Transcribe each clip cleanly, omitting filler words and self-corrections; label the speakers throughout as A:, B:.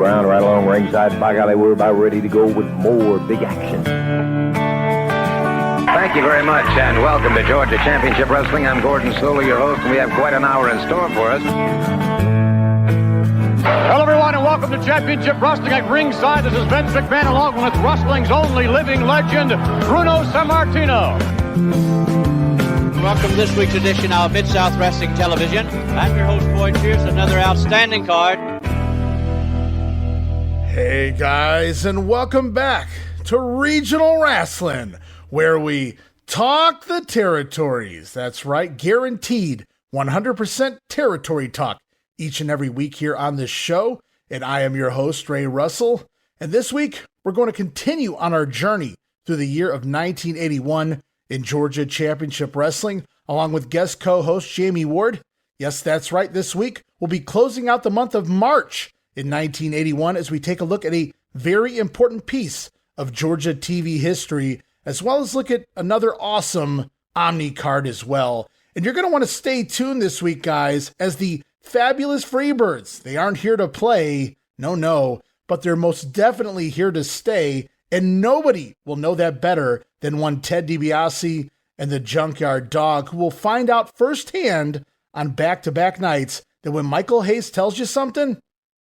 A: Brown right along ringside. By golly, we're about ready to go with more big action.
B: Thank you very much, and welcome to Georgia Championship Wrestling. I'm Gordon Solie, your host, and we have quite an hour in store for us.
C: Hello, everyone, and welcome to Championship Wrestling at ringside. This is Vince McMahon, along with wrestling's only living legend, Bruno Sammartino.
D: Welcome to this week's edition of Mid-South Wrestling Television. I'm your host, Boyd Pierce, another outstanding card.
E: Hey, guys, and welcome back to Regional Rasslin', where we talk the territories. That's right, guaranteed 100% territory talk each and every week here on this show. And I am your host, Ray Russell. And this week, we're going to continue on our journey through the year of 1981 in Georgia Championship Wrestling, along with guest co-host Jammie Ward. Yes, that's right. This week, we'll be closing out the month of March in 1981 as we take a look at a very important piece of Georgia TV history, as well as look at another awesome OMNI card as well. And you're going to want to stay tuned this week, guys, as the Fabulous Freebirds. They aren't here to play, no, but they're most definitely here to stay, and nobody will know that better than one Ted Dibiase and the Junkyard Dog, who will find out firsthand on back-to-back nights that when Michael Hayes tells you something,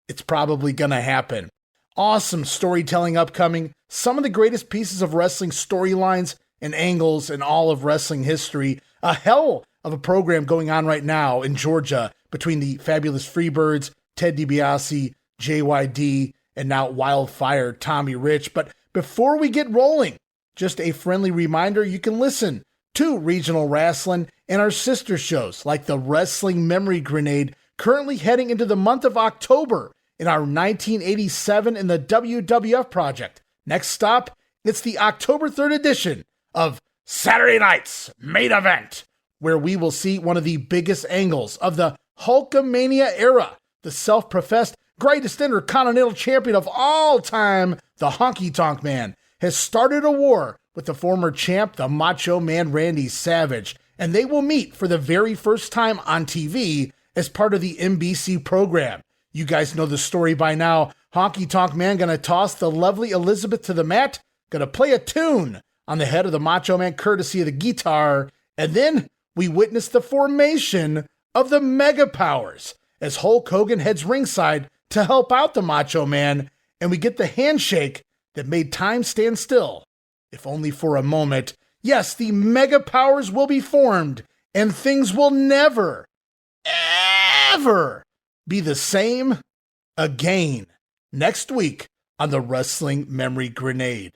E: it's probably going to happen. Awesome storytelling upcoming, some of the greatest pieces of wrestling storylines and angles in all of wrestling history, a hell of a program going on right now in Georgia between the Fabulous Freebirds, Ted Dibiase, JYD, and now Wildfire Tommy Rich. But before we get rolling, just a friendly reminder, you can listen to Regional Rasslin' and our sister shows like the Wrestling Memory Grenade, currently heading into the month of October in our 1987 in the WWF Project. Next stop, it's the October 3rd edition of Saturday Night's Main Event, where we will see one of the biggest angles of the Hulkamania era. The self-professed greatest Intercontinental Champion of all time, the Honky Tonk Man, has started a war with the former champ, the Macho Man Randy Savage, and they will meet for the very first time on TV as part of the NBC program. You guys know the story by now. Honky Tonk Man gonna toss the lovely Elizabeth to the mat, gonna play a tune on the head of the Macho Man courtesy of the guitar, and then we witness the formation of the Mega Powers as Hulk Hogan heads ringside to help out the Macho Man, and we get the handshake that made time stand still, if only for a moment. Yes, the Mega Powers will be formed, and things will never, ever be the same again. Next week on the Wrestling Memory Grenade.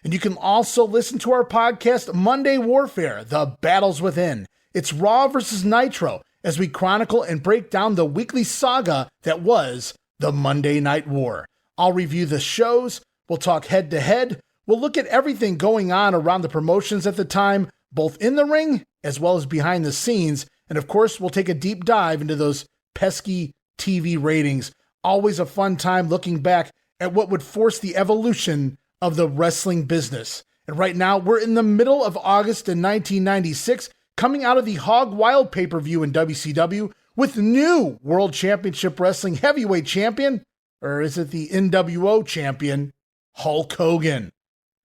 E: And you can also listen to our podcast, Monday Warfare, The Battles Within. It's Raw versus Nitro, as we chronicle and break down the weekly saga that was the Monday Night War. I'll review the shows, we'll talk head-to-head, we'll look at everything going on around the promotions at the time, both in the ring as well as behind the scenes, and of course, we'll take a deep dive into those pesky TV ratings. Always a fun time looking back at what would force the evolution of the wrestling business. And right now, we're in the middle of August in 1996, coming out of the Hog Wild pay-per-view in WCW with new World Championship Wrestling Heavyweight Champion, or is it the NWO Champion, Hulk Hogan.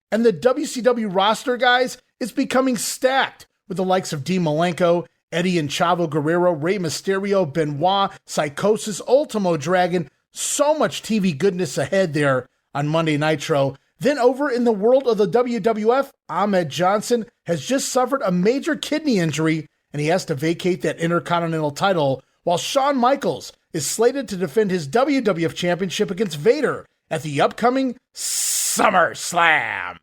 E: And the WCW roster, guys, is becoming stacked with the likes of Dean Malenko, Eddie and Chavo Guerrero, Rey Mysterio, Benoit, Psychosis, Ultimo Dragon. So much TV goodness ahead there on Monday Nitro. Then over in the world of the WWF, Ahmed Johnson has just suffered a major kidney injury and he has to vacate that Intercontinental title, while Shawn Michaels is slated to defend his WWF Championship against Vader at the upcoming SummerSlam.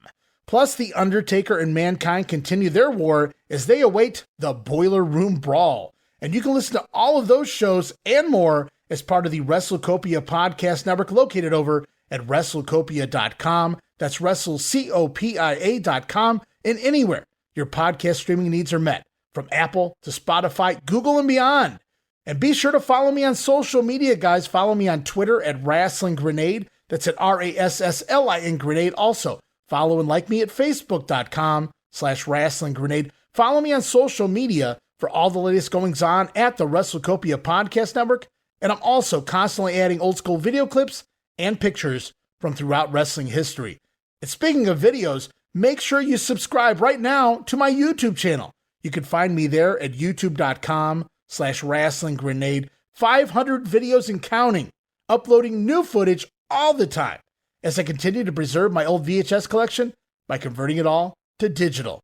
E: Plus, The Undertaker and Mankind continue their war as they await the Boiler Room Brawl. And you can listen to all of those shows and more as part of the WrestleCopia Podcast Network, located over at WrestleCopia.com. That's WrestleCopia.com, and anywhere your podcast streaming needs are met, from Apple to Spotify, Google, and beyond. And be sure to follow me on social media, guys. Follow me on Twitter at Rasslin Grenade. That's at RASSLIN Grenade. Also, follow and like me at Facebook.com/Rasslin Grenade. Follow me on social media for all the latest goings on at the WrestleCopia Podcast Network. And I'm also constantly adding old school video clips and pictures from throughout wrestling history. And speaking of videos, make sure you subscribe right now to my YouTube channel. You can find me there at youtube.com/wrestlinggrenade. 500 videos and counting, uploading new footage all the time as I continue to preserve my old VHS collection by converting it all to digital.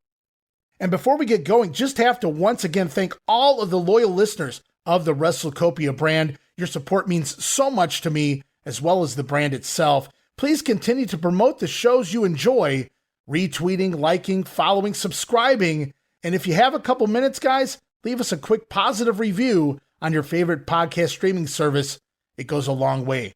E: And before we get going, just have to once again thank all of the loyal listeners of the WrestleCopia brand. Your support means so much to me, as well as the brand itself. Please continue to promote the shows you enjoy, retweeting, liking, following, subscribing. And if you have a couple minutes, guys, leave us a quick positive review on your favorite podcast streaming service. It goes a long way.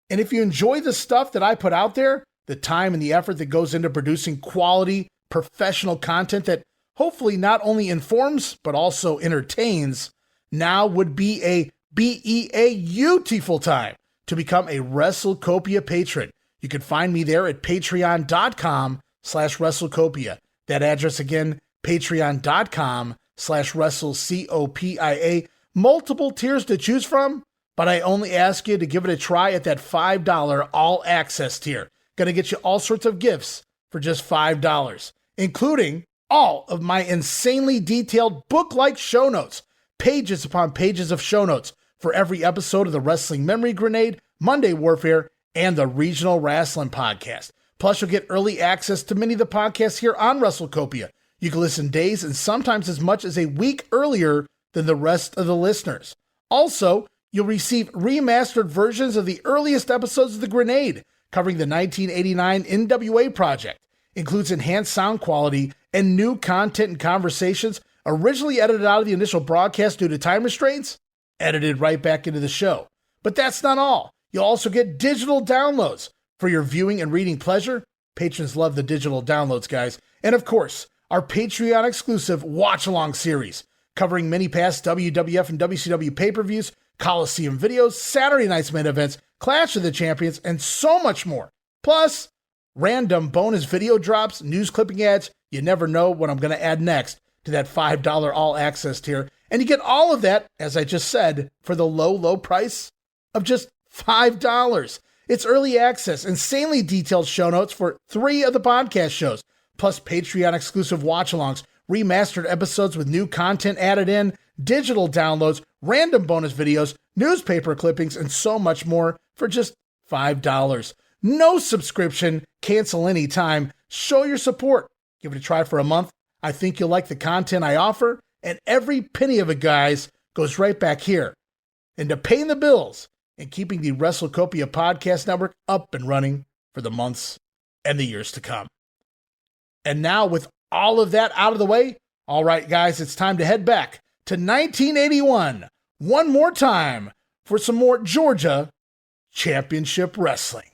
E: And if you enjoy the stuff that I put out there, the time and the effort that goes into producing quality, professional content that hopefully not only informs, but also entertains, now would be a beautiful time to become a WrestleCopia patron. You can find me there at patreon.com/WrestleCopia. That address again, patreon.com/WrestleCopia. Multiple tiers to choose from, but I only ask you to give it a try at that $5 all-access tier. Gonna get you all sorts of gifts for just $5, including all of my insanely detailed book-like show notes, pages upon pages of show notes for every episode of the Wrestling Memory Grenade, Monday Warfare, and the Regional Rasslin podcast. Plus, you'll get early access to many of the podcasts here on WrestleCopia. You can listen days and sometimes as much as a week earlier than the rest of the listeners. Also, you'll receive remastered versions of the earliest episodes of The Grenade, covering the 1989 NWA project. Includes enhanced sound quality and new content and conversations originally edited out of the initial broadcast due to time restraints, edited right back into the show. But that's not all. You'll also get digital downloads for your viewing and reading pleasure. Patrons love the digital downloads, guys. And of course, our Patreon exclusive watch-along series, covering many past WWF and WCW pay-per-views, Coliseum videos, Saturday night's main events, Clash of the Champions, and so much more. Plus, random bonus video drops, news clipping ads. You never know what I'm going to add next to that $5 all-access tier. And you get all of that, as I just said, for the low, low price of just $5. It's early access, insanely detailed show notes for 3 of the podcast shows, plus Patreon exclusive watch-alongs, remastered episodes with new content added in, digital downloads, random bonus videos, newspaper clippings, and so much more for just $5. No subscription, cancel anytime. Show your support. Give it a try for a month. I think you'll like the content I offer, and every penny of it, guys, goes right back here into paying the bills and keeping the WrestleCopia Podcast Network up and running for the months and the years to come. And now, with all of that out of the way, all right, guys, it's time to head back to 1981 one more time for some more Georgia Championship Wrestling.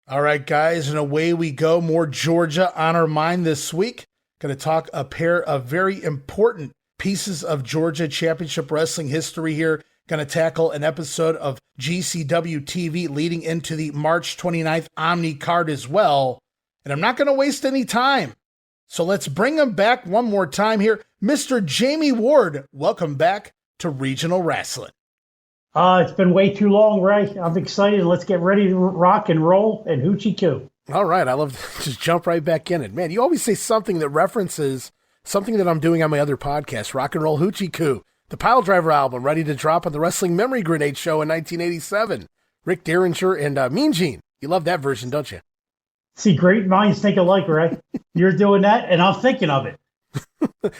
E: All right, guys, and away we go. More Georgia on our mind this week. Going to talk a pair of very important pieces of Georgia Championship Wrestling history here. Going to tackle an episode of GCW TV leading into the March 29th OMNI Card as well. And I'm not going to waste any time. So let's bring him back one more time here. Mr. Jammie Ward, welcome back to Regional Rasslin.
F: It's been way too long, Ray. I'm excited. Let's get ready to rock and roll and hoochie coo.
E: All right. I love to just jump right back in it. Man, you always say something that references something that I'm doing on my other podcast, Rock and Roll Hoochie Coo, the Pile Driver album, ready to drop on the Wrestling Memory Grenade show in 1987. Rick Derringer and Mean Gene. You love that version, don't you?
F: See, great minds think alike, Ray. You're doing that, and I'm thinking of it.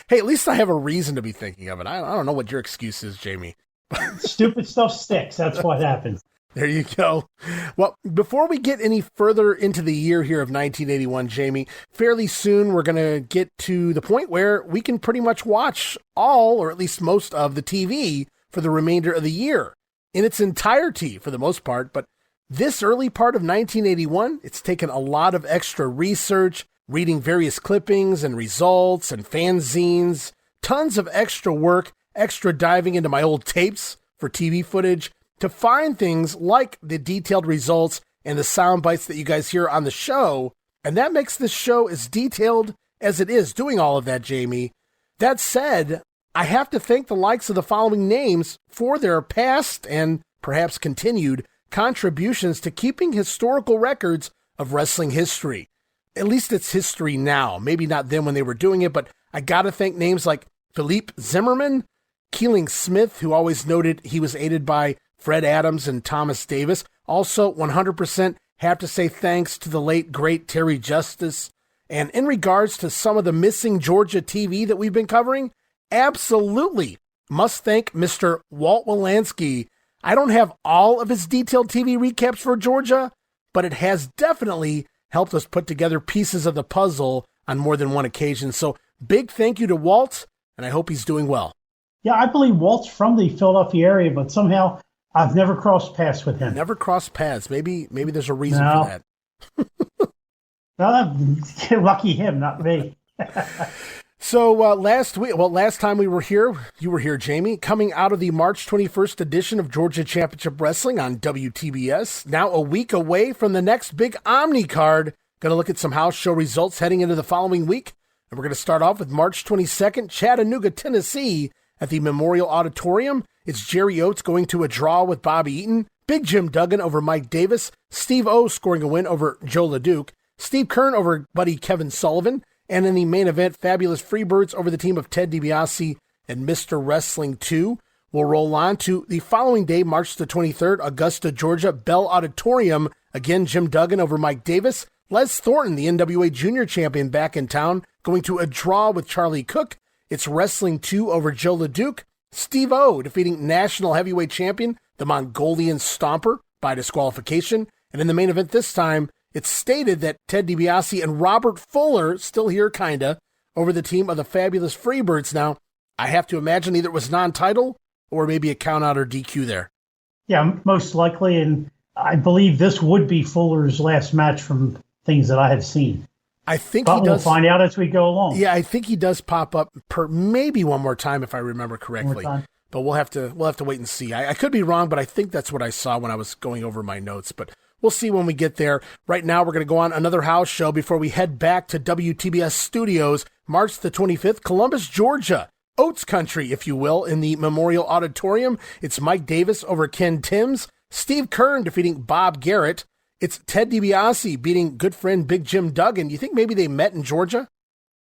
E: Hey, at least I have a reason to be thinking of it. I don't know what your excuse is, Jammie.
F: Stupid stuff sticks. That's what happens.
E: There you go. Well, before we get any further into the year here of 1981, Jammie, fairly soon we're going to get to the point where we can pretty much watch all, or at least most of the TV for the remainder of the year in its entirety for the most part. But This early part of 1981, it's taken a lot of extra research, reading various clippings and results and fanzines, tons of extra work, extra diving into my old tapes for TV footage to find things like the detailed results and the sound bites that you guys hear on the show. And that makes this show as detailed as it is, doing all of that, Jammie. That said, I have to thank the likes of the following names for their past and perhaps continued contributions to keeping historical records of wrestling history. At least it's history now. Maybe not then when they were doing it, but I gotta thank names like Philippe Zimmerman, Keeling Smith, who always noted he was aided by Fred Adams and Thomas Davis. Also, 100% have to say thanks to the late, great Terry Justice. And in regards to some of the missing Georgia TV that we've been covering, absolutely must thank Mr. Walt Wilansky. I don't have all of his detailed TV recaps for Georgia, but it has definitely helped us put together pieces of the puzzle on more than one occasion. So big thank you to Walt, and I hope he's doing well.
F: Yeah, I believe Walt's from the Philadelphia area, but somehow I've never crossed paths with him.
E: Never crossed paths. Maybe there's a reason for that.
F: No, lucky him, not me.
E: So last time we were here, you were here, Jammie, coming out of the March 21st edition of Georgia Championship Wrestling on WTBS. Now a week away from the next big OMNI Card. Going to look at some house show results heading into the following week. And we're going to start off with March 22nd, Chattanooga, Tennessee, at the Memorial Auditorium. It's Jerry Oates going to a draw with Bobby Eaton, Big Jim Duggan over Mike Davis, Steve O scoring a win over Joe LeDuc, Steve Keirn over buddy Kevin Sullivan, and in the main event, Fabulous Freebirds over the team of Ted Dibiase and Mr. Wrestling 2. We'll roll on to the following day, March the 23rd, Augusta, Georgia, Bell Auditorium. Again, Jim Duggan over Mike Davis. Les Thornton, the NWA Junior Champion, back in town, going to a draw with Charlie Cook. It's Wrestling 2 over Joe LeDuc. Steve O defeating National Heavyweight Champion, the Mongolian Stomper, by disqualification. And in the main event this time, it's stated that Ted Dibiase and Robert Fuller, still here kinda, over the team of the Fabulous Freebirds. Now, I have to imagine either it was non-title or maybe a count-out or DQ there.
F: Yeah, most likely, and I believe this would be Fuller's last match from things that I have seen.
E: I think
F: but
E: he does.
F: We'll find out as we go along.
E: Yeah, I think he does pop up maybe one more time if I remember correctly. But we'll have to wait and see. I could be wrong, but I think that's what I saw when I was going over my notes. But we'll see when we get there. Right now, we're going to go on another house show before we head back to WTBS Studios, March the 25th, Columbus, Georgia. Oates Country, if you will, in the Memorial Auditorium. It's Mike Davis over Ken Timms, Steve Keirn defeating Bob Garrett. It's Ted DiBiase beating good friend Big Jim Duggan. You think maybe they met in Georgia?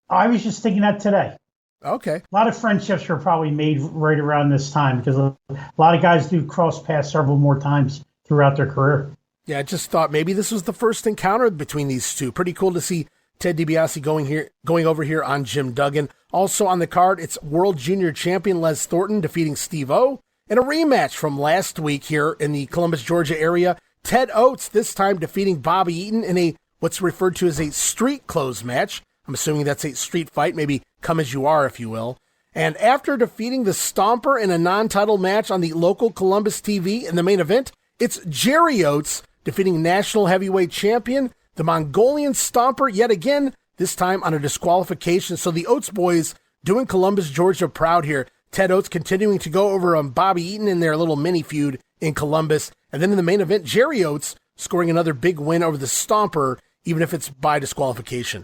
F: I was just thinking that today.
E: Okay.
F: A lot of friendships were probably made right around this time because a lot of guys do cross paths several more times throughout their career.
E: Yeah, I just thought maybe this was the first encounter between these two. Pretty cool to see Ted DiBiase going over here on Jim Duggan. Also on the card, it's World Junior Champion Les Thornton defeating Steve O. And a rematch from last week here in the Columbus, Georgia area. Ted Oates, this time defeating Bobby Eaton in what's referred to as a street clothes match. I'm assuming that's a street fight, maybe come as you are, if you will. And after defeating the Stomper in a non-title match on the local Columbus TV in the main event, it's Jerry Oates defeating National Heavyweight Champion, the Mongolian Stomper, yet again, this time on a disqualification. So the Oates boys doing Columbus, Georgia proud here. Ted Oates continuing to go over on Bobby Eaton in their little mini feud in Columbus. And then in the main event, Jerry Oates scoring another big win over the Stomper, even if it's by disqualification.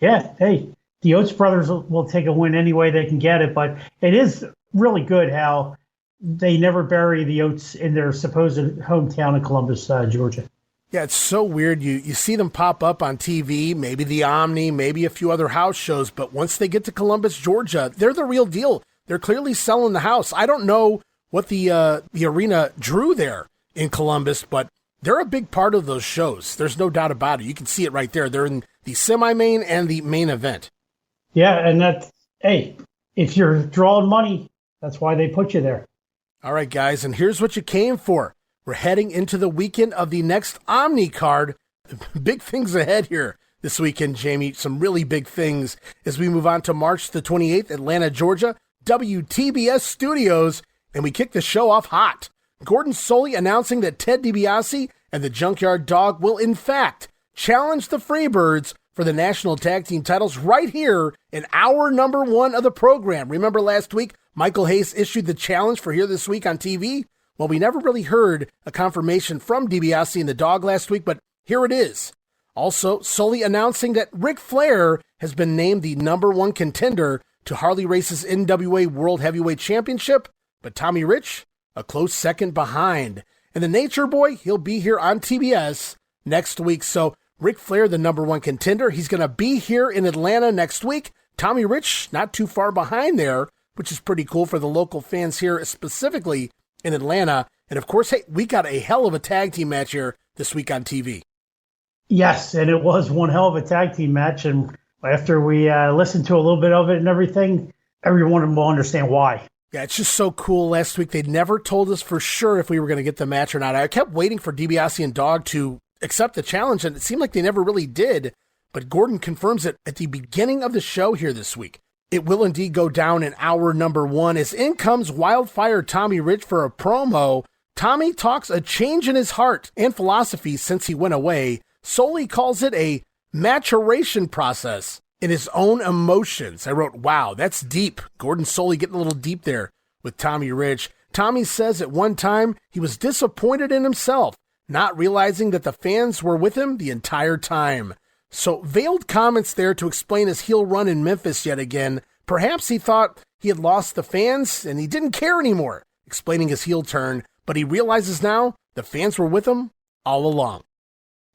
F: Yeah, hey, the Oates brothers will take a win any way they can get it, but it is really good how they never bury the Oates in their supposed hometown of Columbus, Georgia.
E: Yeah, it's so weird. You see them pop up on TV, maybe the Omni, maybe a few other house shows, but once they get to Columbus, Georgia, they're the real deal. They're clearly selling the house. I don't know what the arena drew there in Columbus, but they're a big part of those shows. There's no doubt about it. You can see it right there. They're in the semi-main and the main event.
F: Yeah, and that's, hey, if you're drawing money, that's why they put you there.
E: All right, guys, and here's what you came for. We're heading into the weekend of the next OMNI Card. Big things ahead here this weekend, Jammie. Some really big things as we move on to March the 28th, Atlanta, Georgia, WTBS Studios, and we kick the show off hot. Gordon Solie announcing that Ted DiBiase and the Junkyard Dog will in fact challenge the Freebirds for the national tag team titles right here in hour number 1 of the program. Remember last week, Michael Hayes issued the challenge for Here This Week on TV? Well, we never really heard a confirmation from Dibiase and the Dog last week, but here it is. Also, Sully announcing that Ric Flair has been named the number 1 contender to Harley Race's NWA World Heavyweight Championship, but Tommy Rich, a close second behind. And the Nature Boy, he'll be here on TBS next week. So Ric Flair, the number 1 contender, he's going to be here in Atlanta next week. Tommy Rich, not too far behind there, which is pretty cool for the local fans here, specifically in Atlanta. And of course, hey, we got a hell of a tag team match here this week on TV.
F: Yes, and it was one hell of a tag team match. And after we listened to a little bit of it and everything, everyone will understand why.
E: Yeah, it's just so cool. Last week, they never told us for sure if we were going to get the match or not. I kept waiting for Dibiase and Dog to accept the challenge, and it seemed like they never really did. But Gordon confirms it at the beginning of the show here this week. It will indeed go down in hour number 1 as in comes Wildfire Tommy Rich for a promo. Tommy talks a change in his heart and philosophy since he went away. Sully calls it a maturation process in his own emotions. I wrote, wow, that's deep. Gordon Sully getting a little deep there with Tommy Rich. Tommy says at one time he was disappointed in himself, not realizing that the fans were with him the entire time. So veiled comments there to explain his heel run in Memphis yet again. Perhaps he thought he had lost the fans and he didn't care anymore, explaining his heel turn, but he realizes now the fans were with him all along.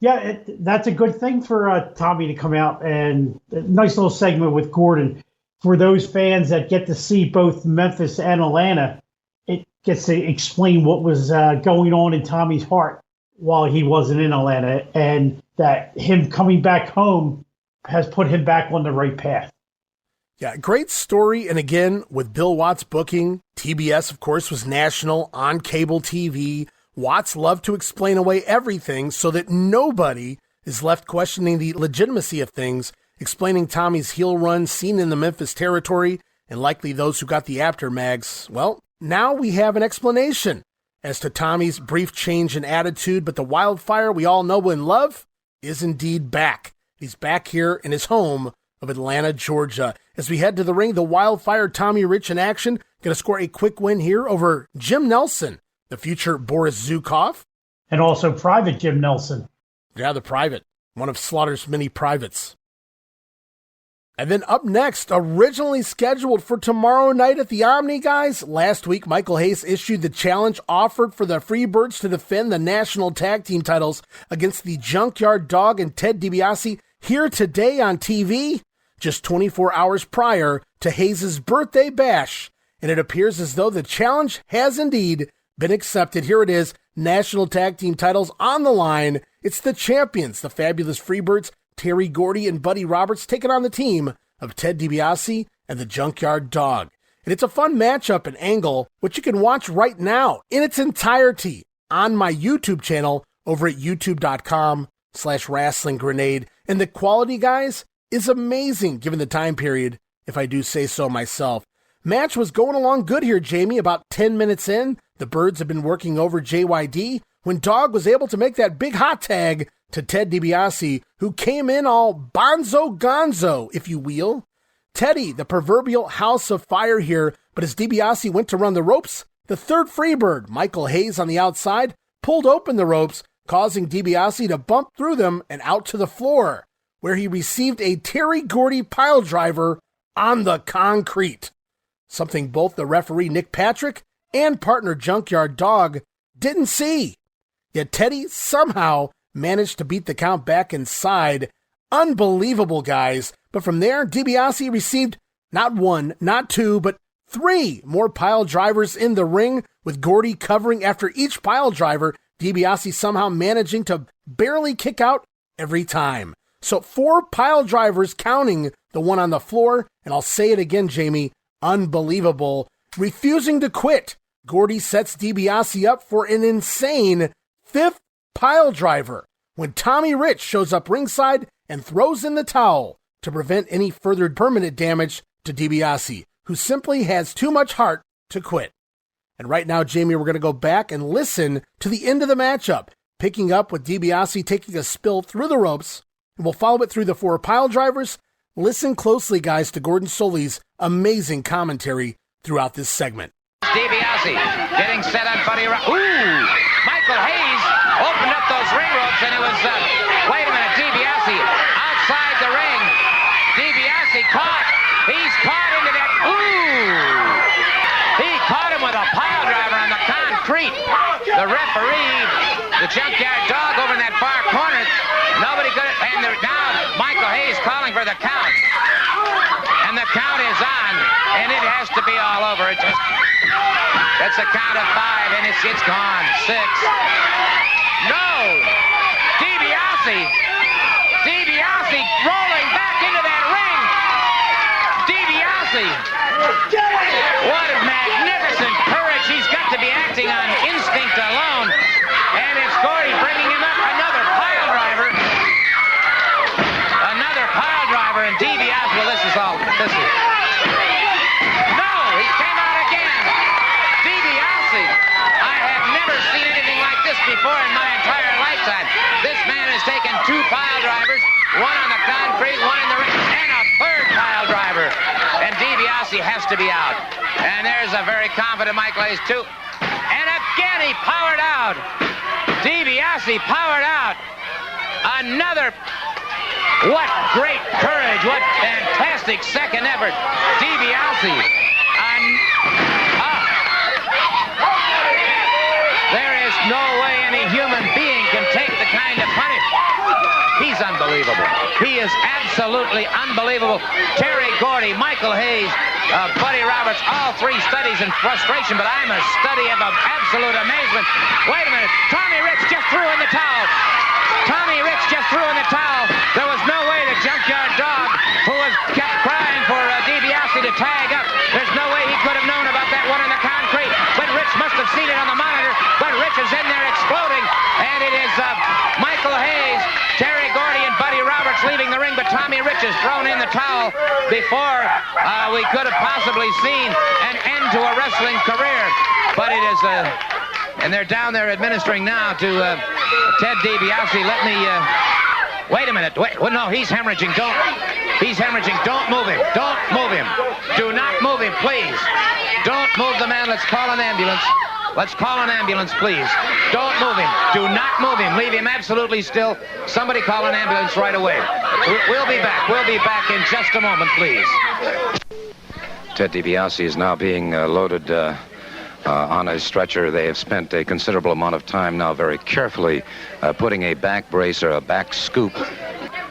F: Yeah, that's a good thing for Tommy to come out, and a nice little segment with Gordon. For those fans that get to see both Memphis and Atlanta, it gets to explain what was going on in Tommy's heart while he wasn't in Atlanta, and that him coming back home has put him back on the right path.
E: Yeah, great story. And again, with Bill Watts booking, TBS, of course, was national on cable TV. Watts loved to explain away everything so that nobody is left questioning the legitimacy of things, explaining Tommy's heel run seen in the Memphis territory, and likely those who got the aftermags. Well, now we have an explanation as to Tommy's brief change in attitude, but the Wildfire we all know and love is indeed back. He's back here in his home of Atlanta, Georgia. As we head to the ring, the Wildfire Tommy Rich in action, going to score a quick win here over Jim Nelson, the future Boris Zukov.
F: And also Private Jim Nelson.
E: Yeah, the Private, one of Slaughter's many privates. And then up next, originally scheduled for tomorrow night at the OMNI, guys. Last week, Michael Hayes issued the challenge offered for the Freebirds to defend the national tag team titles against the Junkyard Dog and Ted Dibiase here today on TV, just 24 hours prior to Hayes' birthday bash. And it appears as though the challenge has indeed been accepted. Here it is, national tag team titles on the line. It's the champions, the Fabulous Freebirds, Terry Gordy and Buddy Roberts, taking on the team of Ted Dibiase and the Junkyard Dog. And it's a fun matchup and angle, which you can watch right now in its entirety on my YouTube channel over at youtube.com/WrestlingGrenade. And the quality, guys, is amazing given the time period, if I do say so myself. Match was going along good here, Jammie. About 10 minutes in, the Birds have been working over JYD when Dog was able to make that big hot tag to Ted Dibiase, who came in all bonzo gonzo, if you will. Teddy, the proverbial house of fire here, but as Dibiase went to run the ropes, the third Freebird, Michael Hayes on the outside, pulled open the ropes, causing Dibiase to bump through them and out to the floor, where he received a Terry Gordy piledriver on the concrete. Something both the referee Nick Patrick and partner Junkyard Dog didn't see. Yet Teddy somehow managed to beat the count back inside. Unbelievable, guys. But from there, Dibiase received not one, not two, but 3 more pile drivers in the ring, with Gordy covering after each pile driver, Dibiase somehow managing to barely kick out every time. So 4 pile drivers, counting the one on the floor, and I'll say it again, Jammie, unbelievable. Refusing to quit, Gordy sets Dibiase up for an insane 5th pile driver when Tommy Rich shows up ringside and throws in the towel to prevent any further permanent damage to Dibiase, who simply has too much heart to quit. And right now, Jammie, we're going to go back and listen to the end of the matchup, picking up with Dibiase taking a spill through the ropes, and we'll follow it through the 4 pile drivers. Listen closely, guys, to Gordon Soley's amazing commentary throughout this segment.
B: Dibiase getting set on Buddy Rhodes. Ooh! Michael Hayes opened up those ring ropes, and it was, wait a minute, Dibiase outside the ring. Dibiase caught. He's caught into that. Ooh! He caught him with a pile driver on the concrete. The referee, the Junkyard Dog over in that far corner. Nobody could have, and now Michael Hayes calling for the count. And the count is on, and it has to be all over. That's a count of 5, and it's gone. 6. No! Dibiase rolling back into that ring. Dibiase. What a magnificent courage. He's got to be acting on instinct alone. And it's Gordy bringing him up. Another pile driver. And Dibiase, well, this is. No, he came out again. Dibiase, I have never seen anything like this before in my entire lifetime. This man has taken 2 pile drivers, 1 on the concrete, 1 in the ring, and a 3rd pile driver. And Dibiase has to be out. And there's a very confident Michael Hayes, too. And again, he powered out. Dibiase powered out. Another. What great courage. What fantastic second effort. Dibiase. There is no way any human being can take the kind of punishment. He's unbelievable. He is absolutely unbelievable. Terry Gordy, Michael Hayes, Buddy Roberts, all 3 studies in frustration, but I'm a study of absolute amazement. Wait a minute. Tommy Rich just threw in the towel. There was no way the Junkyard Dog, who was kept crying for Dibiase to tag up, there's no way he could have known about that one in the concrete. But Rich must have seen it on the monitor. But Rich is in there exploding. And it is Michael Hayes, Terry Gordy, and Buddy Roberts leaving the ring. But Tommy Rich has thrown in the towel before we could have possibly seen an end to a wrestling career. But it is... and they're down there administering now to Ted Dibiase. Let me... wait a minute. Wait. Well, no, he's hemorrhaging. He's hemorrhaging. Don't move him. Don't move him. Do not move him, please. Don't move the man. Let's call an ambulance. Let's call an ambulance, please. Don't move him. Do not move him. Leave him absolutely still. Somebody call an ambulance right away. We'll be back. We'll be back in just a moment, please. Ted Dibiase is now being loaded on a stretcher. They have spent a considerable amount of time now very carefully putting a back brace or a back scoop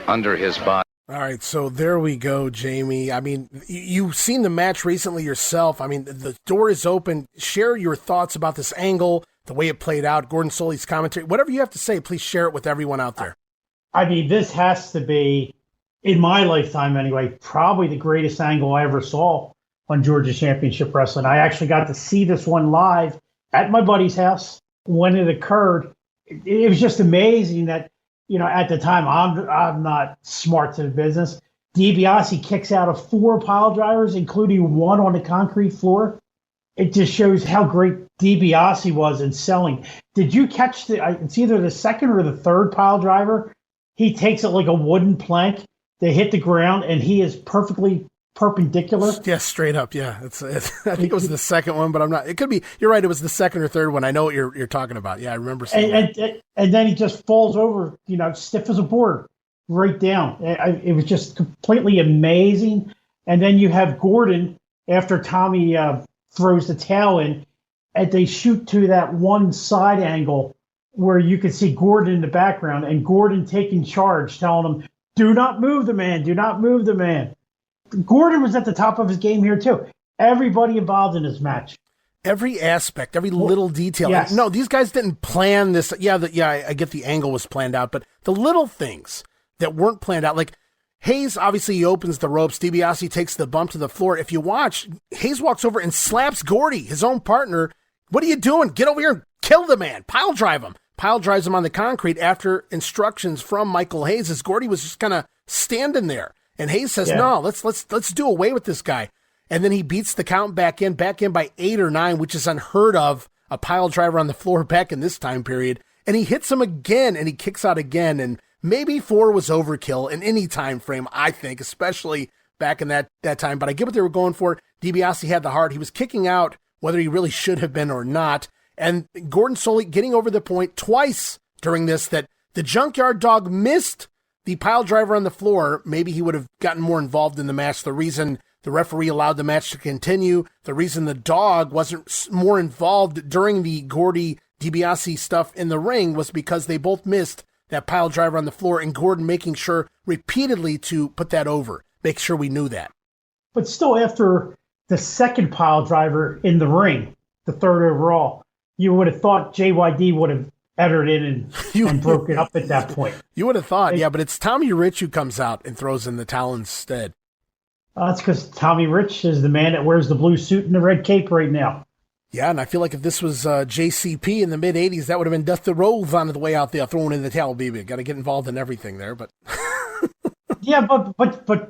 B: under his body.
E: All right, so there we go, Jammie. I mean, you've seen the match recently yourself. I mean, the door is open. Share your thoughts about this angle, the way it played out, Gordon Soley's commentary. Whatever you have to say, please share it with everyone out there.
F: I mean, this has to be, in my lifetime anyway, probably the greatest angle I ever saw on Georgia Championship Wrestling. I actually got to see this one live at my buddy's house when it occurred. It was just amazing that, you know, at the time, I'm not smart to the business. Dibiase kicks out of 4 pile drivers, including 1 on the concrete floor. It just shows how great Dibiase was in selling. Did you catch it's either the 2nd or the 3rd pile driver? He takes it like a wooden plank. They hit the ground, and he is perfectly perpendicular.
E: Yeah, straight up. Yeah, I think it was the 2nd one, but I'm not. It could be. You're right. It was the 2nd or 3rd one. I know what you're talking about. Yeah, I remember seeing that.
F: And then he just falls over, you know, stiff as a board, right down. It was just completely amazing. And then you have Gordon after Tommy throws the towel in, and they shoot to that one side angle where you can see Gordon in the background, and Gordon taking charge, telling him, "Do not move the man. Do not move the man." Gordon was at the top of his game here, too. Everybody involved in this match.
E: Every aspect, every little detail.
F: Yes.
E: No, these guys didn't plan this. Yeah, I get the angle was planned out, but the little things that weren't planned out, like Hayes, obviously he opens the ropes. Dibiase takes the bump to the floor. If you watch, Hayes walks over and slaps Gordy, his own partner. What are you doing? Get over here and kill the man. Pile drive him. Pile drives him on the concrete after instructions from Michael Hayes as Gordy was just kind of standing there. And Hayes says, no, let's do away with this guy. And then he beats the count back in by 8 or 9, which is unheard of, a pile driver on the floor back in this time period. and he hits him again, and he kicks out again, and maybe 4 was overkill in any time frame, I think, especially back in that time. But I get what they were going for. Dibiase had the heart. He was kicking out whether he really should have been or not. And Gordon Solie getting over the point twice during this that the Junkyard Dog missed the pile driver on the floor. Maybe he would have gotten more involved in the match. The reason the referee allowed the match to continue, the reason the dog wasn't more involved during the Gordy Dibiase stuff in the ring was because they both missed that pile driver on the floor, and Gordon making sure repeatedly to put that over, make sure we knew that.
F: But still, after the second pile driver in the ring, the third overall, you would have thought JYD would have entered in and broke it up at that point.
E: You would have thought, yeah, but it's Tommy Rich who comes out and throws in the towel instead.
F: That's because Tommy Rich is the man that wears the blue suit and the red cape right now.
E: Yeah, and I feel like if this was JCP in the mid-'80s, that would have been Dusty Rhodes on the way out there throwing in the towel, baby. Got to get involved in everything there, but...
F: Yeah, but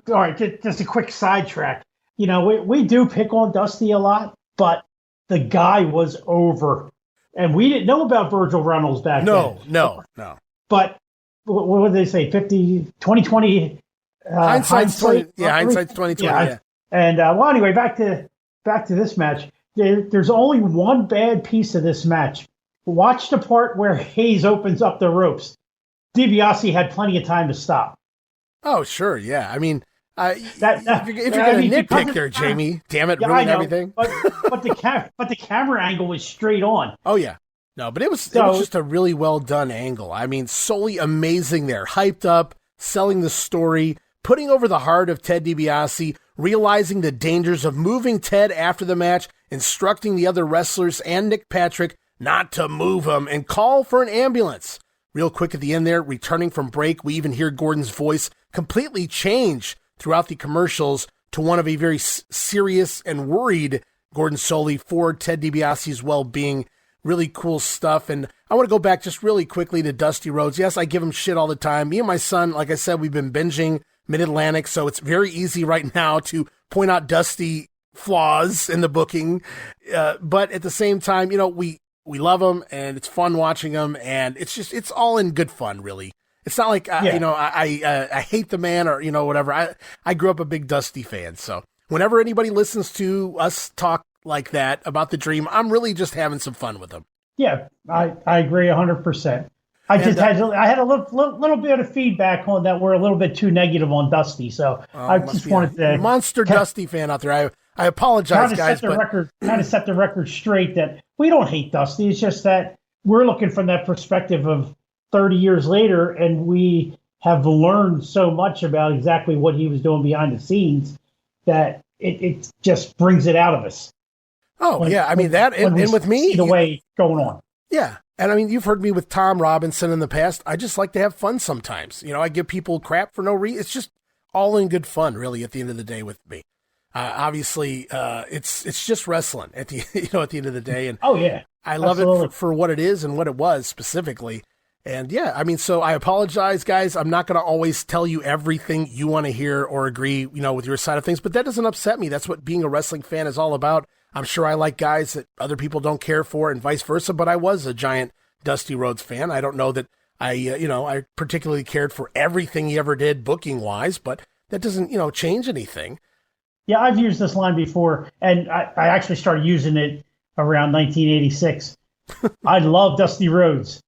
F: all right, just a quick sidetrack. You know, we do pick on Dusty a lot, but the guy was over. And we didn't know about Virgil Reynolds back then. No. But what did they say? 2020.
E: Hindsight's 20. Yeah, hindsight's 2020. Yeah.
F: And well, anyway, back to this match. There's only one bad piece of this match. Watch the part where Hayes opens up the ropes. Dibiase had plenty of time to stop.
E: Oh, sure, yeah. I mean, if you're going to nitpick there, Jammie, damn it, ruin everything.
F: But the camera angle was straight on.
E: Oh, yeah. No, but it was just a really well done angle. I mean, Solie amazing there, hyped up, selling the story, putting over the heart of Ted Dibiase, realizing the dangers of moving Ted after the match, instructing the other wrestlers and Nick Patrick not to move him and call for an ambulance. Real quick at the end there, returning from break, we even hear Gordon's voice completely change throughout the commercials to one of a very serious and worried Gordon Solie for Ted Dibiase's well-being. Really cool stuff. And I want to go back just really quickly to Dusty Rhodes. Yes, I give him shit all the time. Me and my son, like I said, we've been binging Mid-Atlantic, so it's very easy right now to point out Dusty flaws in the booking. But at the same time, you know, we love him, and it's fun watching him, and it's all in good fun, really. It's not like, I hate the man or, whatever. I grew up a big Dusty fan, so whenever anybody listens to us talk like that about the Dream, I'm really just having some fun with them. Yeah,
F: I agree 100%. I had a little bit of feedback on that. We're a little bit too negative on Dusty, so I just wanted to
E: monster Dusty fan out there. I apologize, guys,
F: kind of set the record straight that we don't hate Dusty. It's just that we're looking from that perspective of 30 years later, and we have learned so much about exactly what he was doing behind the scenes that it just brings it out of us.
E: Oh, yeah. I mean, and with me,
F: the way going on.
E: Yeah. And I mean, you've heard me with Tom Robinson in the past. I just like to have fun sometimes. I give people crap for no reason. It's just all in good fun, really, at the end of the day with me. Obviously, it's just wrestling at the end of the day. And
F: oh, yeah.
E: I love it for what it is and what it was specifically. And yeah, I mean, so I apologize, guys. I'm not going to always tell you everything you want to hear or agree, with your side of things, but that doesn't upset me. That's what being a wrestling fan is all about. I'm sure I like guys that other people don't care for and vice versa, but I was a giant Dusty Rhodes fan. I don't know that I particularly cared for everything he ever did booking wise, but that doesn't, change anything.
F: Yeah, I've used this line before, and I actually started using it around 1986. I love Dusty Rhodes.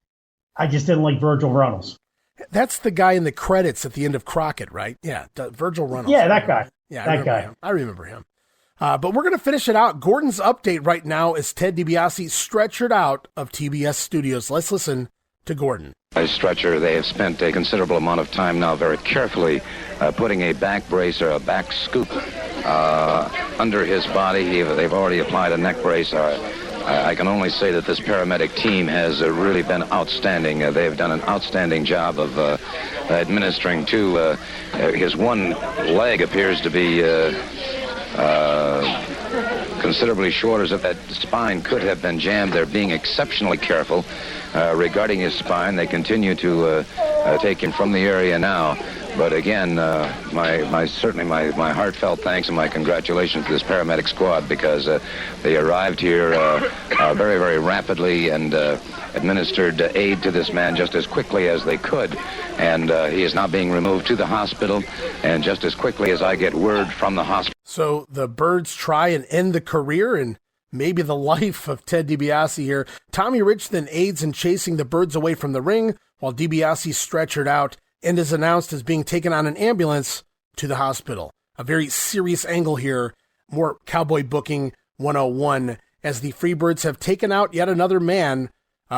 F: I just didn't like Virgil Reynolds.
E: That's the guy in the credits at the end of Crockett, right? Yeah, Virgil Reynolds.
F: Yeah, that guy.
E: Yeah, I remember him. But we're going to finish it out. Gordon's update right now is Ted Dibiase stretchered out of TBS Studios. Let's listen to Gordon.
G: A stretcher, they have spent a considerable amount of time now very carefully putting a back brace or a back scoop under his body. They've already applied a neck brace. I can only say that this paramedic team has really been outstanding. They've done an outstanding job of administering to his one leg appears to be considerably short, as if that spine could have been jammed. They're being exceptionally careful regarding his spine. They continue to take him from the area now. But again, certainly my heartfelt thanks and my congratulations to this paramedic squad, because they arrived here very, very rapidly and administered aid to this man just as quickly as they could. And he is now being removed to the hospital, and just as quickly as I get word from the hospital.
E: So the Birds try and end the career and maybe the life of Ted Dibiase here. Tommy Rich then aids in chasing the Birds away from the ring while Dibiase stretchered out and is announced as being taken on an ambulance to the hospital. A very serious angle here, more cowboy booking 101, as the Freebirds have taken out yet another man.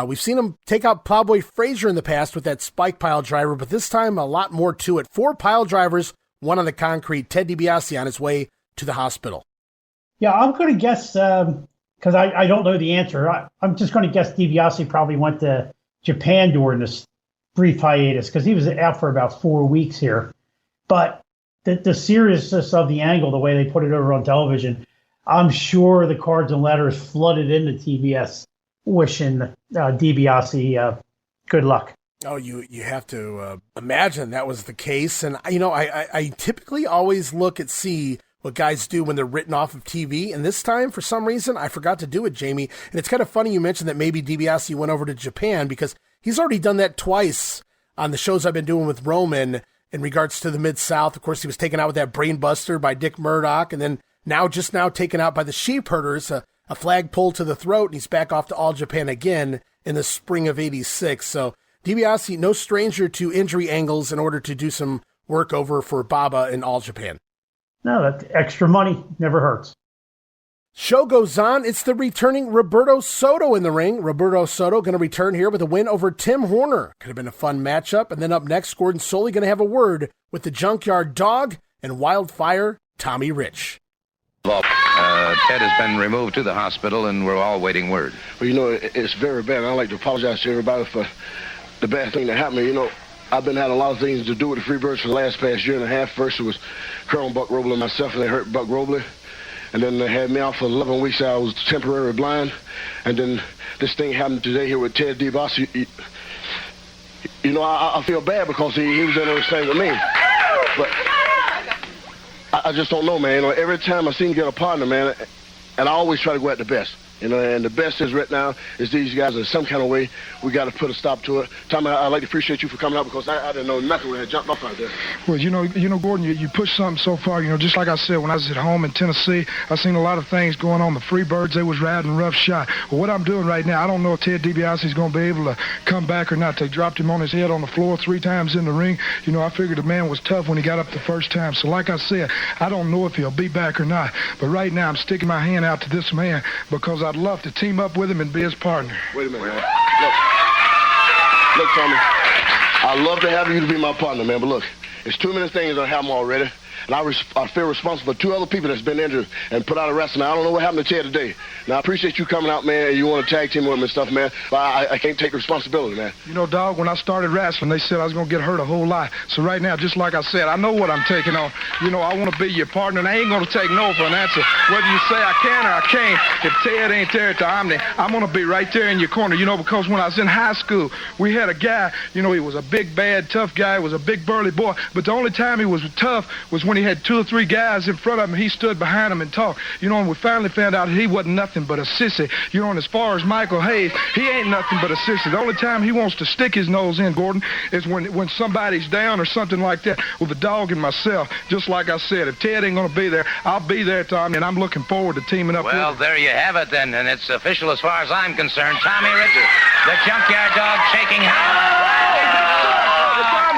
E: We've seen them take out Plowboy Frazier in the past with that spike pile driver, but this time a lot more to it. 4 pile drivers, 1 on the concrete. Ted Dibiase on his way to the hospital.
F: Yeah, I'm going to guess, because I don't know the answer. I'm just going to guess DiBiase probably went to Japan during this brief hiatus, because he was out for about 4 weeks here. But the seriousness of the angle, the way they put it over on television, I'm sure the cards and letters flooded into TBS wishing DiBiase good luck.
E: Oh, you have to imagine that was the case. And, I typically always look at see what guys do when they're written off of TV. And this time, for some reason, I forgot to do it, Jamie. And it's kind of funny you mentioned that maybe DiBiase went over to Japan, because he's already done that twice on the shows I've been doing with Roman in regards to the Mid-South. Of course, he was taken out with that brain buster by Dick Murdoch, and then now taken out by the Sheep Herders, a flag pulled to the throat, and he's back off to All Japan again in the spring of '86. So DiBiase, no stranger to injury angles in order to do some work over for Baba in All Japan.
F: No, that extra money never hurts.
E: Show goes on. It's the returning Roberto Soto in the ring. Roberto Soto going to return here with a win over Tim Horner. Could have been a fun matchup. And then up next, Gordon Soley going to have a word with the Junkyard Dog and Wildfire Tommy Rich.
G: Ted has been removed to the hospital, and we're all waiting word.
H: Well, it's very bad. I'd like to apologize to everybody for the bad thing that happened. I've been having a lot of things to do with the Freebirds for the past year and a half. First, it was Colonel Buck Robley and myself, and they hurt Buck Robley. And then they had me out for 11 weeks. I was temporarily blind. And then this thing happened today here with Ted Dibiase. I feel bad because he was in there staying with me. But I just don't know, man. Every time I see him get a partner, man, and I always try to go at the best. And the best is right now is these guys. In some kind of way, we got to put a stop to it. Tommy, I'd like to appreciate you for coming out, because I didn't know nothing when I jumped off out there.
I: Well, Gordon, you pushed something so far. Just like I said, when I was at home in Tennessee, I seen a lot of things going on. The Freebirds, they was riding rough shot. Well, what I'm doing right now, I don't know if Ted Dibiase is going to be able to come back or not. They dropped him on his head on the floor 3 times in the ring. I figured the man was tough when he got up the first time. So like I said, I don't know if he'll be back or not. But right now, I'm sticking my hand out to this man, because I'd love to team up with him and be his partner.
H: Wait a minute, man. Look, Tommy, I'd love to have you to be my partner, man, but look, it's too many things that happen already, and I feel responsible for 2 other people that's been injured and put out of wrestling. I don't know what happened to Ted today. Now, I appreciate you coming out, man, and you want to tag team with him and stuff, man, but I can't take responsibility, man.
I: Dog, when I started wrestling, they said I was going to get hurt a whole lot. So right now, just like I said, I know what I'm taking on. I want to be your partner, and I ain't going to take no for an answer. Whether you say I can or I can't, if Ted ain't there at the Omni, I'm going to be right there in your corner, because when I was in high school, we had a guy, he was a big, bad, tough guy, he was a big, burly boy, but the only time he was tough was when he had 2 or 3 guys in front of him, he stood behind him and talked. And we finally found out he wasn't nothing but a sissy. And as far as Michael Hayes, he ain't nothing but a sissy. The only time he wants to stick his nose in, Gordon, is when somebody's down or something like that. With the dog and myself, just like I said, if Ted ain't going to be there, I'll be there, Tommy, and I'm looking forward to teaming up with him.
B: Well, there you have it then, and it's official as far as I'm concerned. Tommy Rich, the Junkyard Dog, shaking hands.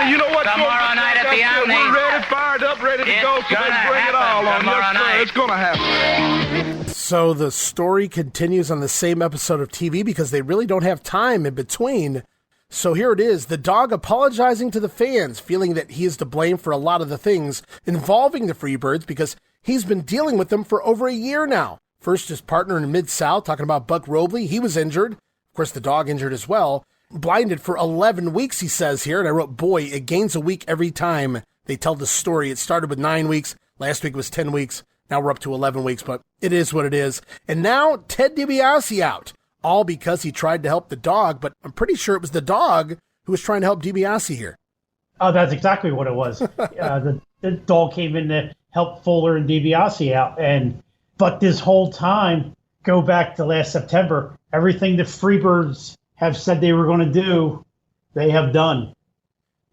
I: You know what?
B: Tomorrow night at the Omni.
I: We're ready, fired up, ready to go. So let's bring it all on.
B: Tomorrow night.
I: It's going to happen.
E: So the story continues on the same episode of TV, because they really don't have time in between. So here it is, the Dog apologizing to the fans, feeling that he is to blame for a lot of the things involving the Freebirds, because he's been dealing with them for over a year now. First, his partner in Mid-South, talking about Buck Robley, he was injured. Of course, the Dog injured as well. Blinded for 11 weeks, he says here, and I wrote, boy, it gains a week every time they tell the story. It started with 9 weeks, last week was 10 weeks, now we're up to 11 weeks, but it is what it is. And now, Ted Dibiase out, all because he tried to help the Dog, but I'm pretty sure it was the Dog who was trying to help Dibiase here.
F: Oh, that's exactly what it was. The dog came in to help Fuller and Dibiase out. But this whole time, go back to last September, everything the Freebirds have said they were going to do, they have done.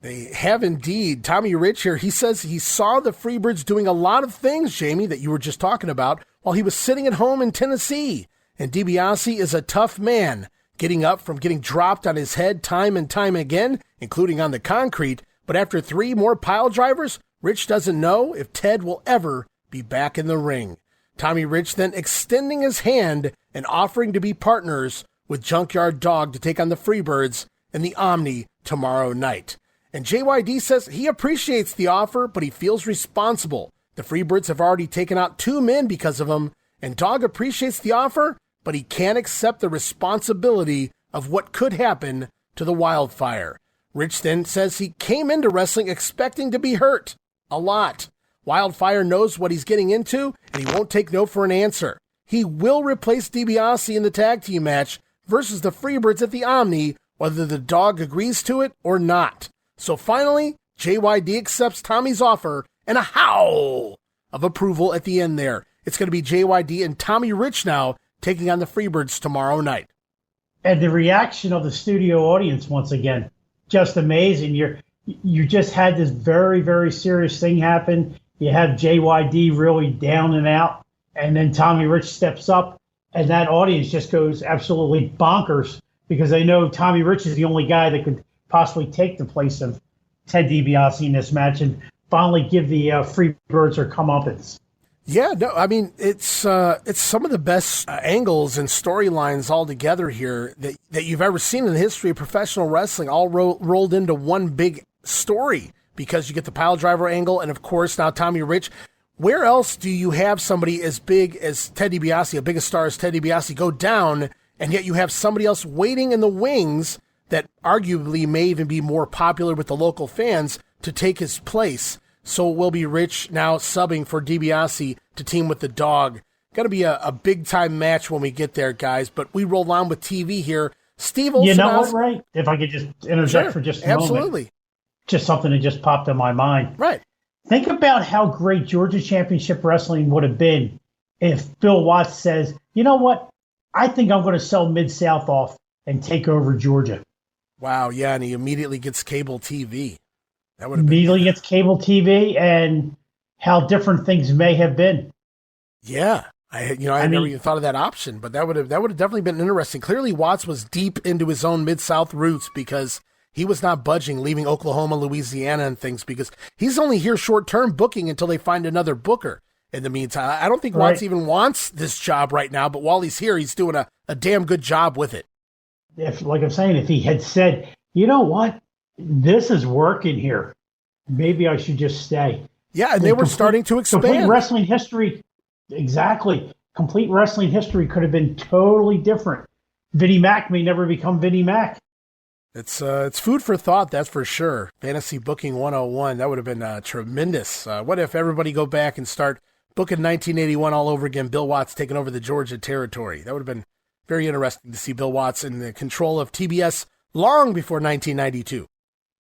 E: They have indeed. Tommy Rich here, he says he saw the Freebirds doing a lot of things, Jammie, that you were just talking about, while he was sitting at home in Tennessee. And Dibiase is a tough man, getting up from getting dropped on his head time and time again, including on the concrete. But after 3 more pile drivers, Rich doesn't know if Ted will ever be back in the ring. Tommy Rich then extending his hand and offering to be partners with Junkyard Dog to take on the Freebirds in the OMNI tomorrow night. And JYD says he appreciates the offer, but he feels responsible. The Freebirds have already taken out 2 men because of him, and Dog appreciates the offer, but he can't accept the responsibility of what could happen to the Wildfire. Rich then says he came into wrestling expecting to be hurt a lot. Wildfire knows what he's getting into, and he won't take no for an answer. He will replace Dibiase in the tag team match versus the Freebirds at the OMNI, whether the Dog agrees to it or not. So finally, JYD accepts Tommy's offer and a howl of approval at the end there. It's going to be JYD and Tommy Rich now taking on the Freebirds tomorrow night.
F: And the reaction of the studio audience, once again, just amazing. You just had this very, very serious thing happen. You have JYD really down and out, and then Tommy Rich steps up, and that audience just goes absolutely bonkers because they know Tommy Rich is the only guy that could possibly take the place of Ted Dibiase in this match and finally give the Freebirds their comeuppance.
E: Yeah, no, I mean, it's some of the best angles and storylines all together here that you've ever seen in the history of professional wrestling, all rolled into one big story, because you get the pile driver angle and, of course, now Tommy Rich. Where else do you have somebody as big as Ted Dibiase, a big a star as Ted Dibiase, go down, and yet you have somebody else waiting in the wings that arguably may even be more popular with the local fans to take his place? So it will be Rich now subbing for Dibiase to team with the Dog. Going to be a big-time match when we get there, guys, but we roll on with TV here. Steve Olsen.
F: You know what, Ray? If I could just interject for just a moment.
E: Absolutely.
F: Just something that just popped in my mind.
E: Right.
F: Think about how great Georgia Championship Wrestling would have been if Bill Watts says, you know what, I think I'm going to sell Mid-South off and take over Georgia.
E: Wow, yeah, and he immediately gets cable TV. That would have
F: immediately gets cable TV, and how different things may have been.
E: Yeah, I never even thought of that option, but that would have definitely been interesting. Clearly, Watts was deep into his own Mid-South roots because he was not budging, leaving Oklahoma, Louisiana, and things, because he's only here short-term booking until they find another booker. In the meantime, I don't think Watts even wants this job right now, but while he's here, he's doing a damn good job with it.
F: If, like I'm saying, if he had said, you know what, this is working here, maybe I should just stay.
E: Yeah, and they were starting to expand.
F: Complete wrestling history, exactly. Complete wrestling history could have been totally different. Vinnie Mac may never become Vinnie Mac.
E: It's food for thought, that's for sure. Fantasy Booking 101, that would have been tremendous. What if everybody go back and start booking 1981 all over again, Bill Watts taking over the Georgia territory? That would have been very interesting to see Bill Watts in the control of TBS long before 1992.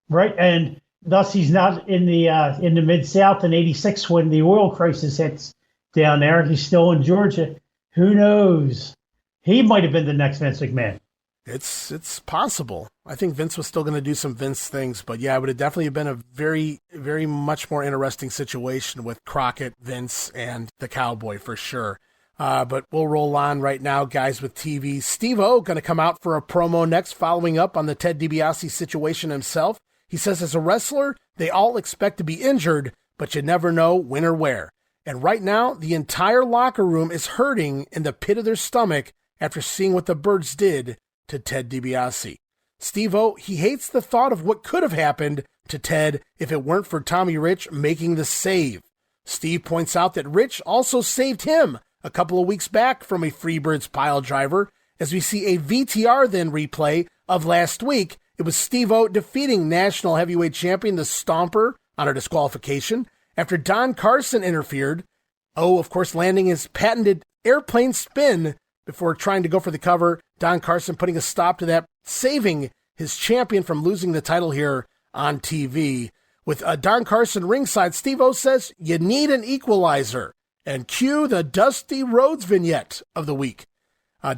F: Right, and thus he's not in the Mid-South in '86 when the oil crisis hits down there. He's still in Georgia. Who knows? He might have been the next Vince McMahon.
E: It's possible. I think Vince was still going to do some Vince things, but yeah, it would have definitely been a very, very much more interesting situation with Crockett, Vince, and the Cowboy for sure. But we'll roll on right now, guys, with TV. Steve-O going to come out for a promo next, following up on the Ted Dibiase situation himself. He says, as a wrestler, they all expect to be injured, but you never know when or where. And right now, the entire locker room is hurting in the pit of their stomach after seeing what the Birds did to Ted Dibiase. Steve-O, he hates the thought of what could have happened to Ted if it weren't for Tommy Rich making the save. Steve points out that Rich also saved him a couple of weeks back from a Freebirds pile driver, as we see a VTR then replay of last week. It was Steve-O defeating National Heavyweight Champion the Stomper on a disqualification after Don Carson interfered. O, of course, landing his patented airplane spin before trying to go for the cover. Don Carson putting a stop to that, saving his champion from losing the title here on TV. With Don Carson ringside, Steve-O says, you need an equalizer. And cue the Dusty Rhodes vignette of the week.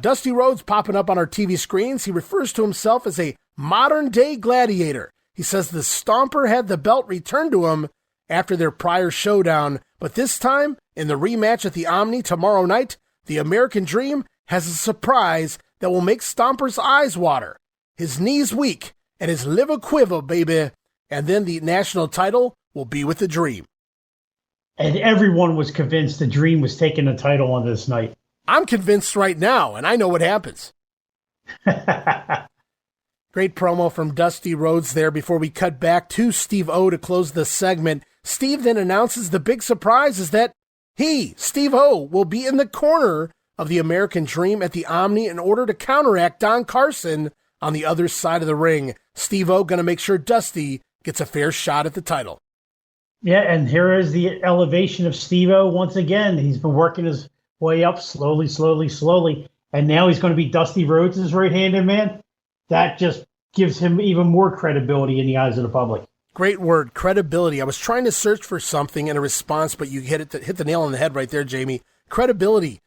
E: Dusty Rhodes popping up on our TV screens. He refers to himself as a modern-day gladiator. He says the Stomper had the belt returned to him after their prior showdown, but this time, in the rematch at the Omni tomorrow night, the American Dream has a surprise that will make Stomper's eyes water, his knees weak, and his liver quiver, baby. And then the national title will be with the Dream.
F: And everyone was convinced the Dream was taking the title on this night.
E: I'm convinced right now, and I know what happens. Great promo from Dusty Rhodes there before we cut back to Steve-O to close the segment. Steve then announces the big surprise is that he, Steve-O, will be in the corner of the American Dream at the Omni in order to counteract Don Carson on the other side of the ring. Steve-O going to make sure Dusty gets a fair shot at the title.
F: Yeah, and here is the elevation of Steve-O once again. He's been working his way up slowly, and now he's going to be Dusty Rhodes' right-handed man. That just gives him even more credibility in the eyes of the public.
E: Great word, credibility. I was trying to search for something in a response, but you hit the nail on the head right there, Jammie. Credibility,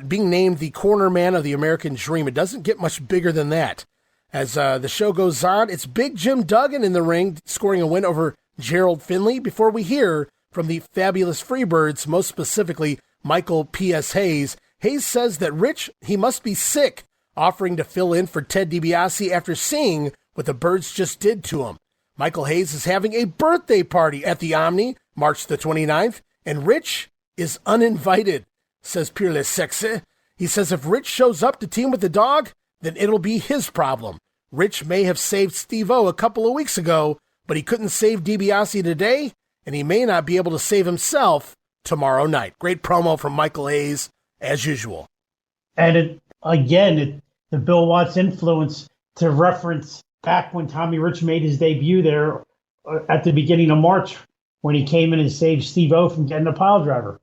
E: being named the corner man of the American Dream. It doesn't get much bigger than that. As the show goes on, it's Big Jim Duggan in the ring, scoring a win over Gerald Finley, before we hear from the Fabulous Freebirds, most specifically Michael P.S. Hayes. Hayes says that Rich, he must be sick, offering to fill in for Ted Dibiase after seeing what the Birds just did to him. Michael Hayes is having a birthday party at the Omni, March the 29th, and Rich is uninvited, says Purely Sexy. He says if Rich shows up to team with the dog, then it'll be his problem. Rich may have saved Steve-O a couple of weeks ago, but he couldn't save Dibiase today, and he may not be able to save himself tomorrow night. Great promo from Michael Hayes, as usual.
F: And the Bill Watts influence to reference back when Tommy Rich made his debut there at the beginning of March when he came in and saved Steve-O from getting a pile driver.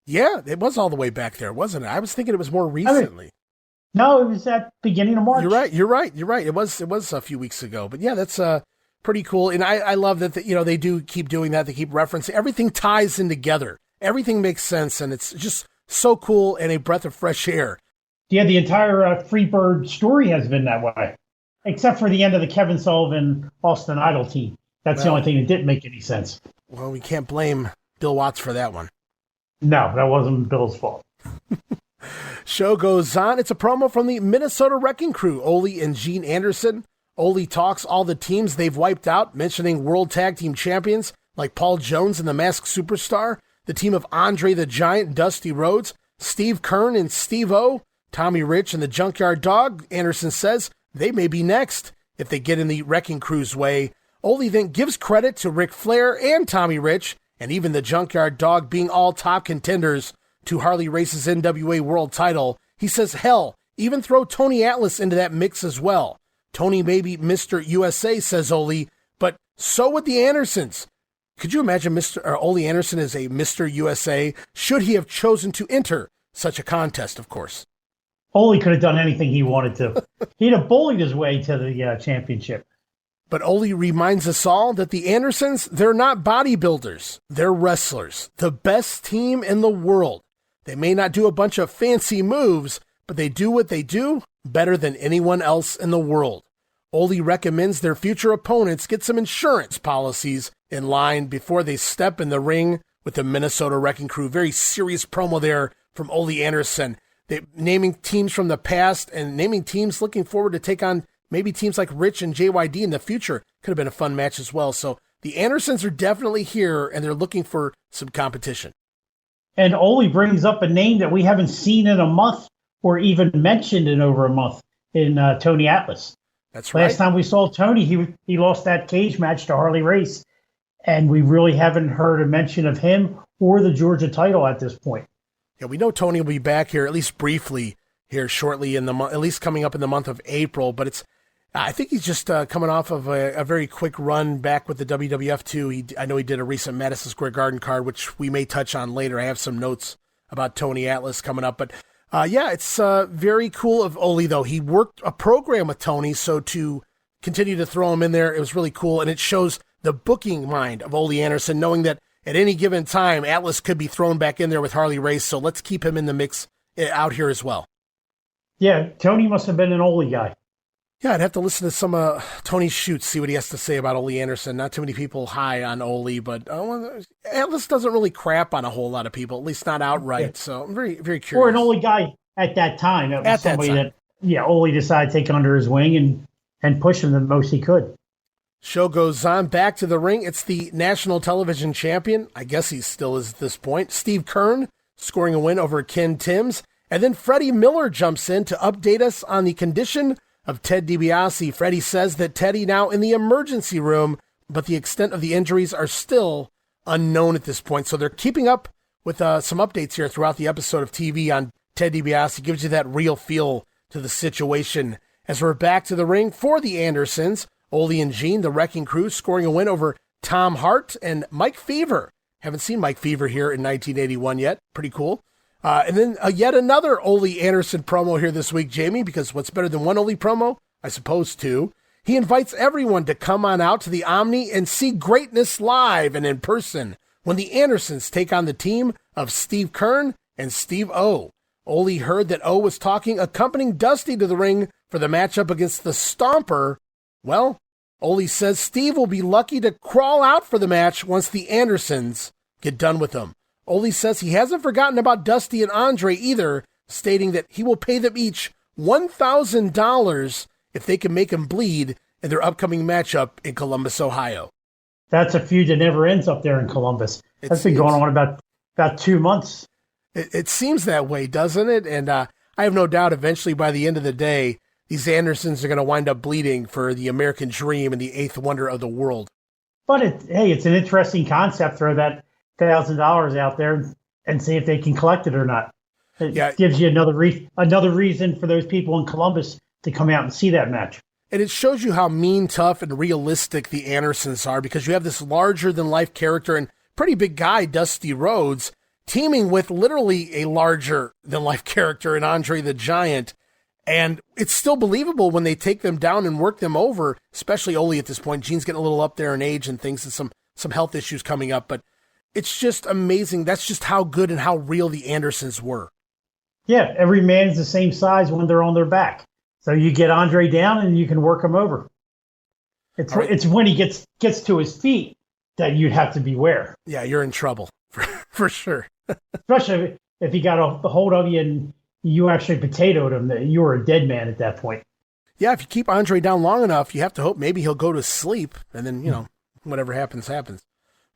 E: Yeah, it was all the way back there, wasn't it? I was thinking it was more recently.
F: No, it was at beginning of March.
E: You're right. It was a few weeks ago. But yeah, that's pretty cool. And I love that, they do keep doing that. They keep referencing. Everything ties in together. Everything makes sense, and it's just so cool and a breath of fresh air.
F: Yeah, the entire Freebird story has been that way, except for the end of the Kevin Sullivan Austin Idol team. That's the only thing that didn't make any sense.
E: Well, we can't blame Bill Watts for that one.
F: No, that wasn't Bill's fault.
E: Show goes on. It's a promo from the Minnesota Wrecking Crew, Ole and Gene Anderson. Ole talks all the teams they've wiped out, mentioning World Tag Team Champions like Paul Jones and the Masked Superstar, the team of Andre the Giant, Dusty Rhodes, Steve Keirn and Steve-O, Tommy Rich and the Junkyard Dog. Anderson says they may be next if they get in the Wrecking Crew's way. Ole then gives credit to Ric Flair and Tommy Rich, and even the Junkyard Dog being all top contenders to Harley Race's NWA World title. He says, hell, even throw Tony Atlas into that mix as well. Tony may be Mr. USA, says Ole, but so would the Andersons. Could you imagine Ole Anderson as a Mr. USA, should he have chosen to enter such a contest, of course?
F: Ole could have done anything he wanted to. He'd have bullied his way to the championship.
E: But Ole reminds us all that the Andersons, they're not bodybuilders. They're wrestlers. The best team in the world. They may not do a bunch of fancy moves, but they do what they do better than anyone else in the world. Ole recommends their future opponents get some insurance policies in line before they step in the ring with the Minnesota Wrecking Crew. Very serious promo there from Ole Anderson. They naming teams from the past and naming teams looking forward to take on maybe teams like Rich and JYD in the future. Could have been a fun match as well. So the Andersons are definitely here, and they're looking for some competition.
F: And Ole brings up a name that we haven't seen in a month or even mentioned in over a month in Tony Atlas.
E: That's right.
F: Last time we saw Tony, he lost that cage match to Harley Race, and we really haven't heard a mention of him or the Georgia title at this point.
E: Yeah, we know Tony will be back here, at least briefly, here shortly in the month, at least coming up in the month of April. But I think he's just coming off of a very quick run back with the WWF too. I know he did a recent Madison Square Garden card, which we may touch on later. I have some notes about Tony Atlas coming up, but it's very cool of Ole though. He worked a program with Tony, so to continue to throw him in there, it was really cool, and it shows the booking mind of Ole Anderson, knowing that at any given time, Atlas could be thrown back in there with Harley Race, so let's keep him in the mix out here as well.
F: Yeah, Tony must have been an Ole guy.
E: Yeah, I'd have to listen to some Tony Schutz, see what he has to say about Ole Anderson. Not too many people high on Ole, but Atlas doesn't really crap on a whole lot of people, at least not outright. Yeah. So I'm very, very curious.
F: Or an Ole guy at that time. That was somebody that Ole decided to take under his wing and push him the most he could.
E: Show goes on. Back to the ring. It's the national television champion. I guess he still is at this point. Steve Keirn scoring a win over Ken Timms. And then Freddie Miller jumps in to update us on the condition of Ted Dibiase. Freddie says that Teddy now in the emergency room, but the extent of the injuries are still unknown at this point. So they're keeping up with some updates here throughout the episode of TV on Ted Dibiase. Gives you that real feel to the situation. As we're back to the ring for the Andersons, Ole and Gene, the Wrecking Crew, scoring a win over Tom Hart and Mike Fever. Haven't seen Mike Fever here in 1981 yet. Pretty cool. And then yet another Ole Anderson promo here this week, Jammie, because what's better than one Ole promo? I suppose two. He invites everyone to come on out to the Omni and see greatness live and in person when the Andersons take on the team of Steve Keirn and Steve O. Ole heard that O was talking, accompanying Dusty to the ring for the matchup against the Stomper. Well, Ole says Steve will be lucky to crawl out for the match once the Andersons get done with him. Ole says he hasn't forgotten about Dusty and Andre either, stating that he will pay them each $1,000 if they can make him bleed in their upcoming matchup in Columbus, Ohio.
F: That's a feud that never ends up there in Columbus. That's been going on about 2 months.
E: It seems that way, doesn't it? And I have no doubt eventually by the end of the day, these Andersons are going to wind up bleeding for the American dream and the eighth wonder of the world.
F: But it's an interesting concept. Throw that $1,000 out there and see if they can collect it or not. It gives you another reason for those people in Columbus to come out and see that match.
E: And it shows you how mean, tough, and realistic the Andersons are, because you have this larger-than-life character and pretty big guy, Dusty Rhodes, teaming with literally a larger-than-life character in Andre the Giant. And it's still believable when they take them down and work them over, especially Ole at this point. Gene's getting a little up there in age and things, and some health issues coming up. But it's just amazing. That's just how good and how real the Andersons were.
F: Yeah, every man's the same size when they're on their back. So you get Andre down and you can work him over. It's when he gets to his feet that you'd have to beware.
E: Yeah, you're in trouble, for sure.
F: Especially if he got a hold of you and you actually potatoed him, that you were a dead man at that point.
E: Yeah, if you keep Andre down long enough, you have to hope maybe he'll go to sleep, and then, whatever happens, happens.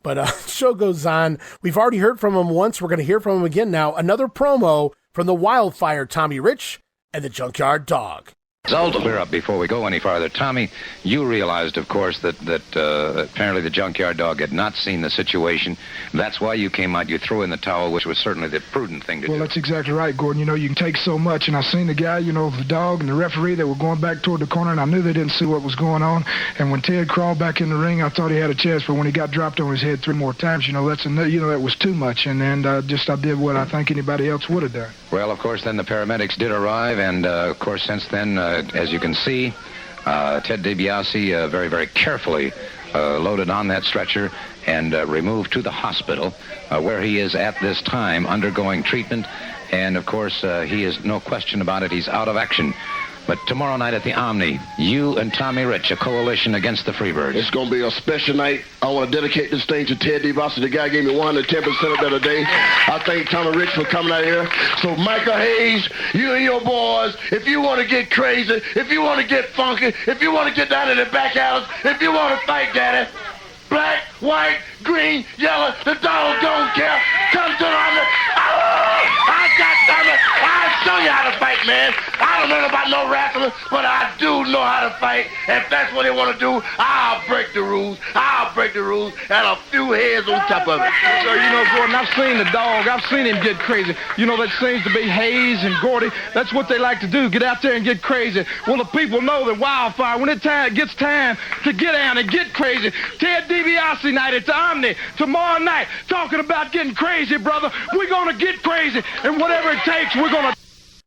E: But show goes on. We've already heard from him once. We're going to hear from him again now. Another promo from the Wildfire Tommy Rich and the Junkyard Dog.
G: Result, clear up before we go any farther. Tommy, you realized, of course, that apparently the Junkyard Dog had not seen the situation. That's why you came out, you threw in the towel, which was certainly the prudent thing to do.
I: Well, that's exactly right, Gordon. You can take so much, and I seen the guy, the dog and the referee that were going back toward the corner, and I knew they didn't see what was going on. And when Ted crawled back in the ring, I thought he had a chance, but when he got dropped on his head 3 more times, that was too much. And then I did what I think anybody else would have done.
G: Well, of course, then the paramedics did arrive, and of course, since then, as you can see, Ted Dibiase very, very carefully loaded on that stretcher and removed to the hospital where he is at this time undergoing treatment. And, of course, he is, no question about it, he's out of action. But tomorrow night at the Omni, you and Tommy Rich, a coalition against the Freebirds.
H: It's going to be a special night. I want to dedicate this thing to Ted Dibiase. The guy gave me 110% of that a day. I thank Tommy Rich for coming out here. So, Michael Hayes, you and your boys, if you want to get crazy, if you want to get funky, if you want to get down in the back alleys, if you want to fight, Daddy, black, white, green, yellow, the dog don't care. Come to the Omni. I got Tommy. I'll show you how to fight, man. I don't know about no wrestling, but I do know how to fight. If that's what they want to do, I'll break the rules. And a few heads on top of it.
I: So, Gordon, I've seen the dog. I've seen him get crazy. That seems to be Hayes and Gordy. That's what they like to do, get out there and get crazy. Well, the people know that Wildfire, when it gets time to get down and get crazy, Ted Dibiase night at the Omni tomorrow night, talking about getting crazy, brother. We're going to get crazy, and whatever it takes, we're going to...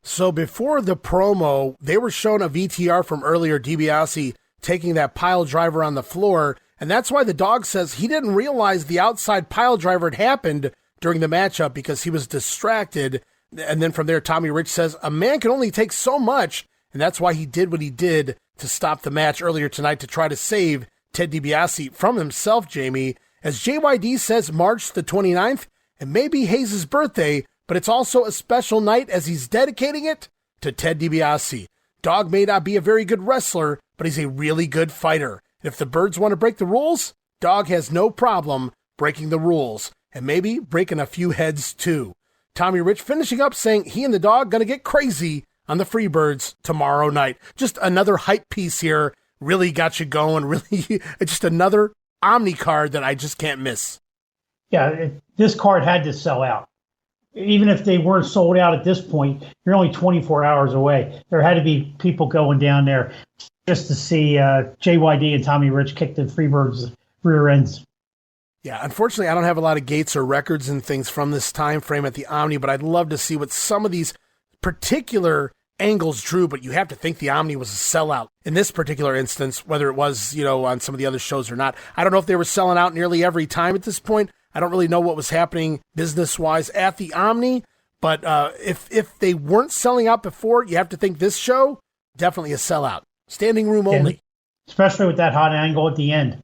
E: So before the promo, they were shown a VTR from earlier, Dibiase taking that pile driver on the floor, And that's why the dog says he didn't realize the outside pile driver had happened during the matchup because he was distracted. And then from there, Tommy Rich says a man can only take so much, and that's why he did what he did to stop the match earlier tonight to try to save Ted Dibiase from himself, Jammie. As JYD says, March the 29th, it may be Hayes' birthday, but it's also a special night as he's dedicating it to Ted Dibiase. Dog may not be a very good wrestler, but he's a really good fighter. And if the birds want to break the rules, Dog has no problem breaking the rules, and maybe breaking a few heads too. Tommy Rich finishing up saying he and the dog going to get crazy on the Freebirds tomorrow night. Just another hype piece here. Really got you going. Really, just another OMNI card that I just can't miss.
F: Yeah, this card had to sell out. Even if they weren't sold out at this point, you're only 24 hours away. There had to be people going down there just to see JYD and Tommy Rich kick the Freebirds' rear ends.
E: Yeah, unfortunately, I don't have a lot of gates or records and things from this time frame at the Omni, but I'd love to see what some of these particular angles drew, but you have to think the Omni was a sellout in this particular instance, whether it was, on some of the other shows or not. I don't know if they were selling out nearly every time at this point. I don't really know what was happening business-wise at the Omni, but if they weren't selling out before, you have to think this show, definitely a sellout. Standing room only.
F: Especially with that hot angle at the end.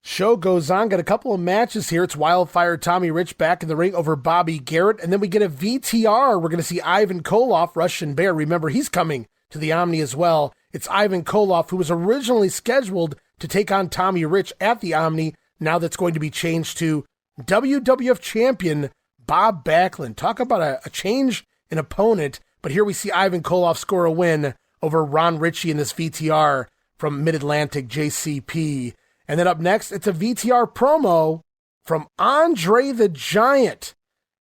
E: Show goes on. Got a couple of matches here. It's Wildfire Tommy Rich back in the ring over Bobby Garrett. And then we get a VTR. We're going to see Ivan Koloff, Russian Bear. Remember, he's coming to the Omni as well. It's Ivan Koloff, who was originally scheduled to take on Tommy Rich at the Omni. Now that's going to be changed to WWF Champion Bob Backlund. Talk about a change in opponent. But here we see Ivan Koloff score a win over Ron Ritchie in this VTR from Mid-Atlantic JCP. And then up next, it's a VTR promo from Andre the Giant.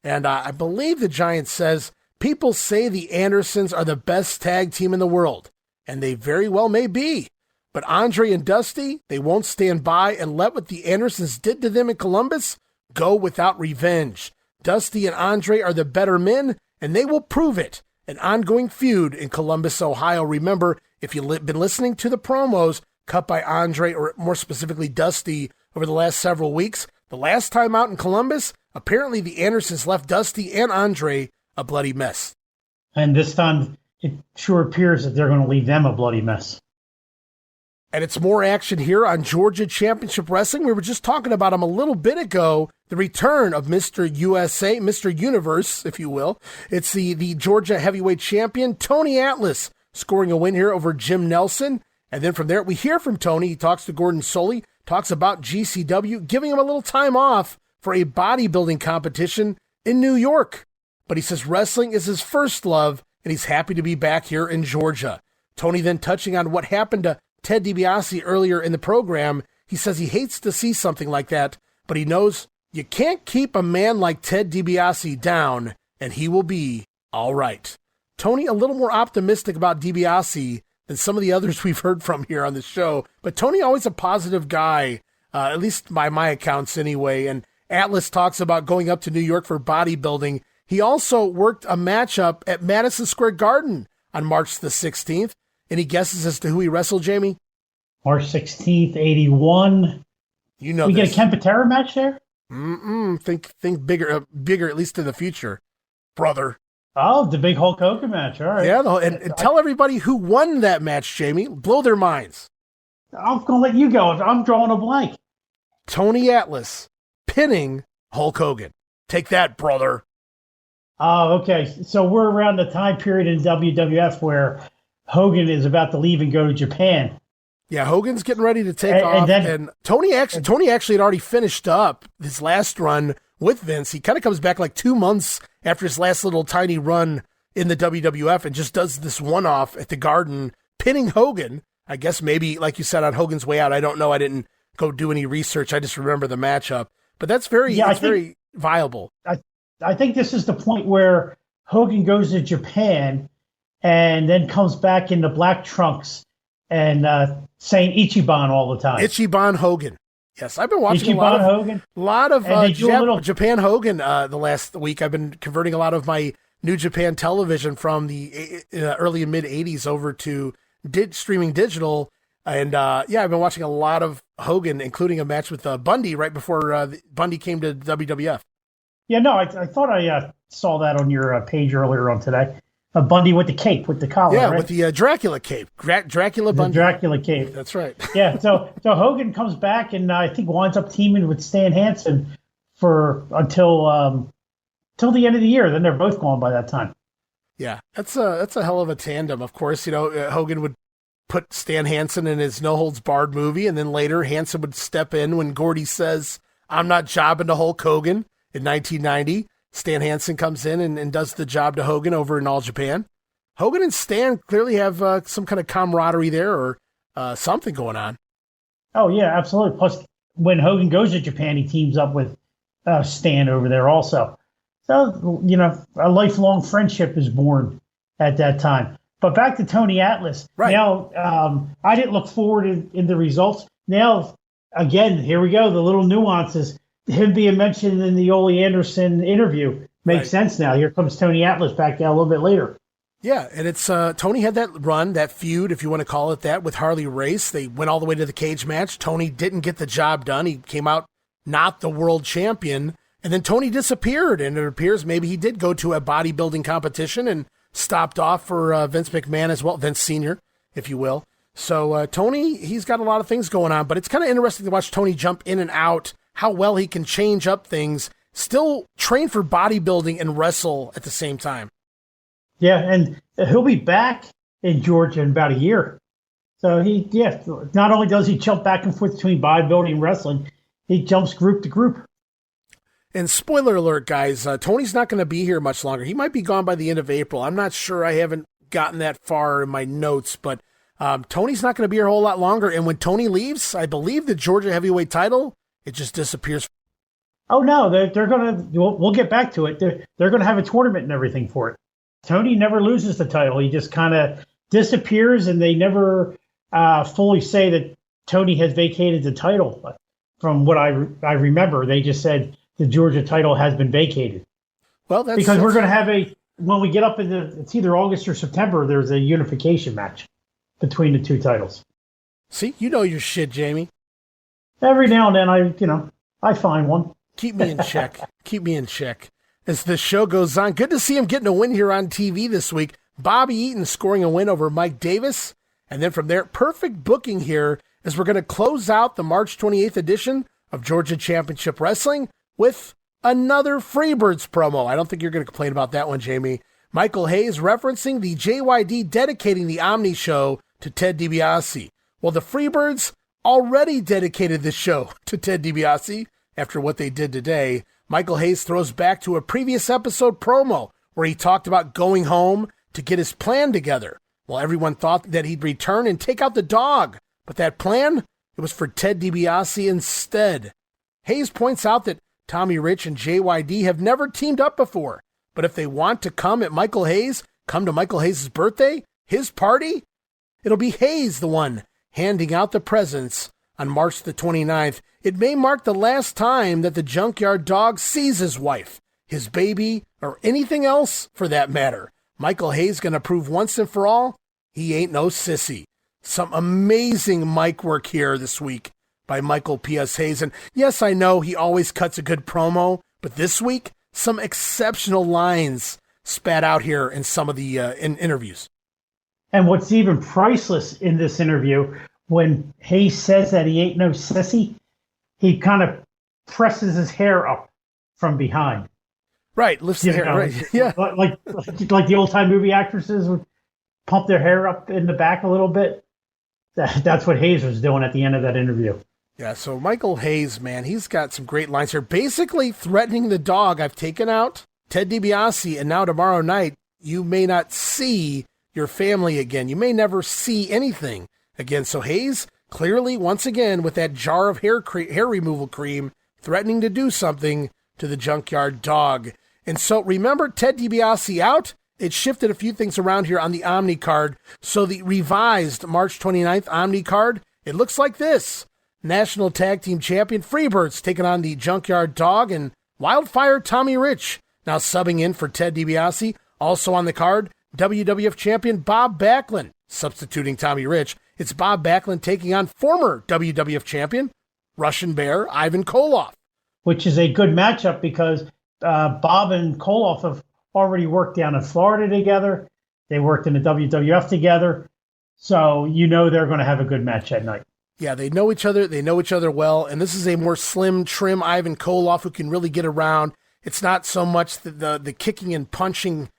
E: And I believe the Giant says, people say the Andersons are the best tag team in the world. And they very well may be. But Andre and Dusty, they won't stand by and let what the Andersons did to them in Columbus go without revenge. Dusty and Andre are the better men, and they will prove it. An ongoing feud in Columbus, Ohio. Remember, if you've been listening to the promos cut by Andre, or more specifically Dusty, over the last several weeks, the last time out in Columbus, apparently the Andersons left Dusty and Andre a bloody mess.
F: And this time, it sure appears that they're going to leave them a bloody mess.
E: And it's more action here on Georgia Championship Wrestling. We were just talking about him a little bit ago. The return of Mr. USA, Mr. Universe, if you will. It's the Georgia heavyweight champion, Tony Atlas, scoring a win here over Jim Nelson. And then from there, we hear from Tony. He talks to Gordon Soley, talks about GCW, giving him a little time off for a bodybuilding competition in New York. But he says wrestling is his first love, and he's happy to be back here in Georgia. Tony then touching on what happened to Ted Dibiase earlier in the program. He says he hates to see something like that, but he knows you can't keep a man like Ted Dibiase down, and he will be all right. Tony a little more optimistic about Dibiase than some of the others we've heard from here on the show. But Tony always a positive guy, at least by my accounts anyway. And Atlas talks about going up to New York for bodybuilding. He also worked a matchup at Madison Square Garden on March the 16th. Any guesses as to who he wrestled, Jammie?
F: March 16th, 81.
E: You know
F: we
E: this.
F: get a Kempatera match there?
E: Think bigger at least in the future, brother.
F: Oh, the big Hulk Hogan match. All right.
E: Yeah, and tell everybody who won that match, Jammie. Blow their minds.
F: I'm going to let you go. I'm drawing a blank.
E: Tony Atlas pinning Hulk Hogan. Take that, brother.
F: Oh, okay. So we're around the time period in WWF where Hogan is about to leave and go to Japan.
E: Yeah, Hogan's getting ready to take off. And Tony actually had already finished up his last run with Vince. He kind of comes back like 2 months after his last little tiny run in the WWF and just does this one-off at the Garden, pinning Hogan. I guess maybe, like you said, on Hogan's way out. I don't know. I didn't go do any research. I just remember the matchup. But that's very viable.
F: I think this is the point where Hogan goes to Japan and then comes back in the black trunks and saying Ichiban all the time.
E: Ichiban Hogan. Yes, I've been watching
F: Hogan.
E: A lot of Japan Hogan the last week. I've been converting a lot of my New Japan television from the early and mid 80s over to streaming digital. And yeah, I've been watching a lot of Hogan, including a match with Bundy right before Bundy came to WWF.
F: Yeah, no, I thought I saw that on your page earlier on today. Bundy with the cape, with the collar,
E: yeah,
F: right?
E: with the Dracula cape. Dracula Bundy.
F: The Dracula cape.
E: That's right.
F: Yeah, so Hogan comes back and I think winds up teaming with Stan Hansen until the end of the year. Then they're both gone by that time.
E: Yeah, that's a hell of a tandem. Of course, Hogan would put Stan Hansen in his No Holds Barred movie, and then later Hansen would step in when Gordy says, "I'm not jobbing to Hulk Hogan." In 1990, Stan Hansen comes in and does the job to Hogan over in All Japan. Hogan and Stan clearly have some kind of camaraderie there or something going on.
F: Oh, yeah, absolutely. Plus, when Hogan goes to Japan, he teams up with Stan over there also. So, a lifelong friendship is born at that time. But back to Tony Atlas.
E: Right.
F: Now, I didn't look forward in the results. Now, again, here we go, the little nuances. Him being mentioned in the Ole Anderson interview makes sense now. Here comes Tony Atlas back down a little bit later.
E: Yeah, and it's Tony had that run, that feud, if you want to call it that, with Harley Race. They went all the way to the cage match. Tony didn't get the job done. He came out not the world champion, and then Tony disappeared, and it appears maybe he did go to a bodybuilding competition and stopped off for Vince McMahon as well, Vince Sr., if you will. So Tony, he's got a lot of things going on, but it's kind of interesting to watch Tony jump in and out, how well he can change up things, still train for bodybuilding and wrestle at the same time.
F: Yeah, and he'll be back in Georgia in about a year. So not only does he jump back and forth between bodybuilding and wrestling, he jumps group to group.
E: And spoiler alert, guys, Tony's not going to be here much longer. He might be gone by the end of April. I'm not sure. I haven't gotten that far in my notes, but Tony's not going to be here a whole lot longer. And when Tony leaves, I believe the Georgia heavyweight title, it just disappears. Oh, no, they're going to, we'll get back to it. They're going to have a tournament and everything for it. Tony never loses the title. He just kind of disappears, and they never fully say that Tony has vacated the title. From what I remember, they just said the Georgia title has been vacated. Well, that's because we're going to have when we get up it's either August or September, there's a unification match between the two titles. See, you know your shit, Jamie. Every now and then I find one. Keep me in check. Keep me in check. As the show goes on, good to see him getting a win here on TV this week. Bobby Eaton scoring a win over Mike Davis. And then from there, perfect booking here as we're going to close out the March 28th edition of Georgia Championship Wrestling with another Freebirds promo. I don't think you're going to complain about that one, Jamie. Michael Hayes referencing the JYD dedicating the OMNI show to Ted Dibiase. Well, the Freebirds already dedicated this show to Ted Dibiase after what they did today. Michael Hayes throws back to a previous episode promo where he talked about going home to get his plan together. Well, everyone thought that he'd return and take out the dog, but that plan, it was for Ted Dibiase instead. Hayes points out that Tommy Rich and JYD have never teamed up before, but if they want to come to Michael Hayes' birthday, his party, it'll be Hayes the one handing out the presents on March the 29th. It may mark the last time that the Junkyard Dog sees his wife, his baby, or anything else for that matter. Michael Hayes going to prove once and for all, he ain't no sissy. Some amazing mic work here this week by Michael P.S. Hayes. And yes, I know he always cuts a good promo, but this week, some exceptional lines spat out here in some of the interviews. And what's even priceless in this interview, when Hayes says that he ain't no sissy, he kind of presses his hair up from behind. Right, lifts the hair. Right, yeah, like the old time movie actresses would pump their hair up in the back a little bit. That's what Hayes was doing at the end of that interview. Yeah, so Michael Hayes, man, he's got some great lines here. Basically threatening the dog. I've taken out Ted Dibiase, and now tomorrow night you may not see your family again. You may never see anything again. So Hayes, clearly, once again, with that jar of hair removal cream, threatening to do something to the Junkyard Dog. And so remember, Ted Dibiase out. It shifted a few things around here on the OMNI card. So the revised March 29th OMNI card, it looks like this. National Tag Team Champion Freebirds taking on the Junkyard Dog and Wildfire Tommy Rich. Now subbing in for Ted Dibiase. Also on the card, WWF Champion Bob Backlund, substituting Tommy Rich. It's Bob Backlund taking on former WWF champion, Russian Bear, Ivan Koloff.
F: Which is a good matchup because Bob and Koloff have already worked down in Florida together. They worked in the WWF together. So they're going to have a good match that night.
E: Yeah, they know each other. They know each other well. And this is a more slim, trim Ivan Koloff who can really get around. It's not so much the kicking and punching,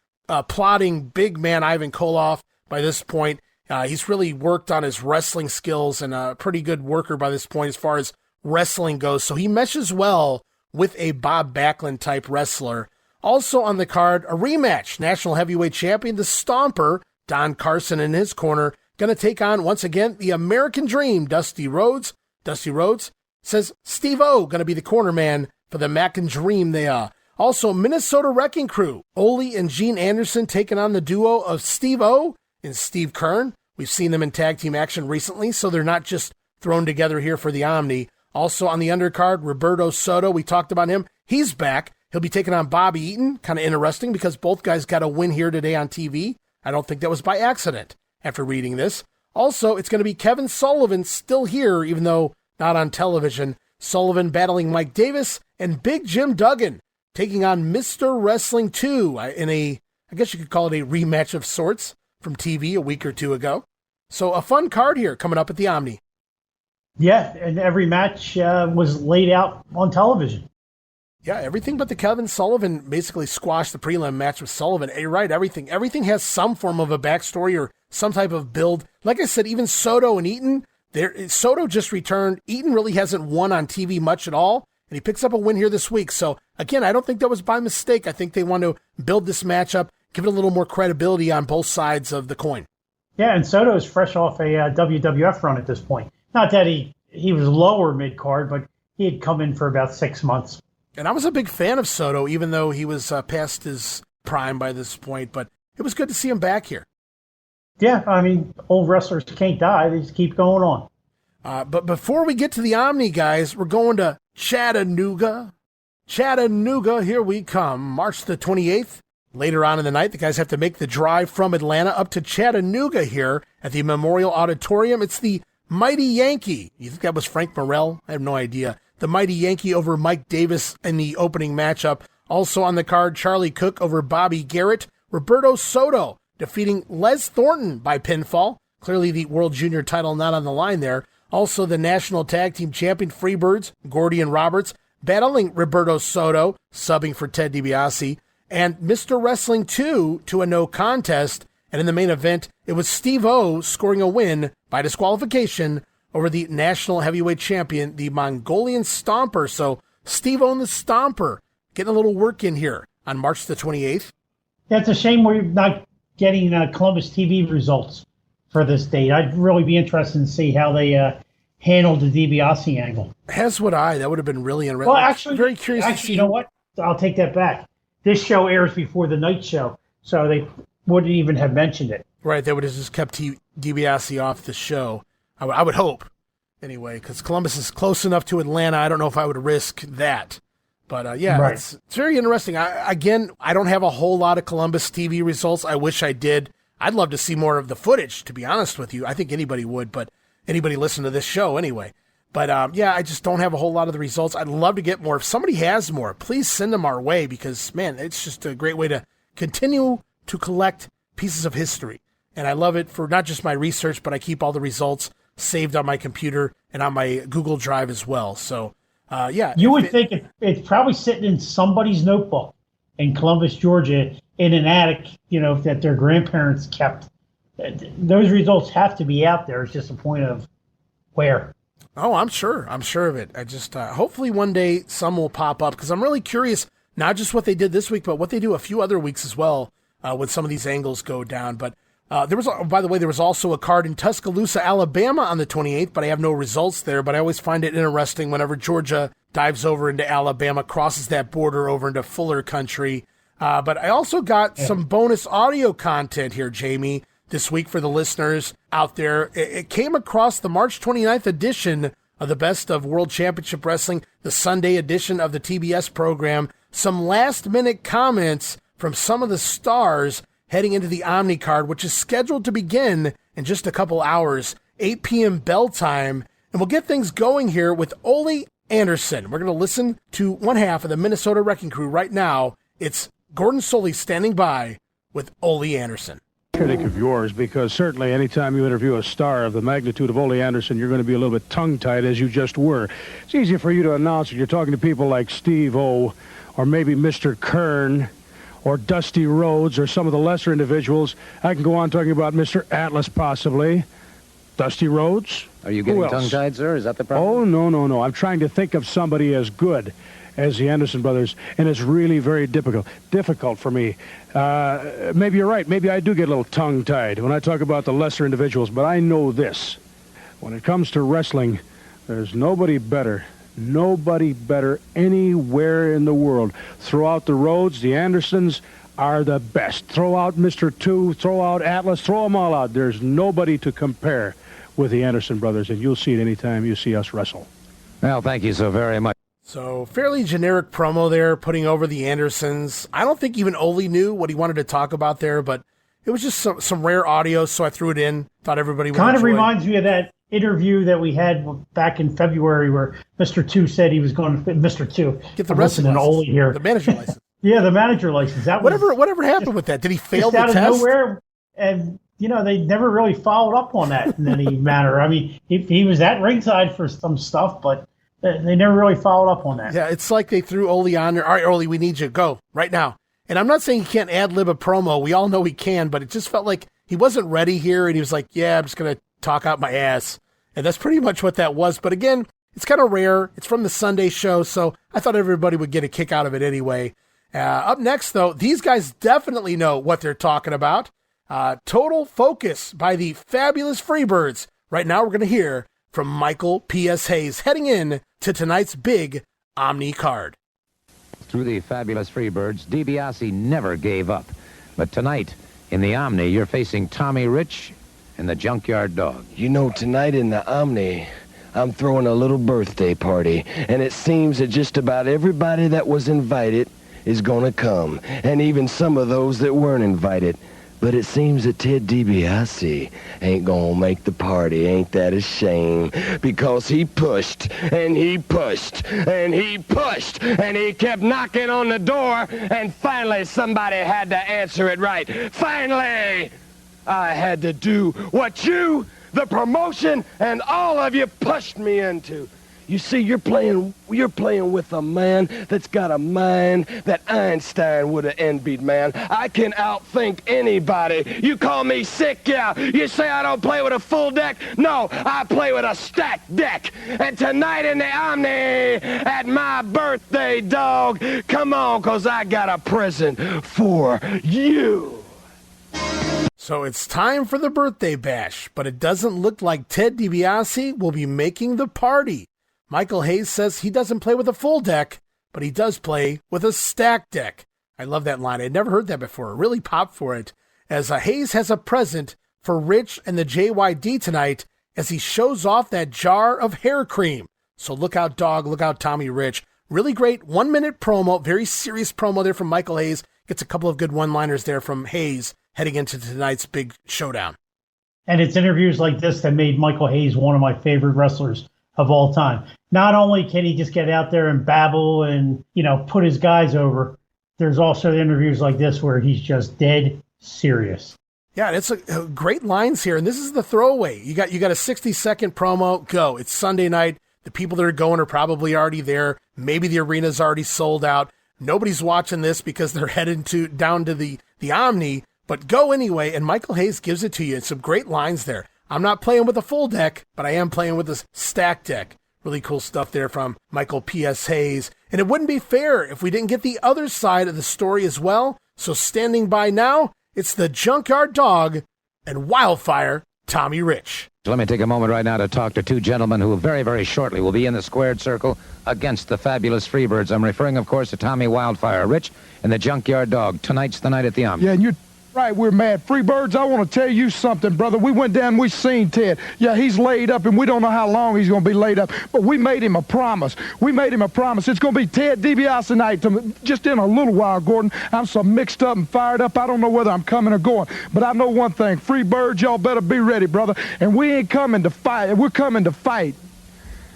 E: plotting big man Ivan Koloff by this point. He's really worked on his wrestling skills and a pretty good worker by this point as far as wrestling goes. So he meshes well with a Bob Backlund type wrestler. Also on the card, a rematch. National Heavyweight Champion, the Stomper, Don Carson in his corner, going to take on, once again, the American Dream, Dusty Rhodes. Dusty Rhodes says Steve-O going to be the corner man for the Mackin Dream. They are. Also, Minnesota Wrecking Crew, Ole and Gene Anderson taking on the duo of Steve-O and Steve Keirn. We've seen them in tag team action recently, so they're not just thrown together here for the Omni. Also on the undercard, Roberto Soto, we talked about him. He's back. He'll be taking on Bobby Eaton. Kind of interesting because both guys got a win here today on TV. I don't think that was by accident after reading this. Also, it's going to be Kevin Sullivan still here, even though not on television. Sullivan battling Mike Davis and Big Jim Duggan taking on Mr. Wrestling 2 in I guess you could call it a rematch of sorts from TV a week or two ago. So a fun card here coming up at the Omni.
F: Yeah, and every match was laid out on television.
E: Yeah, everything but the Kevin Sullivan basically squashed the prelim match with Sullivan. You're right, everything has some form of a backstory or some type of build. Like I said, even Soto and Eaton, Soto just returned. Eaton really hasn't won on TV much at all, and he picks up a win here this week. So, again, I don't think that was by mistake. I think they want to build this matchup, give it a little more credibility on both sides of the coin.
F: Yeah, and Soto is fresh off a WWF run at this point. Not that he was lower mid-card, but he had come in for about 6 months.
E: And I was a big fan of Soto, even though he was past his prime by this point. But it was good to see him back here.
F: Yeah, I mean, old wrestlers can't die. They just keep going on.
E: But before we get to the Omni, guys, we're going to Chattanooga. Chattanooga, here we come. March the 28th. Later on in the night, the guys have to make the drive from Atlanta up to Chattanooga here at the Memorial Auditorium. It's the Mighty Yankee. You think that was Frank Morrell? I have no idea. The Mighty Yankee over Mike Davis in the opening matchup. Also on the card, Charlie Cook over Bobby Garrett. Roberto Soto defeating Les Thornton by pinfall. Clearly the World Junior title not on the line there. Also the National Tag Team Champion Freebirds, Gordy and Roberts, battling Roberto Soto, subbing for Ted Dibiase, and Mr. Wrestling 2 to a no contest. And in the main event, it was Steve-O scoring a win by disqualification over the National Heavyweight Champion, the Mongolian Stomper. So Steve-O and the Stomper getting a little work in here on March the 28th.
F: That's a shame we're not getting Columbus TV results for this date. I'd really be interested to see how they handled the DiBiase angle.
E: As would I. That would have been really interesting.
F: Well, actually,
E: very curious to see.
F: You know what? I'll take that back. This show airs before the night show, so they wouldn't even have mentioned it.
E: Right, they would have just kept DiBiase off the show. I would hope, anyway, because Columbus is close enough to Atlanta. I don't know if I would risk that. But, yeah, right. It's very interesting. I don't have a whole lot of Columbus TV results. I wish I did. I'd love to see more of the footage, to be honest with you. I think anybody would, but anybody listen to this show anyway. But, yeah, I just don't have a whole lot of the results. I'd love to get more. If somebody has more, please send them our way because, man, it's just a great way to continue to collect pieces of history. And I love it for not just my research, but I keep all the results saved on my computer and on my Google Drive as well. So, yeah.
F: You would think it's probably sitting in somebody's notebook in Columbus, Georgia, in an attic, that their grandparents kept. Those results have to be out there. It's just a point of where.
E: Oh, I'm sure. I'm sure of it. I just, hopefully one day some will pop up because I'm really curious, not just what they did this week, but what they do a few other weeks as well when some of these angles go down. But there was also a card in Tuscaloosa, Alabama on the 28th, but I have no results there. But I always find it interesting whenever Georgia dives over into Alabama, crosses that border over into Fuller country. But I also got some bonus audio content here, Jammie, this week for the listeners out there. It came across the March 29th edition of the Best of World Championship Wrestling, the Sunday edition of the TBS program. Some last-minute comments from some of the stars heading into the OMNI Card, which is scheduled to begin in just a couple hours. 8 p.m. bell time, and we'll get things going here with Ole Anderson. We're going to listen to one half of the Minnesota Wrecking Crew right now. It's Gordon Solie standing by with Ole Anderson.
J: Critic of yours, because certainly anytime you interview a star of the magnitude of Ole Anderson, you're going to be a little bit tongue-tied, as you just were. It's easy for you to announce when you're talking to people like Steve O, or maybe Mr. Keirn, or Dusty Rhodes, or some of the lesser individuals. I can go on talking about Mr. Atlas, possibly. Dusty Rhodes?
G: Are you getting tongue-tied, sir? Is that the problem?
J: Oh, no. I'm trying to think of somebody as good as the Anderson brothers, and it's really very difficult for me. Maybe you're right. Maybe I do get a little tongue-tied when I talk about the lesser individuals, but I know this. When it comes to wrestling, there's nobody better anywhere in the world. Throw out the Rhodes, the Andersons are the best. Throw out Mr. Two, throw out Atlas, throw them all out. There's nobody to compare with the Anderson brothers, and you'll see it anytime you see us wrestle.
G: Well, thank you so very much.
E: So, fairly generic promo there, putting over the Andersons. I don't think even Ole knew what he wanted to talk about there, but it was just some rare audio, so I threw it in. Thought everybody would
F: kind of
E: enjoy.
F: Reminds me of that interview that we had back in February where Mr. Two said he was going to Mr. Two.
E: Get the wrestling license,
F: Ole here.
E: The manager license.
F: Yeah, the manager license. That
E: whatever happened with that? Did he fail the test?
F: Out of nowhere, and they never really followed up on that in any manner. I mean, he was at ringside for some stuff, but they never really followed up on that.
E: Yeah, it's like they threw Ole on there. All right, Ole, we need you. Go right now. And I'm not saying he can't ad-lib a promo. We all know he can, but it just felt like he wasn't ready here, and he was like, yeah, I'm just going to talk out my ass. And that's pretty much what that was. But again, it's kind of rare. It's from the Sunday show, so I thought everybody would get a kick out of it anyway. Up next, though, these guys definitely know what they're talking about. Total Focus by the Fabulous Freebirds. Right now, we're going to hear from Michael P.S. Hayes heading in to tonight's big OMNI Card.
G: Through the Fabulous Freebirds, Dibiase never gave up. But tonight, in the OMNI, you're facing Tommy Rich and the Junkyard Dog.
K: You know, tonight in the OMNI, I'm throwing a little birthday party, and it seems that just about everybody that was invited is going to come, and even some of those that weren't invited. But it seems that Ted Dibiase ain't gonna make the party. Ain't that a shame? Because he pushed, and he pushed, and he pushed, and he kept knocking on the door, and finally somebody had to answer it right. Finally, I had to do what you, the promotion, and all of you pushed me into. You see, you're playing with a man that's got a mind that Einstein would have envied, man. I can outthink anybody. You call me sick, yeah. You say I don't play with a full deck? No, I play with a stacked deck. And tonight in the OMNI, at my birthday, dog, come on, 'cause I got a present for you.
E: So it's time for the birthday bash, but it doesn't look like Ted Dibiase will be making the party. Michael Hayes says he doesn't play with a full deck, but he does play with a stacked deck. I love that line. I'd never heard that before. I really popped for it. As Hayes has a present for Rich and the JYD tonight as he shows off that jar of hair cream. So look out, dog. Look out, Tommy Rich. Really great 1-minute promo. Very serious promo there from Michael Hayes. Gets a couple of good one-liners there from Hayes heading into tonight's big showdown.
F: And it's interviews like this that made Michael Hayes one of my favorite wrestlers of all time. Not only can he just get out there and babble and, put his guys over, there's also interviews like this where he's just dead serious.
E: Yeah, it's a great lines here, and this is the throwaway. You got a 60-second promo. Go. It's Sunday night. The people that are going are probably already there. Maybe the arena's already sold out. Nobody's watching this because they're heading down to the OMNI, but go anyway, and Michael Hayes gives it to you. It's some great lines there. I'm not playing with a full deck, but I am playing with a stacked deck. Really cool stuff there from Michael P.S. Hayes. And it wouldn't be fair if we didn't get the other side of the story as well. So standing by now, it's the Junkyard Dog and Wildfire Tommy Rich.
G: Let me take a moment right now to talk to two gentlemen who very, very shortly will be in the squared circle against the Fabulous Freebirds. I'm referring, of course, to Tommy Wildfire Rich and the Junkyard Dog. Tonight's the night at the OMNI.
I: Yeah, and Right, we're mad. Freebirds, I want to tell you something, brother. We went down, we seen Ted. Yeah, he's laid up, and we don't know how long he's going to be laid up, but we made him a promise. We made him a promise. It's going to be Ted Dibiase night just in a little while, Gordon. I'm so mixed up and fired up, I don't know whether I'm coming or going. But I know one thing. Freebirds, y'all better be ready, brother. And we ain't coming to fight. We're coming to fight.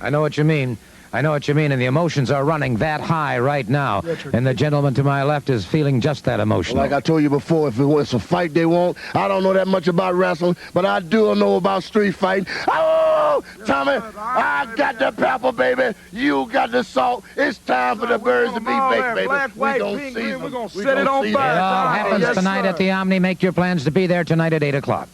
B: I know what you mean. I know what you mean, and the emotions are running that high right now. And the gentleman to my left is feeling just that emotional.
H: Like I told you before, if it's a fight they want, I don't know that much about wrestling, but I do know about street fighting. Oh, Tommy, I got the pepper, baby. You got the salt. It's time for the birds to be baked, baby. We're going to
I: set it on fire.
B: It all happens tonight at the Omni. Make your plans to be there tonight at 8 o'clock.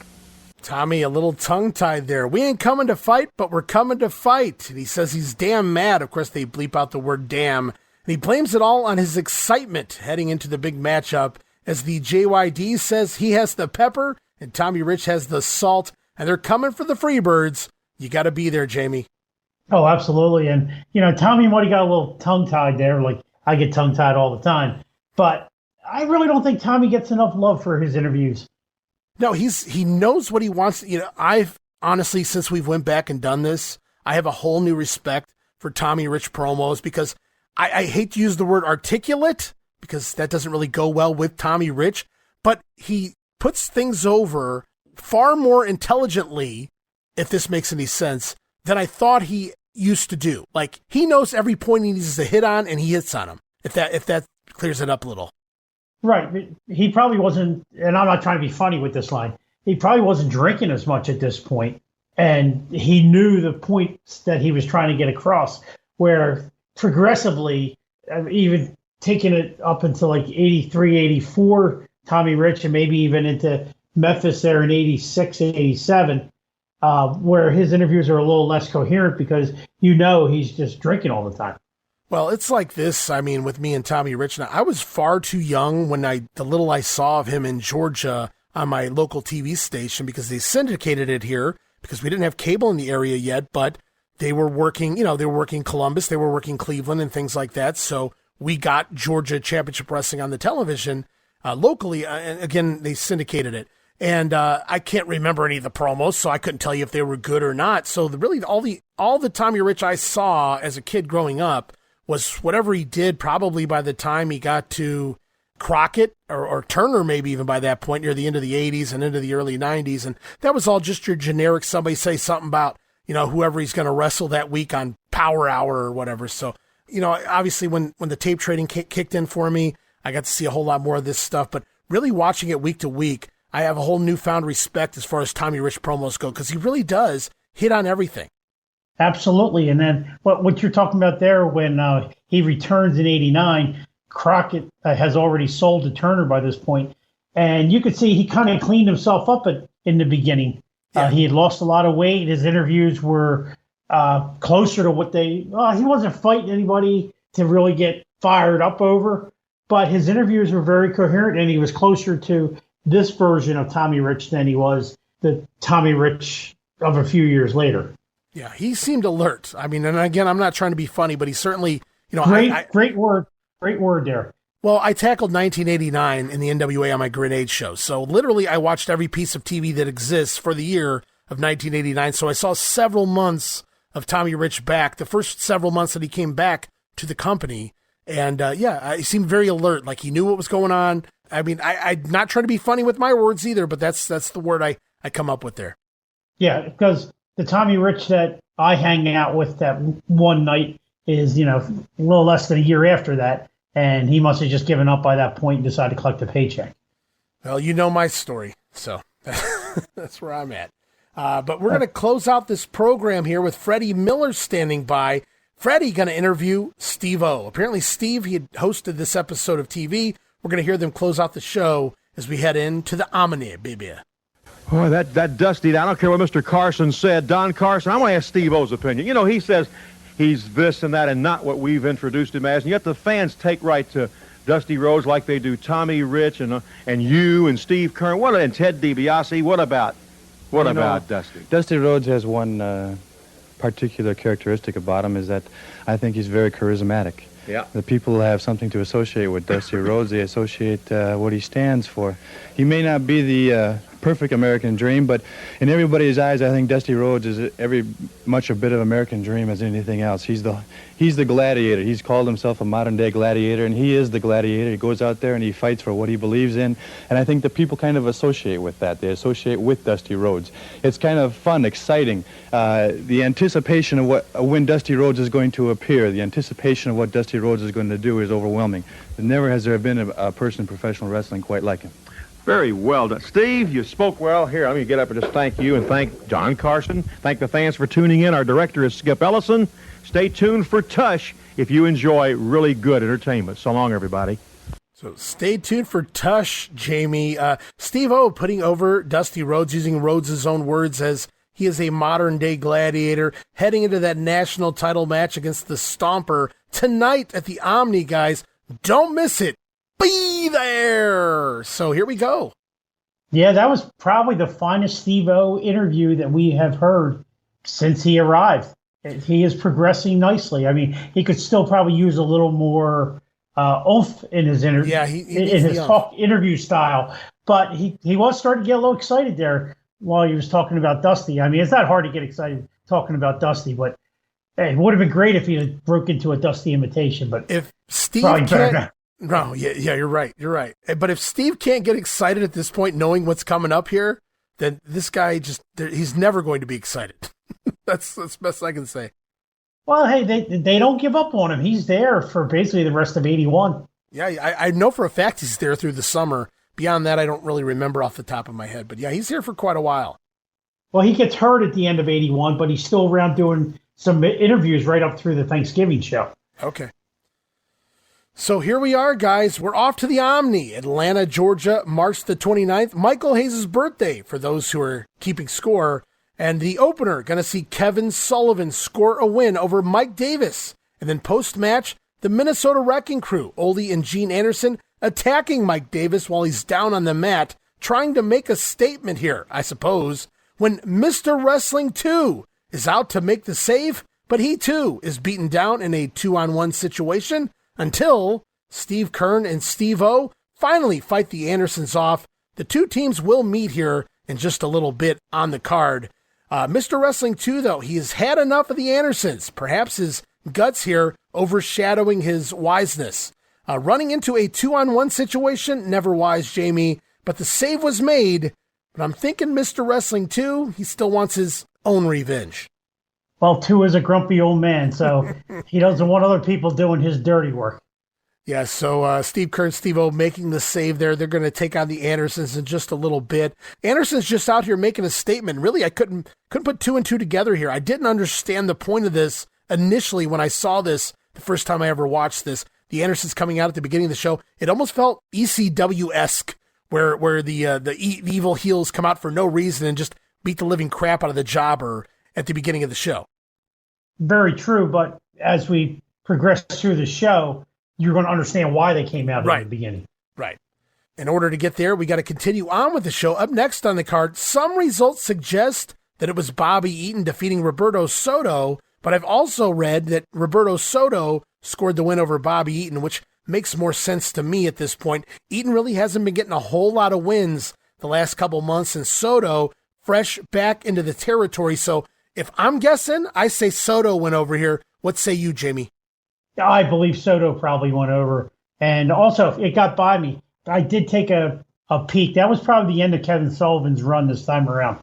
E: Tommy, a little tongue-tied there. We ain't coming to fight, but we're coming to fight. And he says he's damn mad. Of course, they bleep out the word damn. And he blames it all on his excitement heading into the big matchup, as the JYD says he has the pepper and Tommy Rich has the salt, and they're coming for the Freebirds. You got to be there, Jamie.
F: Oh, absolutely. And, Tommy might have got a little tongue-tied there. Like, I get tongue-tied all the time. But I really don't think Tommy gets enough love for his interviews.
E: No, he knows what he wants. I've honestly, since we've went back and done this, I have a whole new respect for Tommy Rich promos, because I hate to use the word articulate because that doesn't really go well with Tommy Rich, but he puts things over far more intelligently, if this makes any sense, than I thought he used to do. Like, he knows every point he needs to hit on, and he hits on them. If that clears it up a little.
F: Right. He probably wasn't, and I'm not trying to be funny with this line, he probably wasn't drinking as much at this point, and he knew the points that he was trying to get across, where progressively, even taking it up until like 83, 84, Tommy Rich, and maybe even into Memphis there in 86, 87, where his interviews are a little less coherent because he's just drinking all the time.
E: Well, it's like this. I mean, with me and Tommy Rich, now, I was far too young when the little I saw of him in Georgia on my local TV station, because they syndicated it here because we didn't have cable in the area yet, but they were working, they were working Columbus, they were working Cleveland and things like that. So we got Georgia Championship Wrestling on the television locally. And again, they syndicated it. And I can't remember any of the promos, so I couldn't tell you if they were good or not. So all the Tommy Rich I saw as a kid growing up was whatever he did probably by the time he got to Crockett or Turner, maybe even by that point, near the end of the 80s and into the early 90s. And that was all just your generic, somebody say something about, whoever he's going to wrestle that week on Power Hour or whatever. So, obviously when the tape trading kicked in for me, I got to see a whole lot more of this stuff. But really watching it week to week, I have a whole newfound respect as far as Tommy Rich promos go, because he really does hit on everything.
F: Absolutely. And then what you're talking about there, when he returns in 89, Crockett has already sold to Turner by this point. And you could see he kind of cleaned himself up in the beginning. Yeah. He had lost a lot of weight. His interviews were closer to what he wasn't fighting anybody to really get fired up over. But his interviews were very coherent, and he was closer to this version of Tommy Rich than he was the Tommy Rich of a few years later.
E: Yeah, he seemed alert. I mean, and again, I'm not trying to be funny, but he certainly,
F: Great word there.
E: Well, I tackled 1989 in the NWA on my Grenade show. So literally, I watched every piece of TV that exists for the year of 1989. So I saw several months of Tommy Rich back, the first several months that he came back to the company. And he seemed very alert, like he knew what was going on. I mean, I'm not trying to be funny with my words either, but that's the word I come up with there.
F: Yeah, because the Tommy Rich that I hang out with that one night is, a little less than a year after that. And he must have just given up by that point and decided to collect a paycheck.
E: Well, you know my story, so that's where I'm at. But we're going to close out this program here with Freddie Miller standing by. Freddie going to interview Steve-O. Apparently, Steve, he had hosted this episode of TV. We're going to hear them close out the show as we head into the OMNI, baby.
L: Boy, that Dusty, I don't care what Mr. Carson said. Don Carson, I want to ask Steve-O's opinion. He says he's this and that and not what we've introduced him as, and yet the fans take right to Dusty Rhodes like they do Tommy Rich and you and Steve Keirn. And Ted Dibiase. What about Dusty?
M: Dusty Rhodes has one particular characteristic about him, is that I think he's very charismatic.
L: Yeah.
M: The people have something to associate with Dusty Rhodes. They associate what he stands for. He may not be the perfect American dream, but in everybody's eyes, I think Dusty Rhodes is every much a bit of American dream as anything else. He's the gladiator. He's called himself a modern-day gladiator, and he is the gladiator. He goes out there and he fights for what he believes in, and I think the people kind of associate with that. They associate with Dusty Rhodes. It's kind of fun, exciting. The anticipation of when Dusty Rhodes is going to appear, the anticipation of what Dusty Rhodes is going to do is overwhelming. Never has there been a person in professional wrestling quite like him.
L: Very well done. Steve, you spoke well. Here, let me get up and just thank you and thank John Carson. Thank the fans for tuning in. Our director is Skip Ellison. Stay tuned for Tush if you enjoy really good entertainment. So long, everybody.
E: So stay tuned for Tush, Jammie. Steve-O putting over Dusty Rhodes, using Rhodes' own words as he is a modern-day gladiator, heading into that national title match against the Stomper tonight at the Omni, guys. Don't miss it. Be there. So here we go.
F: Yeah, that was probably the finest Steve-O interview that we have heard since he arrived. He is progressing nicely. I mean, he could still probably use a little more oomph in his interview, in his talk interview style. But he was starting to get a little excited there while he was talking about Dusty. I mean, it's not hard to get excited talking about Dusty, but hey, it would have been great if he had broke into a Dusty imitation. But
E: if Steve
F: can't.
E: No, yeah, you're right. But if Steve can't get excited at this point, knowing what's coming up here, then this guy he's never going to be excited. That's the best I can say.
F: Well, hey, they don't give up on him. He's there for basically the rest of 81.
E: Yeah, I know for a fact he's there through the summer. Beyond that, I don't really remember off the top of my head. But yeah, he's here for quite a while.
F: Well, he gets hurt at the end of 81, but he's still around doing some interviews right up through the Thanksgiving show.
E: Okay. So here we are, guys. We're off to the Omni, Atlanta, Georgia, March the 29th. Michael Hayes' birthday, for those who are keeping score. And the opener, going to see Kevin Sullivan score a win over Mike Davis. And then post-match, the Minnesota Wrecking Crew, Ole and Gene Anderson, attacking Mike Davis while he's down on the mat, trying to make a statement here, I suppose, when Mr. Wrestling 2 is out to make the save, but he too is beaten down in a 2-on-1 situation, until Steve Keirn and Steve-O finally fight the Andersons off. The two teams will meet here in just a little bit on the card. Mr. Wrestling 2, though, he has had enough of the Andersons. Perhaps his guts here overshadowing his wiseness. Running into a 2-on-1 situation, never wise, Jammie, but the save was made. But I'm thinking Mr. Wrestling 2, he still wants his own revenge.
F: Well, 2 is a grumpy old man, so he doesn't want other people doing his dirty work.
E: Yeah, so Steve Keirn, Steve-O making the save there. They're going to take on the Andersons in just a little bit. Anderson's just out here making a statement. Really, I couldn't put 2 and 2 together here. I didn't understand the point of this initially when I saw this the first time I ever watched this. The Andersons coming out at the beginning of the show. It almost felt ECW-esque, where the evil heels come out for no reason and just beat the living crap out of the jobber at the beginning of the show.
F: Very true, but as we progress through the show, you're going to understand why they came out in the beginning.
E: Right. In order to get there, we got to continue on with the show. Up next on the card, some results suggest that it was Bobby Eaton defeating Roberto Soto, but I've also read that Roberto Soto scored the win over Bobby Eaton, which makes more sense to me at this point. Eaton really hasn't been getting a whole lot of wins the last couple months, and Soto fresh back into the territory. So if I'm guessing, I say Soto went over here. What say you, Jammie?
F: I believe Soto probably went over. And also, it got by me. I did take a peek. That was probably the end of Kevin Sullivan's run this time around.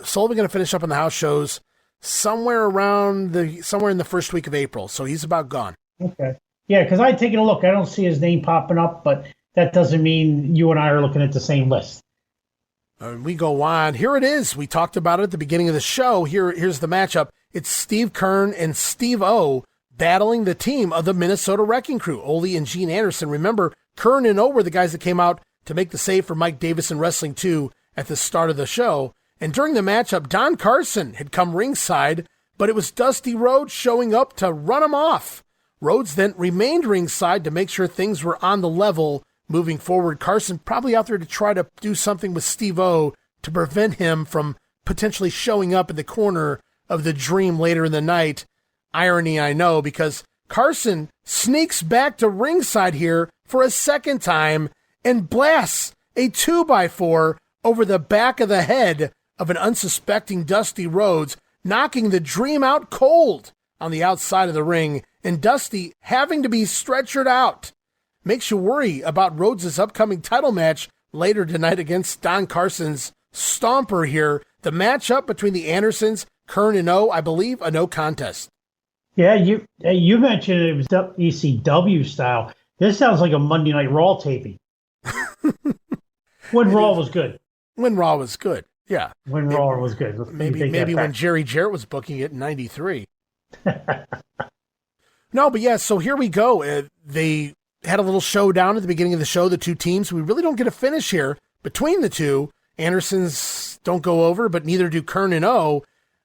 E: Sullivan going to finish up on the house shows somewhere in the first week of April. So he's about gone.
F: Okay. Yeah, because I had taken a look. I don't see his name popping up, but that doesn't mean you and I are looking at the same list.
E: We go on. Here it is. We talked about it at the beginning of the show. Here's the matchup. It's Steve Keirn and Steve-O battling the team of the Minnesota Wrecking Crew, Ole and Gene Anderson. Remember, Keirn and O were the guys that came out to make the save for Mike Davis in Wrestling 2 at the start of the show. And during the matchup, Don Carson had come ringside, but it was Dusty Rhodes showing up to run him off. Rhodes then remained ringside to make sure things were on the level moving forward. Carson probably out there to try to do something with Steve-O to prevent him from potentially showing up in the corner of the Dream later in the night. Irony, I know, because Carson sneaks back to ringside here for a second time and blasts a 2x4 over the back of the head of an unsuspecting Dusty Rhodes, knocking the Dream out cold on the outside of the ring, and Dusty having to be stretchered out. Makes you worry about Rhodes' upcoming title match later tonight against Don Carson's Stomper here. The matchup between the Andersons, Keirn and O, I believe, a no contest.
F: Yeah, you mentioned it was ECW style. This sounds like a Monday Night Raw taping. When Raw was good.
E: When Raw was good, yeah.
F: When Raw was good.
E: Maybe when Jerry Jarrett was booking it in 93. No, but yeah, so here we go. They had a little showdown at the beginning of the show, the two teams. We really don't get a finish here between the two. Andersons don't go over, but neither do Keirn and O.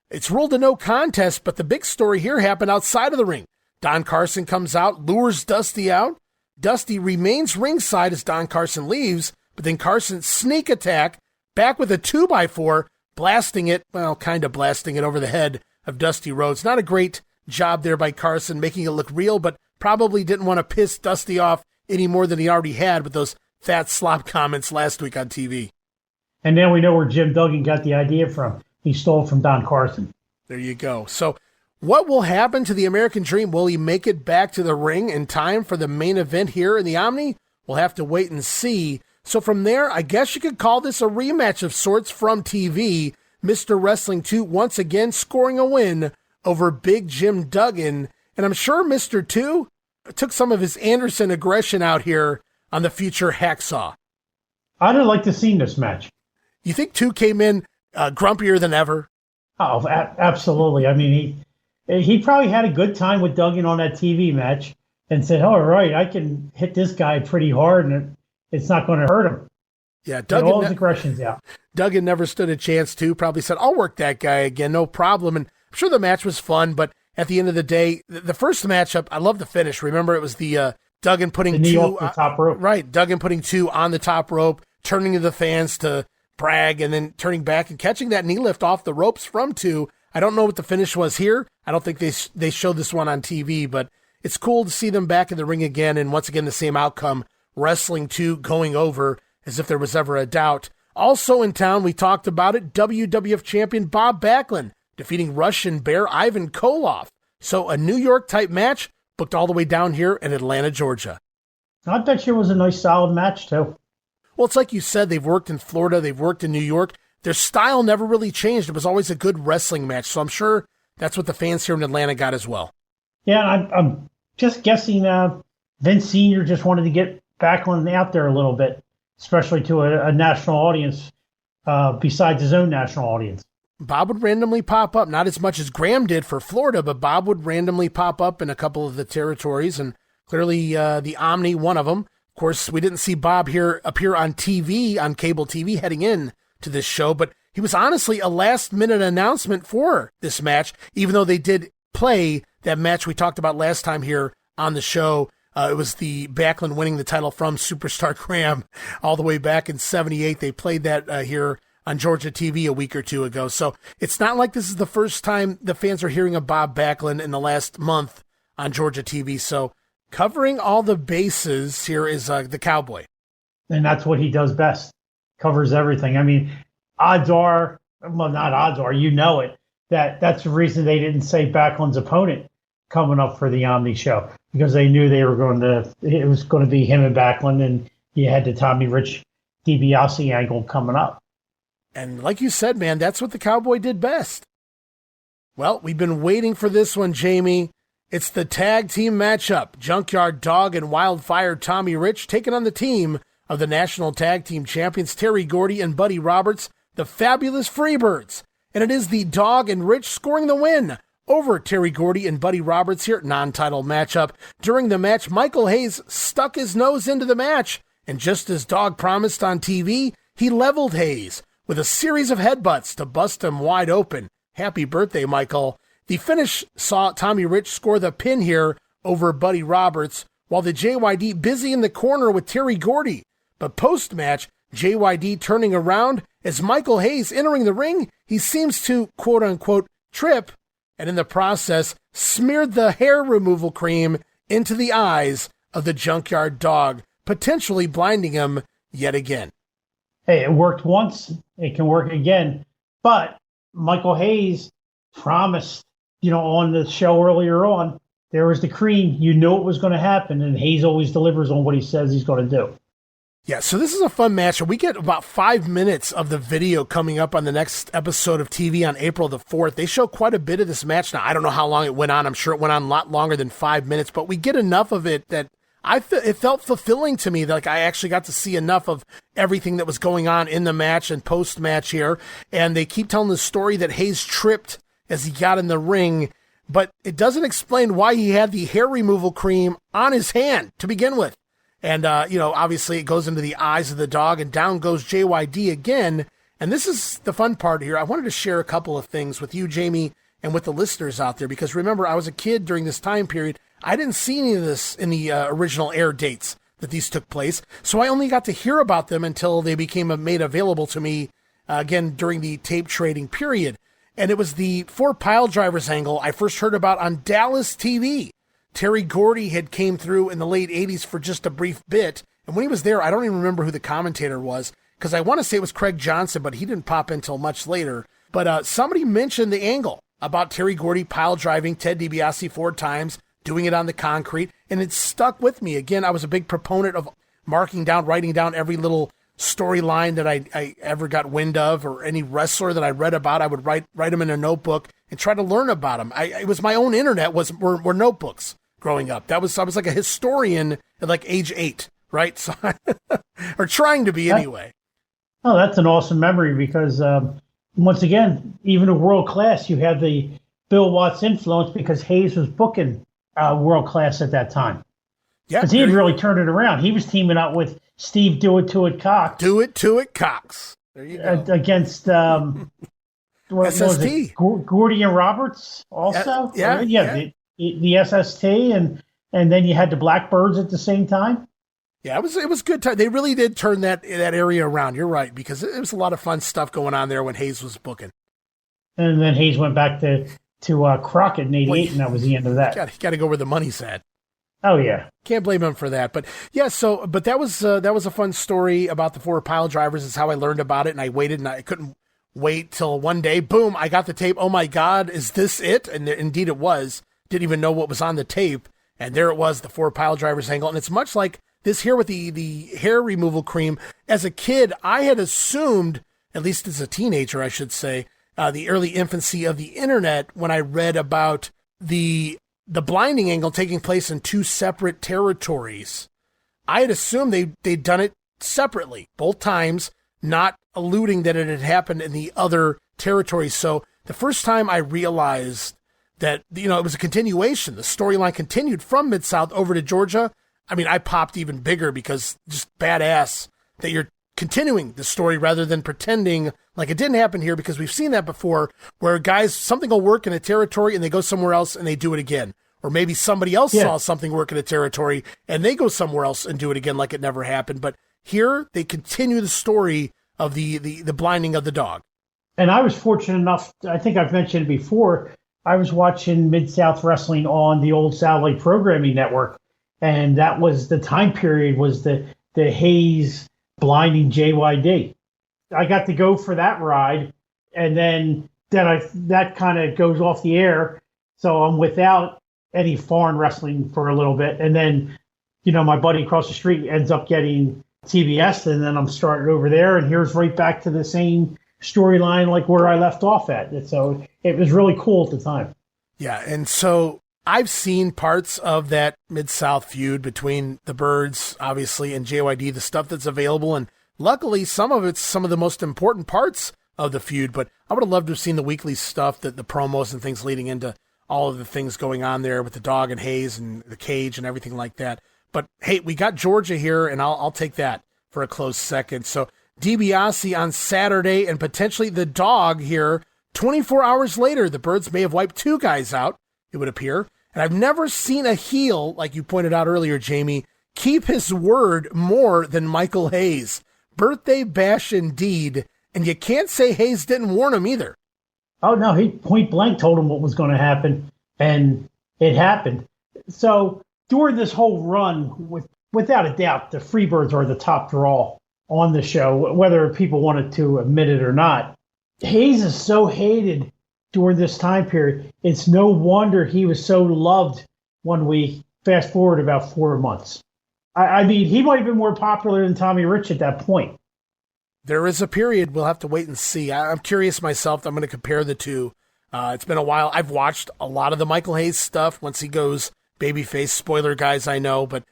E: It's ruled a no contest, but the big story here happened outside of the ring. Don Carson comes out, lures Dusty out. Dusty remains ringside as Don Carson leaves, but then Carson sneak attack, back with a 2x4, blasting it over the head of Dusty Rhodes. Not a great job there by Carson, making it look real, but probably didn't want to piss Dusty off any more than he already had with those fat slop comments last week on TV.
F: And now we know where Jim Duggan got the idea from. He stole it from Don Carson.
E: There you go. So what will happen to the American Dream? Will he make it back to the ring in time for the main event here in the Omni? We'll have to wait and see. So from there, I guess you could call this a rematch of sorts from TV. Mr. Wrestling 2 once again scoring a win over Big Jim Duggan. And I'm sure Mr. 2 took some of his Anderson aggression out here on the future Hacksaw.
F: I'd have liked to see this match.
E: You think 2 came in grumpier than ever?
F: Oh, absolutely. I mean, he probably had a good time with Duggan on that TV match and said, all right, I can hit this guy pretty hard and it's not going to hurt him.
E: Yeah,
F: Duggan. All his aggression's out.
E: Duggan never stood a chance to. Probably said, I'll work that guy again, no problem. And I'm sure the match was fun, but at the end of the day, the first matchup, I love the finish. Remember, it was the Duggan putting
F: the knee
E: 2
F: off the top rope.
E: Right, Duggan putting 2 on the top rope, turning to the fans to brag, and then turning back and catching that knee lift off the ropes from 2. I don't know what the finish was here. I don't think they showed this one on TV, but it's cool to see them back in the ring again, and once again the same outcome, Wrestling 2 going over as if there was ever a doubt. Also in town, we talked about it, WWF Champion Bob Backlund defeating Russian Bear Ivan Koloff. So a New York-type match booked all the way down here in Atlanta, Georgia.
F: I bet you it was a nice, solid match, too.
E: Well, it's like you said, they've worked in Florida, they've worked in New York. Their style never really changed. It was always a good wrestling match, so I'm sure that's what the fans here in Atlanta got as well.
F: Yeah, I'm just guessing Vince Sr. just wanted to get Backlund out there a little bit, especially to a national audience besides his own national audience.
E: Bob would randomly pop up, not as much as Graham did for Florida, but Bob would randomly pop up in a couple of the territories, and clearly the Omni, one of them. Of course, we didn't see Bob here appear on TV, on cable TV, heading in to this show, but he was honestly a last-minute announcement for this match, even though they did play that match we talked about last time here on the show. It was the Backlund winning the title from Superstar Graham all the way back in 78. They played that here on Georgia TV a week or two ago. So it's not like this is the first time the fans are hearing of Bob Backlund in the last month on Georgia TV. So covering all the bases here is the Cowboy.
F: And that's what he does best. Covers everything. I mean, odds are, well, not odds are, you know it, that's the reason they didn't say Backlund's opponent coming up for the Omni show, because they knew it was going to be him and Backlund, and you had the Tommy Rich DiBiase angle coming up.
E: And like you said, man, that's what the Cowboy did best. Well, we've been waiting for this one, Jammie. It's the tag team matchup. Junkyard Dog and Wildfire Tommy Rich taking on the team of the National Tag Team Champions Terry Gordy and Buddy Roberts, the Fabulous Freebirds. And it is the Dog and Rich scoring the win over Terry Gordy and Buddy Roberts here, non-title matchup. During the match, Michael Hayes stuck his nose into the match, and just as Dog promised on TV, he leveled Hayes with a series of headbutts to bust him wide open. Happy birthday, Michael. The finish saw Tommy Rich score the pin here over Buddy Roberts, while the JYD busy in the corner with Terry Gordy. But post-match, JYD turning around as Michael Hayes entering the ring, he seems to, quote-unquote, trip, and in the process, smeared the hair removal cream into the eyes of the Junkyard Dog, potentially blinding him yet again.
F: Hey, it worked once. It can work again. But Michael Hayes promised, on the show earlier on, there was the cream. You knew it was going to happen, and Hayes always delivers on what he says he's going to do.
E: Yeah, so this is a fun match. We get about 5 minutes of the video coming up on the next episode of TV on April the 4th. They show quite a bit of this match. Now, I don't know how long it went on. I'm sure it went on a lot longer than 5 minutes, but we get enough of it that it felt fulfilling to me. Like I actually got to see enough of everything that was going on in the match and post-match here. And they keep telling the story that Hayes tripped as he got in the ring, but it doesn't explain why he had the hair removal cream on his hand to begin with. And, obviously it goes into the eyes of the dog, and down goes JYD again. And this is the fun part here. I wanted to share a couple of things with you, Jammie, and with the listeners out there, because remember, I was a kid during this time period. I didn't see any of this in the original air dates that these took place, so I only got to hear about them until they became made available to me, again, during the tape trading period. And it was the 4 pile drivers angle I first heard about on Dallas TV. Terry Gordy had came through in the late 80s for just a brief bit, and when he was there, I don't even remember who the commentator was, because I want to say it was Craig Johnson, but he didn't pop in until much later. But somebody mentioned the angle about Terry Gordy pile driving Ted Dibiase 4 times, doing it on the concrete, and it stuck with me. Again, I was a big proponent of writing down every little storyline that I ever got wind of, or any wrestler that I read about. I would write them in a notebook and try to learn about them. It was my own internet were notebooks growing up. I was like a historian at like age 8, right? So, or trying to be anyway.
F: Oh, that's an awesome memory because once again, even in world class, you had the Bill Watts influence because Hayes was booking world class at that time.
E: Yeah,
F: because he had really turned it around. He was teaming up with Steve Do It To It Cox.
E: Do It To It Cox. There you go.
F: Against
E: SST.
F: Gordy and Roberts also. The SST, and then you had the Blackbirds at the same time.
E: Yeah, it was good time. They really did turn that area around. You're right, because it was a lot of fun stuff going on there when Hayes was booking.
F: And then Hayes went back to Crockett in '88, and that was the end of that.
E: Got to go where the money's at.
F: Oh yeah,
E: can't blame him for that. But yeah, but that was a fun story about the 4 pile drivers. Is how I learned about it, and I waited, and I couldn't wait till one day, boom, I got the tape. Oh my God, is this it? And indeed it was. Didn't even know what was on the tape, and there it was, the 4 pile drivers angle. And it's much like this here with the hair removal cream. As a kid, I had assumed, at least as a teenager, I should say, the early infancy of the internet, when I read about the blinding angle taking place in 2 separate territories. I had assumed they'd done it separately, both times, not alluding that it had happened in the other territories. So the first time I realized that, it was a continuation. The storyline continued from Mid-South over to Georgia. I mean, I popped even bigger because just badass that you're continuing the story rather than pretending like it didn't happen here, because we've seen that before where guys, something will work in a territory and they go somewhere else and they do it again. Or maybe somebody else saw something work in a territory and they go somewhere else and do it again like it never happened. But here they continue the story of the blinding of the dog. And I was fortunate enough, I think I've mentioned it before, I was watching Mid-South Wrestling on the old satellite programming network. And that was the time period, was the Hayes blinding JYD. I got to go for that ride, and then that kind of goes off the air. So I'm without any foreign wrestling for a little bit. And then, my buddy across the street ends up getting TBS, and then I'm starting over there, and here's right back to the same storyline like where I left off at. And so it was really cool at the time. Yeah, and so I've seen parts of that Mid-South feud between the Birds, obviously, and JYD, the stuff that's available, and luckily some of it's some of the most important parts of the feud, but I would have loved to have seen the weekly stuff, the promos and things leading into all of the things going on there with the dog and Hayes and the cage and everything like that. But hey, we got Georgia here, and I'll take that for a close second. So Dibiase on Saturday, and potentially the dog here 24 hours later. The Birds may have wiped 2 guys out, it would appear. And I've never seen a heel, like you pointed out earlier, Jammie, keep his word more than Michael Hayes. Birthday bash indeed. And you can't say Hayes didn't warn him either. Oh, no, he point blank told him what was going to happen, and it happened. So
F: during this whole run, without a doubt, the Freebirds are the top draw on the show, whether people wanted to admit it or not. Hayes is so hated during this time period. It's no wonder he was so loved when we fast forward about 4 months. I mean, he might have been more popular than Tommy Rich at that point.
E: There is a period. We'll have to wait and see. I'm curious myself. I'm going to compare the two. It's been a while. I've watched a lot of the Michael Hayes stuff once he goes babyface. Spoiler, guys, I know, but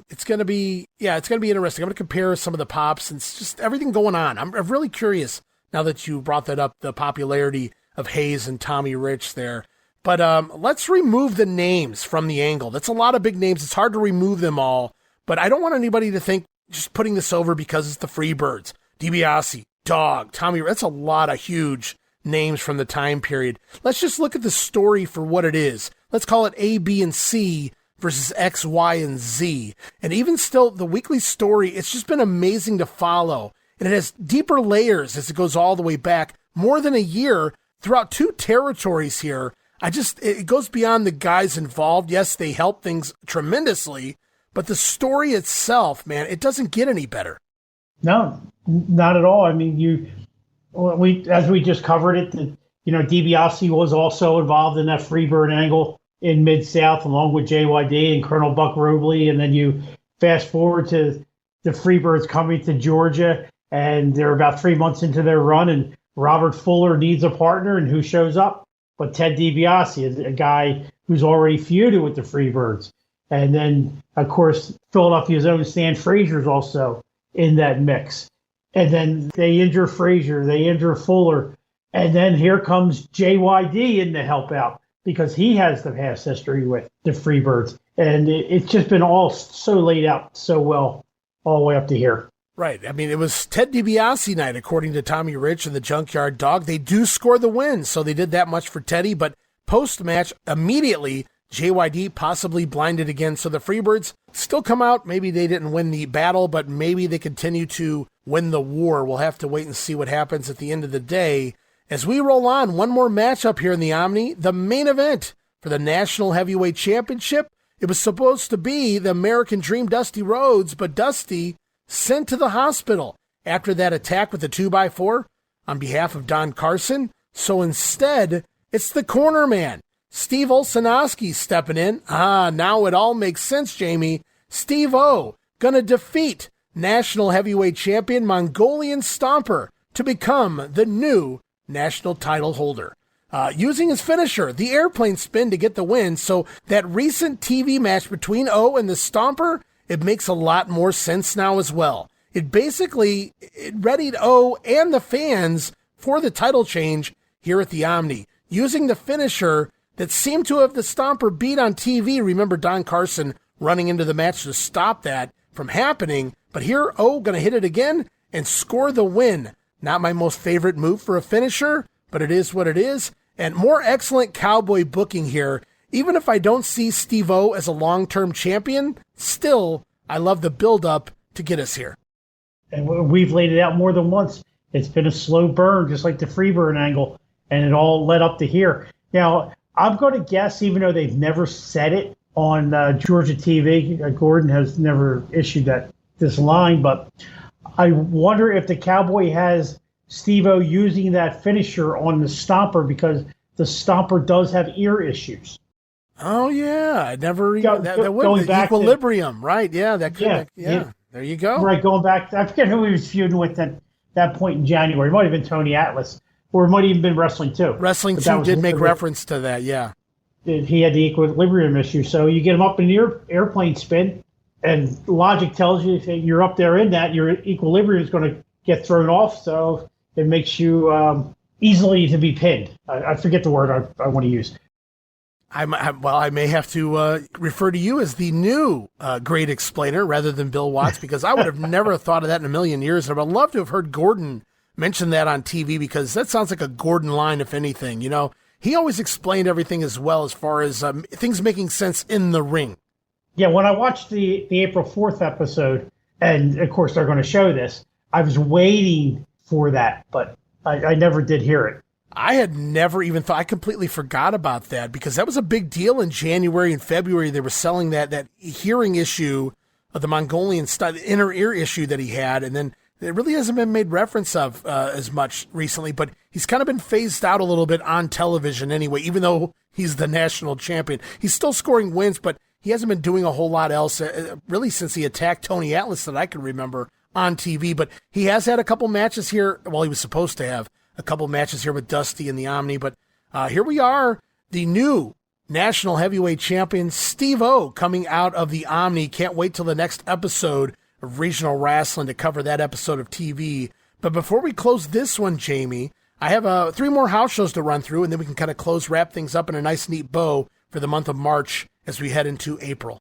E: it's going to be interesting. I'm going to compare some of the pops and it's just everything going on. I'm really curious now that you brought that up, the popularity of Hayes and Tommy Rich there. But let's remove the names from the angle. That's a lot of big names. It's hard to remove them all, but I don't want anybody to think just putting this over because it's the Freebirds. Dibiase, Dog, Tommy, that's a lot of huge names from the time period. Let's just look at the story for what it is. Let's call it A, B, and C versus X, Y, and Z. And even still, the weekly story, it's just been amazing to follow. And it has deeper layers as it goes all the way back, more than a year throughout 2 territories here. It goes beyond the guys involved. Yes, they help things tremendously, but the story itself, man, it doesn't get any better.
F: No, not at all. I mean, as we just covered it, DiBiase was also involved in that Freebird angle in Mid-South along with JYD and Colonel Buck Robley. And then you fast forward to the Freebirds coming to Georgia, and they're about 3 months into their run, and Robert Fuller needs a partner, and who shows up? But Ted Dibiase, a guy who's already feuded with the Freebirds. And then, of course, Philadelphia's own Stan Fraser's also in that mix. And then they injure Fraser, they injure Fuller, and then here comes JYD in to help out because he has the past history with the Freebirds. And it's just been all so laid out so well all the way up to here.
E: Right. I mean, it was Ted Dibiase night, according to Tommy Rich and the Junkyard Dog. They do score the win, so they did that much for Teddy, but post-match, immediately, JYD possibly blinded again. So the Freebirds still come out. Maybe they didn't win the battle, but maybe they continue to win the war. We'll have to wait and see what happens at the end of the day. As we roll on, one more matchup here in the Omni, the main event for the National Heavyweight Championship. It was supposed to be the American Dream Dusty Rhodes, but Dusty sent to the hospital after that attack with the 2x4 on behalf of Don Carson. So instead, it's the corner man, Steve Olszewski, stepping in. Now it all makes sense, Jammie. Steve O gonna defeat National Heavyweight Champion Mongolian Stomper to become the new national title holder. Using his finisher, the airplane spin, to get the win. So that recent TV match between O and the Stomper, it makes a lot more sense now as well. It readied O and the fans for the title change here at the Omni, using the finisher that seemed to have the Stomper beat on TV. Remember Don Carson running into the match to stop that from happening. But here, O going to hit it again and score the win. Not my most favorite move for a finisher, but it is what it is. And more excellent cowboy booking here. Even if I don't see Steve-O as a long-term champion, still, I love the build-up to get us here.
F: And we've laid it out more than once. It's been a slow burn, just like the Freebird angle, and it all led up to here. Now, I'm going to guess, even though they've never said it on Georgia TV, Gordon has never issued this line, but I wonder if the Cowboy has Steve-O using that finisher on the Stomper because the Stomper does have ear issues.
E: Oh, yeah. I never even... That would be equilibrium, right? Yeah, that could... Yeah. There you go.
F: Right, going back... I forget who he was feuding with at that point in January. It might have been Tony Atlas, or it might have even been Wrestling 2.
E: Wrestling 2 did make reference to that, yeah.
F: He had the equilibrium issue. So you get him up in the airplane spin, and logic tells you if you're up there in that, your equilibrium is going to get thrown off, so it makes you easily to be pinned. I forget the word I want to use.
E: I may have to refer to you as the new great explainer rather than Bill Watts, because I would have never thought of that in a million years. And I would love to have heard Gordon mention that on TV, because that sounds like a Gordon line, if anything. You know, he always explained everything as well as far as things making sense in the ring.
F: Yeah, when I watched the April 4th episode, and of course they're going to show this, I was waiting for that, but I never did hear it.
E: I had never even thought. I completely forgot about that because that was a big deal in January and February. They were selling that hearing issue of the Mongolian style, the inner ear issue that he had, and then it really hasn't been made reference of as much recently. But he's kind of been phased out a little bit on television anyway. Even though he's the national champion, he's still scoring wins, but he hasn't been doing a whole lot else really since he attacked Tony Atlas that I can remember on TV. But he has had a couple matches here. Well, he was supposed to have a couple matches here with Dusty and the Omni, but here we are, the new national heavyweight champion, Steve-O, coming out of the Omni. Can't wait till the next episode of Regional Rasslin to cover that episode of TV. But before we close this one, Jammie, I have 3 more house shows to run through, and then we can kind of wrap things up in a nice, neat bow for the month of March as we head into April.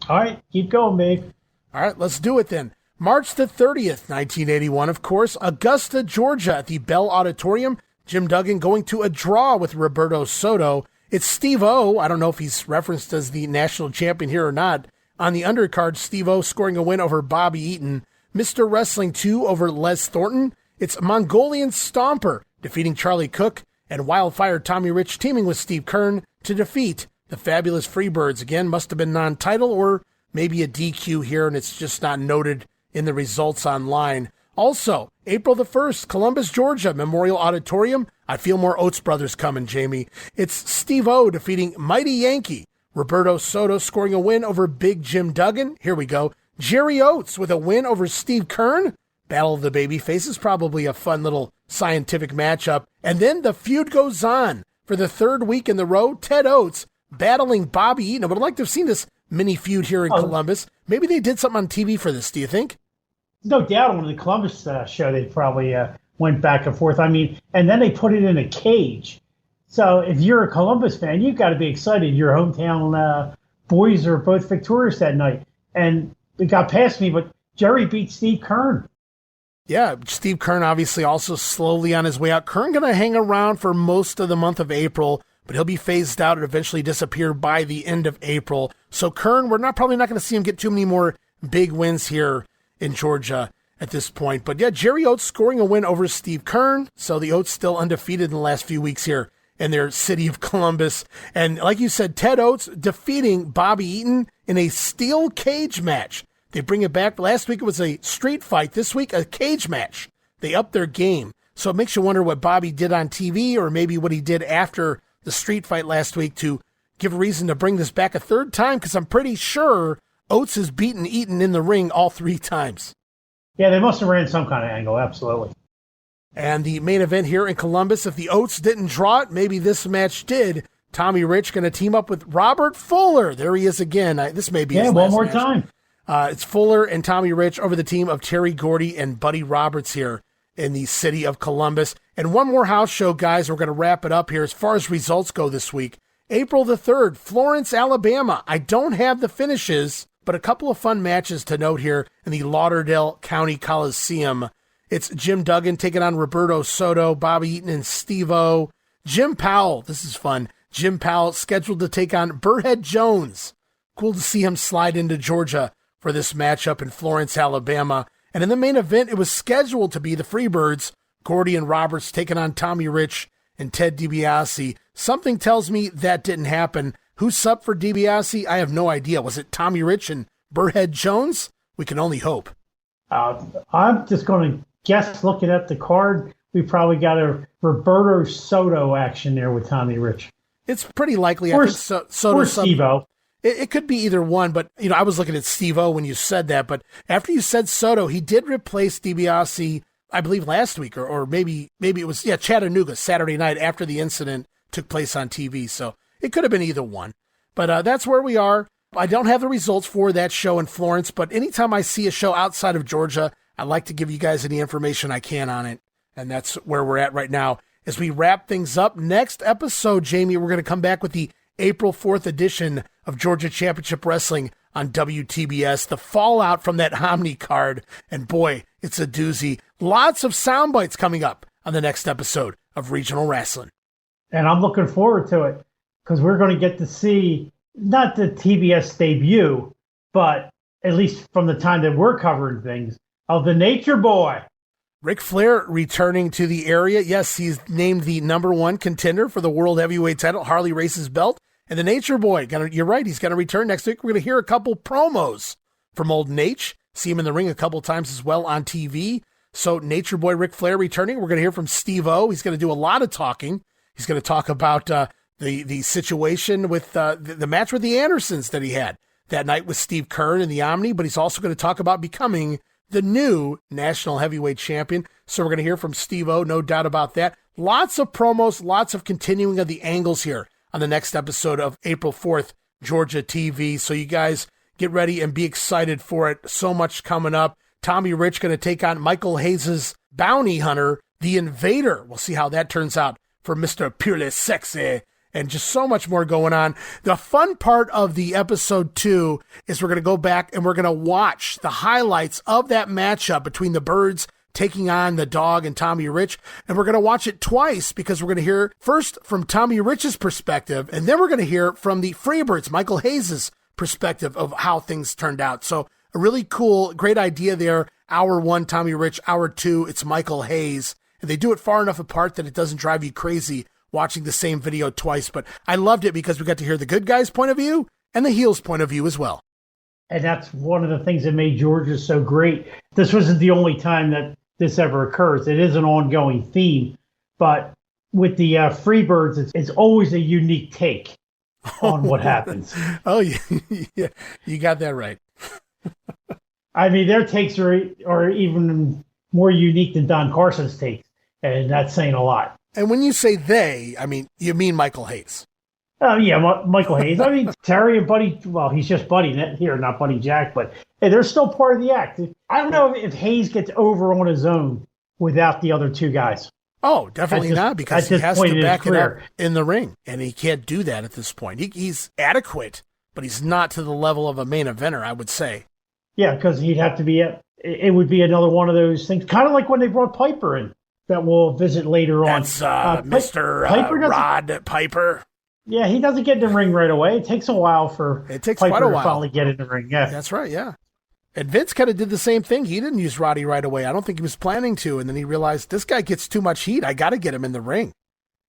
F: All right, keep going, babe.
E: All right, let's do it then. March the 30th, 1981, of course, Augusta, Georgia, at the Bell Auditorium. Jim Duggan going to a draw with Roberto Soto. It's Steve-O. I don't know if he's referenced as the national champion here or not. On the undercard, Steve-O scoring a win over Bobby Eaton. Mr. Wrestling 2 over Les Thornton. It's Mongolian Stomper defeating Charlie Cook. And Wildfire Tommy Rich teaming with Steve Keirn to defeat the Fabulous Freebirds. Again, must have been non-title or maybe a DQ here, and it's just not noted in the results online. Also, April the 1st, Columbus, Georgia, Memorial Auditorium. I feel more Oates brothers coming, Jammie. It's Steve-O defeating Mighty Yankee. Roberto Soto scoring a win over Big Jim Duggan. Here we go. Jerry Oates with a win over Steve Keirn. Battle of the Baby Faces, probably a fun little scientific matchup. And then the feud goes on. For the 3rd week in the row, Ted Oates battling Bobby Eaton. I would like to have seen this mini feud here in Columbus. Maybe they did something on TV for this, do you think?
F: No doubt on the Columbus show, they probably went back and forth. I mean, and then they put it in a cage. So if you're a Columbus fan, you've got to be excited. Your hometown boys are both victorious that night. And it got past me, but Jerry beat Steve Keirn.
E: Yeah, Steve Keirn obviously also slowly on his way out. Keirn going to hang around for most of the month of April, but he'll be phased out and eventually disappear by the end of April. So Keirn, we're probably not going to see him get too many more big wins here in Georgia at this point. But yeah, Jerry Oates scoring a win over Steve Keirn. So the Oates still undefeated in the last few weeks here in their city of Columbus. And like you said, Ted Oates defeating Bobby Eaton in a steel cage match. They bring it back. Last week it was a street fight. This week, a cage match. They upped their game. So it makes you wonder what Bobby did on TV or maybe what he did after the street fight last week to give a reason to bring this back a 3rd time, because I'm pretty sure Oates has beaten Eaton in the ring all 3 times.
F: Yeah, they must have ran some kind of angle, absolutely.
E: And the main event here in Columbus, if the Oates didn't draw it, maybe this match did. Tommy Rich going to team up with Robert Fuller. There he is again. This may be his last
F: one more
E: match.
F: time.
E: It's Fuller and Tommy Rich over the team of Terry Gordy and Buddy Roberts here in the city of Columbus. And one more house show, guys. We're going to wrap it up here as far as results go this week. April the 3rd, Florence, Alabama. I don't have the finishes, but a couple of fun matches to note here in the Lauderdale County Coliseum. It's Jim Duggan taking on Roberto Soto, Bobby Eaton, and Steve-O. Jim Powell, this is fun. Jim Powell scheduled to take on Burhead Jones. Cool to see him slide into Georgia for this matchup in Florence, Alabama. And in the main event, it was scheduled to be the Freebirds, Gordy and Roberts taking on Tommy Rich and Ted Dibiase. Something tells me that didn't happen. Who's subbed for Dibiase? I have no idea. Was it Tommy Rich and Burhead Jones? We can only hope.
F: I'm just going to guess, looking at the card, we probably got a Roberto Soto action there with Tommy Rich.
E: It's pretty likely. I think Soto
F: or Steve-O.
E: It could be either one, but I was looking at Steve-O when you said that. But after you said Soto, he did replace Dibiase, I believe, last week, or maybe it was Chattanooga Saturday night after the incident took place on TV. So it could have been either one. But that's where we are. I don't have the results for that show in Florence, but anytime I see a show outside of Georgia, I like to give you guys any information I can on it. And that's where we're at right now. As we wrap things up, next episode, Jammie, we're going to come back with the April 4th edition of Georgia Championship Wrestling on WTBS, the fallout from that OMNI card. And boy, it's a doozy. Lots of sound bites coming up on the next episode of Regional Rasslin.
F: And I'm looking forward to it because we're going to get to see not the TBS debut, but at least from the time that we're covering things, of the Nature Boy.
E: Ric Flair returning to the area. Yes, he's named the #1 contender for the World Heavyweight title, Harley Race's belt. And the Nature Boy, you're right, he's going to return next week. We're going to hear a couple promos from old Nate. See him in the ring a couple times as well on TV. So Nature Boy Ric Flair returning. We're going to hear from Steve-O. He's going to do a lot of talking. He's going to talk about the situation with the match with the Andersons that he had that night with Steve Keirn in the Omni, but he's also going to talk about becoming the new national heavyweight champion. So we're going to hear from Steve-O, no doubt about that. Lots of promos, lots of continuing of the angles here on the next episode of April 4th, Georgia TV. So you guys get ready and be excited for it. So much coming up. Tommy Rich going to take on Michael Hayes' bounty hunter, the Invader. We'll see how that turns out for Mr. Purely Sexy. And just so much more going on. The fun part of the episode 2 is we're going to go back and we're going to watch the highlights of that matchup between the Birds taking on the Dog and Tommy Rich. And we're going to watch it twice because we're going to hear first from Tommy Rich's perspective, and then we're going to hear from the Freebirds, Michael Hayes' perspective of how things turned out. So a really cool, great idea there. Hour 1, Tommy Rich. Hour 2, it's Michael Hayes. And they do it far enough apart that it doesn't drive you crazy watching the same video twice, but I loved it because we got to hear the good guy's point of view and the heel's point of view as well.
F: And that's one of the things that made Georgia so great. This wasn't the only time that this ever occurs. It is an ongoing theme, but with the Freebirds, it's always a unique take on what happens.
E: Oh, yeah, you got that right.
F: I mean, their takes are even more unique than Don Carson's takes, and that's saying a lot.
E: And when you say they, I mean, you mean Michael Hayes.
F: Oh, yeah, Michael Hayes. I mean, Terry and Buddy, well, he's just Buddy here, not Buddy Jack, but hey, they're still part of the act. I don't know if Hayes gets over on his own without the other two guys.
E: Oh, definitely not, because he has to back it up in the ring, and he can't do that at this point. He's adequate, but he's not to the level of a main eventer, I would say.
F: Yeah, because he'd have to be it would be another one of those things, kind of like when they brought Piper in. That we'll visit later on.
E: That's Mr. Rod Piper.
F: Yeah, he doesn't get in the ring right away. It takes a while for
E: Piper
F: quite a while to finally get in the ring. Yeah,
E: that's right. Yeah, and Vince kind of did the same thing. He didn't use Roddy right away. I don't think he was planning to, and then he realized this guy gets too much heat. I got to get him in the ring.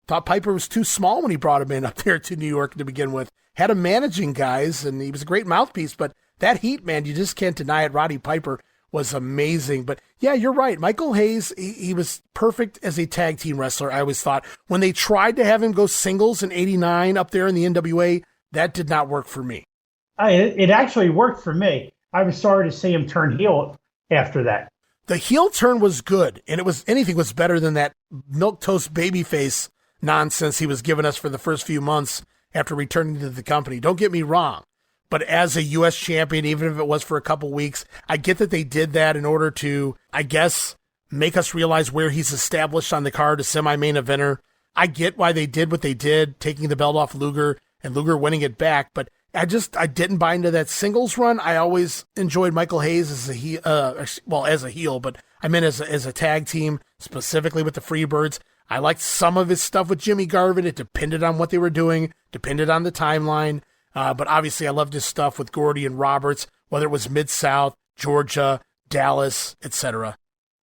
E: Thought Piper was too small when he brought him in up there to New York to begin with. Had him managing guys, and he was a great mouthpiece. But that heat, man, you just can't deny it. Roddy Piper was amazing. But yeah, you're right. Michael Hayes, he was perfect as a tag team wrestler, I always thought. When they tried to have him go singles in '89 up there in the NWA, that did not work for me.
F: It actually worked for me. I was sorry to see him turn heel after that.
E: The heel turn was good, and anything was better than that milquetoast babyface nonsense he was giving us for the first few months after returning to the company. Don't get me wrong. But as a U.S. champion, even if it was for a couple weeks, I get that they did that in order to, I guess, make us realize where he's established on the card, a semi-main eventer. I get why they did what they did, taking the belt off Luger and Luger winning it back. But I didn't buy into that singles run. I always enjoyed Michael Hayes as a heel, but I meant as a tag team, specifically with the Freebirds. I liked some of his stuff with Jimmy Garvin. It depended on what they were doing, depended on the timeline. But obviously I loved his stuff with Gordy and Roberts, whether it was Mid-South, Georgia, Dallas, etc.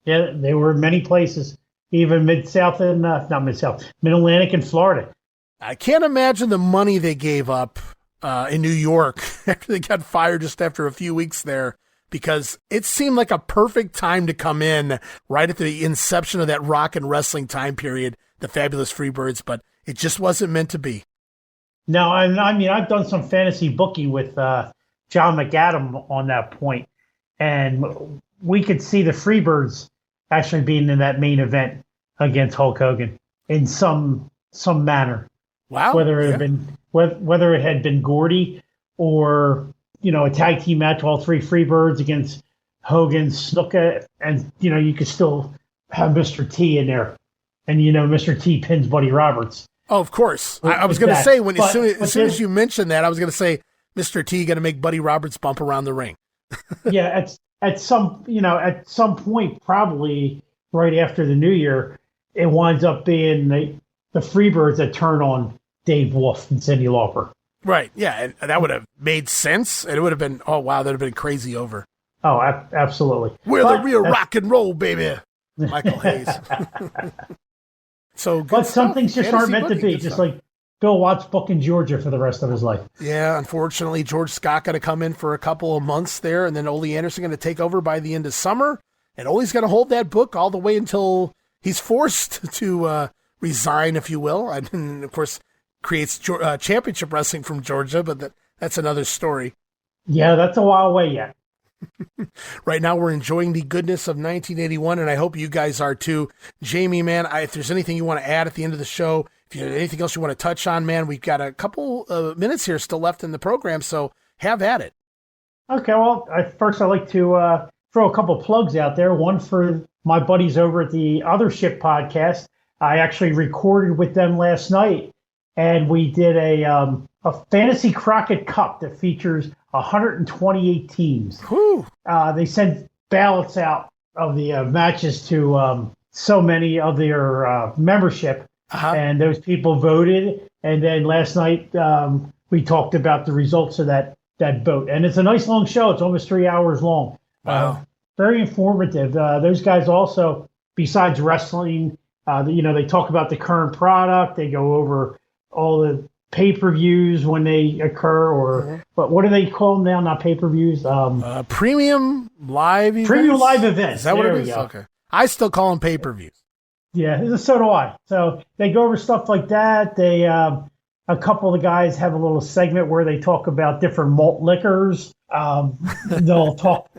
F: Yeah, they were in many places, even Mid-South and, not Mid-South, Mid-Atlantic and Florida.
E: I can't imagine the money they gave up in New York after they got fired just after a few weeks there, because it seemed like a perfect time to come in right at the inception of that rock and wrestling time period, the Fabulous Freebirds, but it just wasn't meant to be.
F: No, I mean, I've done some fantasy booking with John McAdam on that point, and we could see the Freebirds actually being in that main event against Hulk Hogan in some manner.
E: Wow!
F: Whether it had been Gordy or a tag team match, all three Freebirds against Hogan, Snuka, and you could still have Mr. T in there, and Mr. T pins Buddy Roberts.
E: Oh, of course. I was going to say, as soon as you mentioned that, I was going to say, Mr. T going to make Buddy Roberts bump around the ring.
F: Yeah, at some point, probably right after the New Year, it winds up being the Freebirds that turn on Dave Wolf and Cyndi Lauper.
E: Right. Yeah, and that would have made sense, and it would have been, oh wow, that would have been crazy over.
F: Oh, absolutely.
E: We're the real rock and roll, baby. Michael Hayes. So,
F: but some things just aren't meant to be.
E: Just
F: stuff. Like Bill Watts booking Georgia for the rest of his life.
E: Yeah, unfortunately, George Scott going to come in for a couple of months there, and then Ole Anderson going to take over by the end of summer. And Ole's going to hold that book all the way until he's forced to resign, if you will. And of course, creates championship wrestling from Georgia, but that's another story.
F: Yeah, that's a while away yet.
E: Right now, we're enjoying the goodness of 1981, and I hope you guys are too. Jammie, man, if there's anything you want to add at the end of the show, if you have anything else you want to touch on, man, we've got a couple of minutes here still left in the program, so have at it.
F: Okay, well, first I'd like to throw a couple plugs out there. One for my buddies over at the Other Ship podcast. I actually recorded with them last night, and we did a Fantasy Crockett Cup that features 128 teams. They sent ballots out of the matches to so many of their membership, and those people voted. And then last night we talked about the results of that vote. And it's a nice long show. It's almost 3 hours long.
E: Wow.
F: Very informative. Those guys also, besides wrestling, they talk about the current product. They go over all the pay-per-views when they occur, but what do they call them now? Not pay-per-views.
E: Premium live events.
F: Premium live events.
E: Is that what it is? Okay. I still call them pay-per-views.
F: Yeah, so do I. So they go over stuff like that. They a couple of the guys have a little segment where they talk about different malt liquors. They'll talk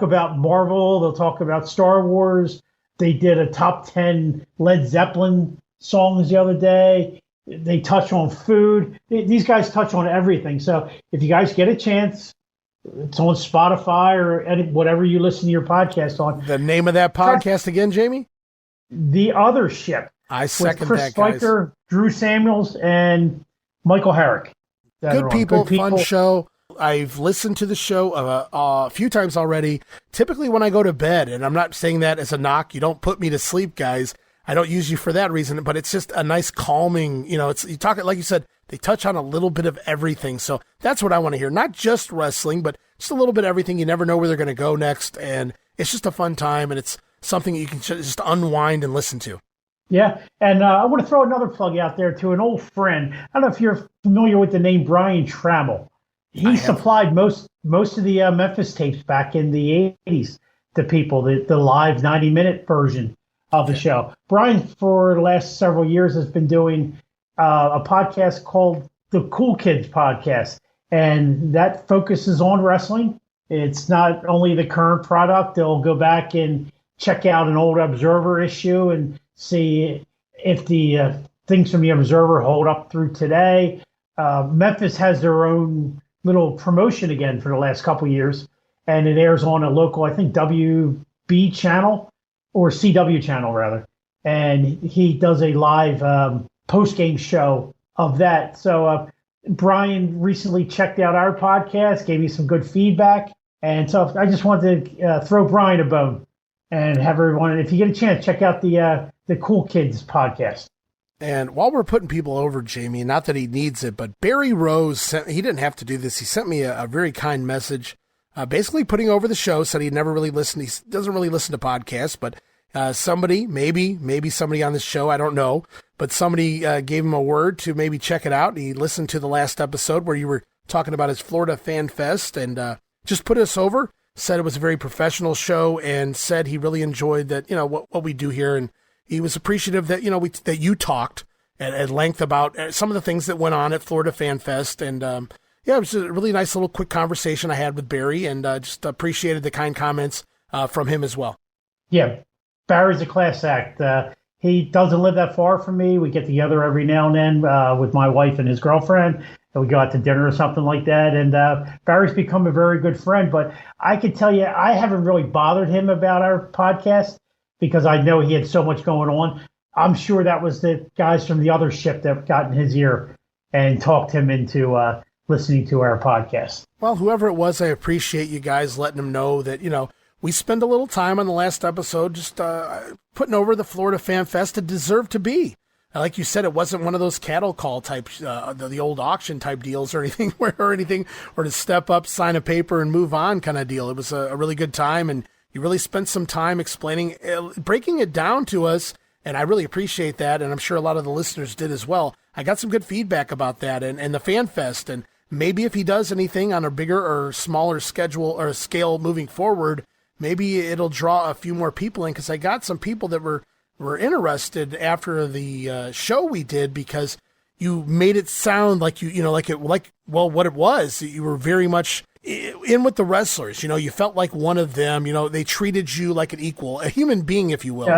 F: about Marvel. They'll talk about Star Wars. They did a top 10 Led Zeppelin songs the other day. They touch on food. These guys touch on everything. So if you guys get a chance, it's on Spotify or whatever you listen to your podcast on.
E: The name of that podcast again, Jammie?
F: The Other Ship.
E: I second
F: Chris
E: that, guys.
F: Spiker, Drew Samuels, and Michael Herrick.
E: Good people, fun show. I've listened to the show a few times already, typically when I go to bed, and I'm not saying that as a knock. You don't put me to sleep, guys. I don't use you for that reason, but it's just a nice calming, you talk, like you said, they touch on a little bit of everything. So that's what I want to hear. Not just wrestling, but just a little bit of everything. You never know where they're going to go next. And it's just a fun time, and it's something you can just unwind and listen to.
F: Yeah. And I want to throw another plug out there to an old friend. I don't know if you're familiar with the name Brian Trammell. He supplied most of the Memphis tapes back in the 80s to people, the live 90-minute version of the show. Brian, for the last several years, has been doing a podcast called the Cool Kids Podcast, and that focuses on wrestling. It's not only the current product. They'll go back and check out an old Observer issue and see if the things from the Observer hold up through today. Memphis has their own little promotion again for the last couple of years, and it airs on a local, I think, WB channel, or CW channel rather, and he does a live post-game show of that. So Brian recently checked out our podcast, gave me some good feedback, and so I just wanted to throw Brian a bone and have everyone, if you get a chance, check out the Cool Kids podcast.
E: And while we're putting people over, Jammie, not that he needs it, but Barry Rose, he didn't have to do this. He sent me a very kind message, basically putting over the show, said he'd never really listened. He doesn't really listen to podcasts, but somebody, maybe somebody on this show, I don't know, but somebody gave him a word to maybe check it out. And he listened to the last episode where you were talking about his Florida Fan Fest, and just put us over, said it was a very professional show, and said he really enjoyed that, what we do here. And he was appreciative that, that you talked at length about some of the things that went on at Florida Fan Fest. And it was a really nice little quick conversation I had with Barry, and just appreciated the kind comments from him as well.
F: Yeah, Barry's a class act. He doesn't live that far from me. We get together every now and then with my wife and his girlfriend, and we go out to dinner or something like that. And Barry's become a very good friend. But I can tell you, I haven't really bothered him about our podcast because I know he had so much going on. I'm sure that was the guys from the Other Ship that got in his ear and talked him into listening to our podcast.
E: Well, whoever it was, I appreciate you guys letting him know that, we spend a little time on the last episode just putting over the Florida Fan Fest. It deserved to be. Like you said, it wasn't one of those cattle call type, the old auction type deals or anything, or to step up, sign a paper, and move on kind of deal. It was a really good time, and You really spent some time explaining, breaking it down to us, and I really appreciate that, and I'm sure a lot of the listeners did as well. I got some good feedback about that and the Fan Fest, and maybe if he does anything on a bigger or smaller schedule or scale moving forward, maybe it'll draw a few more people in, because I got some people that were interested after the show we did, because you made it sound like what it was. You were very much in with the wrestlers. You felt like one of them. They treated you like an equal, a human being, if you will.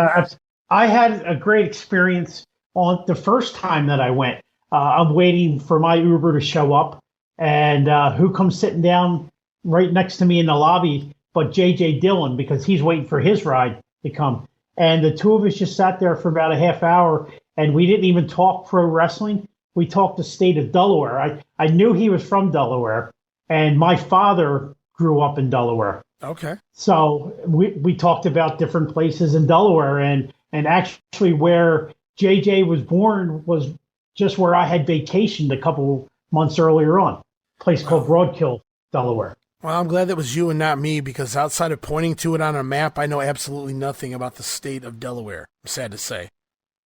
F: I had a great experience on the first time that I went. I'm waiting for my Uber to show up, and who comes sitting down right next to me in the lobby but J.J. Dillon, because he's waiting for his ride to come. And the two of us just sat there for about a half hour, and we didn't even talk pro wrestling. We talked the state of Delaware. I knew he was from Delaware, and my father grew up in Delaware.
E: Okay.
F: So we talked about different places in Delaware, and actually where JJ was born was just where I had vacationed a couple months earlier on, a place called Broadkill, Delaware.
E: Well, I'm glad that was you and not me, because outside of pointing to it on a map, I know absolutely nothing about the state of Delaware. I'm sad to say.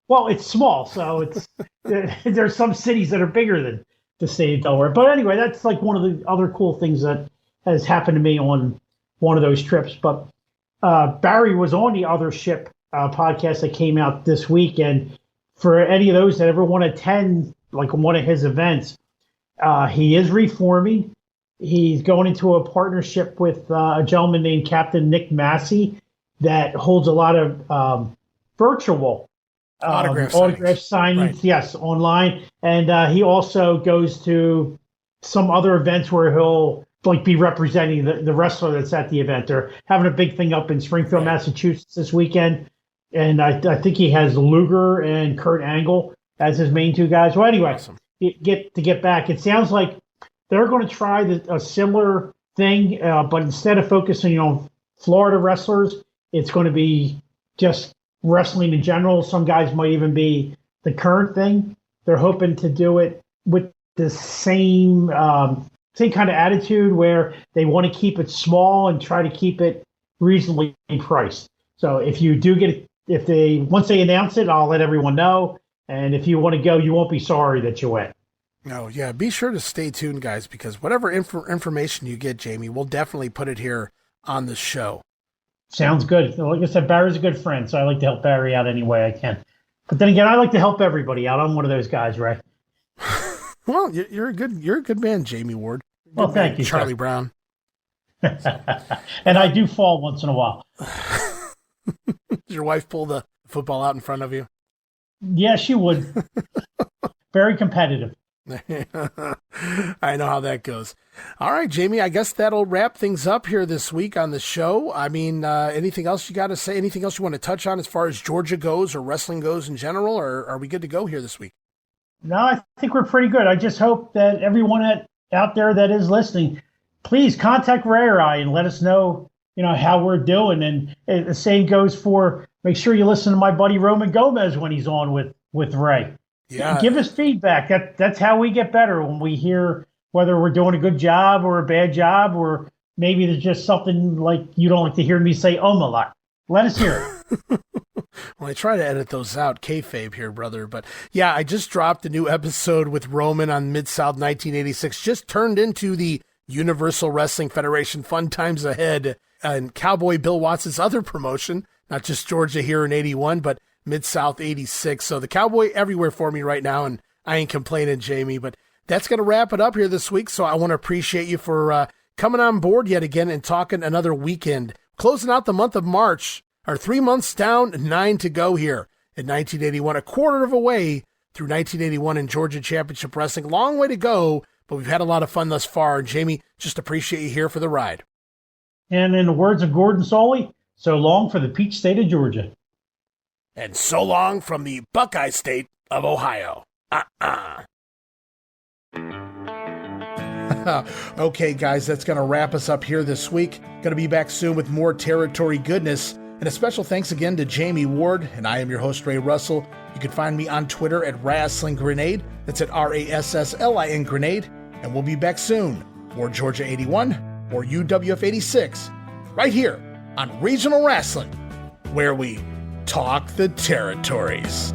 F: Well, it's small, so it's there's some cities that are bigger than the state of Delaware. But anyway, that's like one of the other cool things that has happened to me on one of those trips. But Barry was on the Other Ship podcast that came out this week, and for any of those that ever want to attend like one of his events, he is reforming. He's going into a partnership with a gentleman named Captain Nick Massey that holds a lot of virtual autograph signings, right. Yes, online. And he also goes to some other events where he'll be representing the wrestler that's at the event. They're having a big thing up in Springfield, Massachusetts this weekend. And I think he has Luger and Kurt Angle as his main two guys. Well, anyway,
E: awesome.
F: Get back. It sounds like they're going to try a similar thing, but instead of focusing on Florida wrestlers, it's going to be just wrestling in general. Some guys might even be the current thing. They're hoping to do it with the same kind of attitude, where they want to keep it small and try to keep it reasonably priced. So if you do get it, once they announce it, I'll let everyone know. And if you want to go, you won't be sorry that you went.
E: No, yeah, be sure to stay tuned, guys, because whatever information you get, Jammie, we'll definitely put it here on the show.
F: Sounds good. Like I said, Barry's a good friend, so I like to help Barry out any way I can. But then again, I like to help everybody out. I'm one of those guys, right?
E: Well, you're a good man, Jammie Ward.
F: Well, thank you,
E: Charlie
F: sir.
E: Brown.
F: And I do fall once in a while.
E: Did your wife pull the football out in front of you?
F: Yeah, she would. Very competitive.
E: I know how that goes. All right, Jammie, I guess that'll wrap things up here this week on the show. I mean, anything else you got to say? Anything else you want to touch on as far as Georgia goes or wrestling goes in general, or are we good to go here this week?
F: No, I think we're pretty good. I just hope that everyone out there that is listening, please contact Ray or I and let us know, how we're doing. And the same goes for, make sure you listen to my buddy Roman Gomez when he's on with Ray.
E: Yeah.
F: Give us feedback. That's how we get better, when we hear whether we're doing a good job or a bad job, or maybe there's just something like you don't like to hear me say a lot. Let us hear it.
E: Well, I try to edit those out, kayfabe here, brother. But yeah, I just dropped a new episode with Roman on Mid-South 1986. Just turned into the Universal Wrestling Federation Fun Times Ahead and Cowboy Bill Watts' other promotion, not just Georgia here in 81, but Mid-South 86. So the Cowboy everywhere for me right now, and I ain't complaining, Jammie. But that's going to wrap it up here this week. So I want to appreciate you for coming on board yet again and talking another weekend. Closing out the month of March, or 3 months down, 9 to go here in 1981. A quarter of a way through 1981 in Georgia Championship Wrestling. Long way to go, but we've had a lot of fun thus far. And Jammie, just appreciate you here for the ride.
F: And in the words of Gordon Soley, so long for the Peach State of Georgia.
E: And so long from the Buckeye State of Ohio. Okay, guys, that's going to wrap us up here this week. Going to be back soon with more territory goodness. And a special thanks again to Jammie Ward. And I am your host, Ray Russell. You can find me on Twitter at Rasslin Grenade. That's at RASSLIN Grenade. And we'll be back soon. More Georgia 81, more UWF 86, right here on Regional Wrestling, where we talk the territories.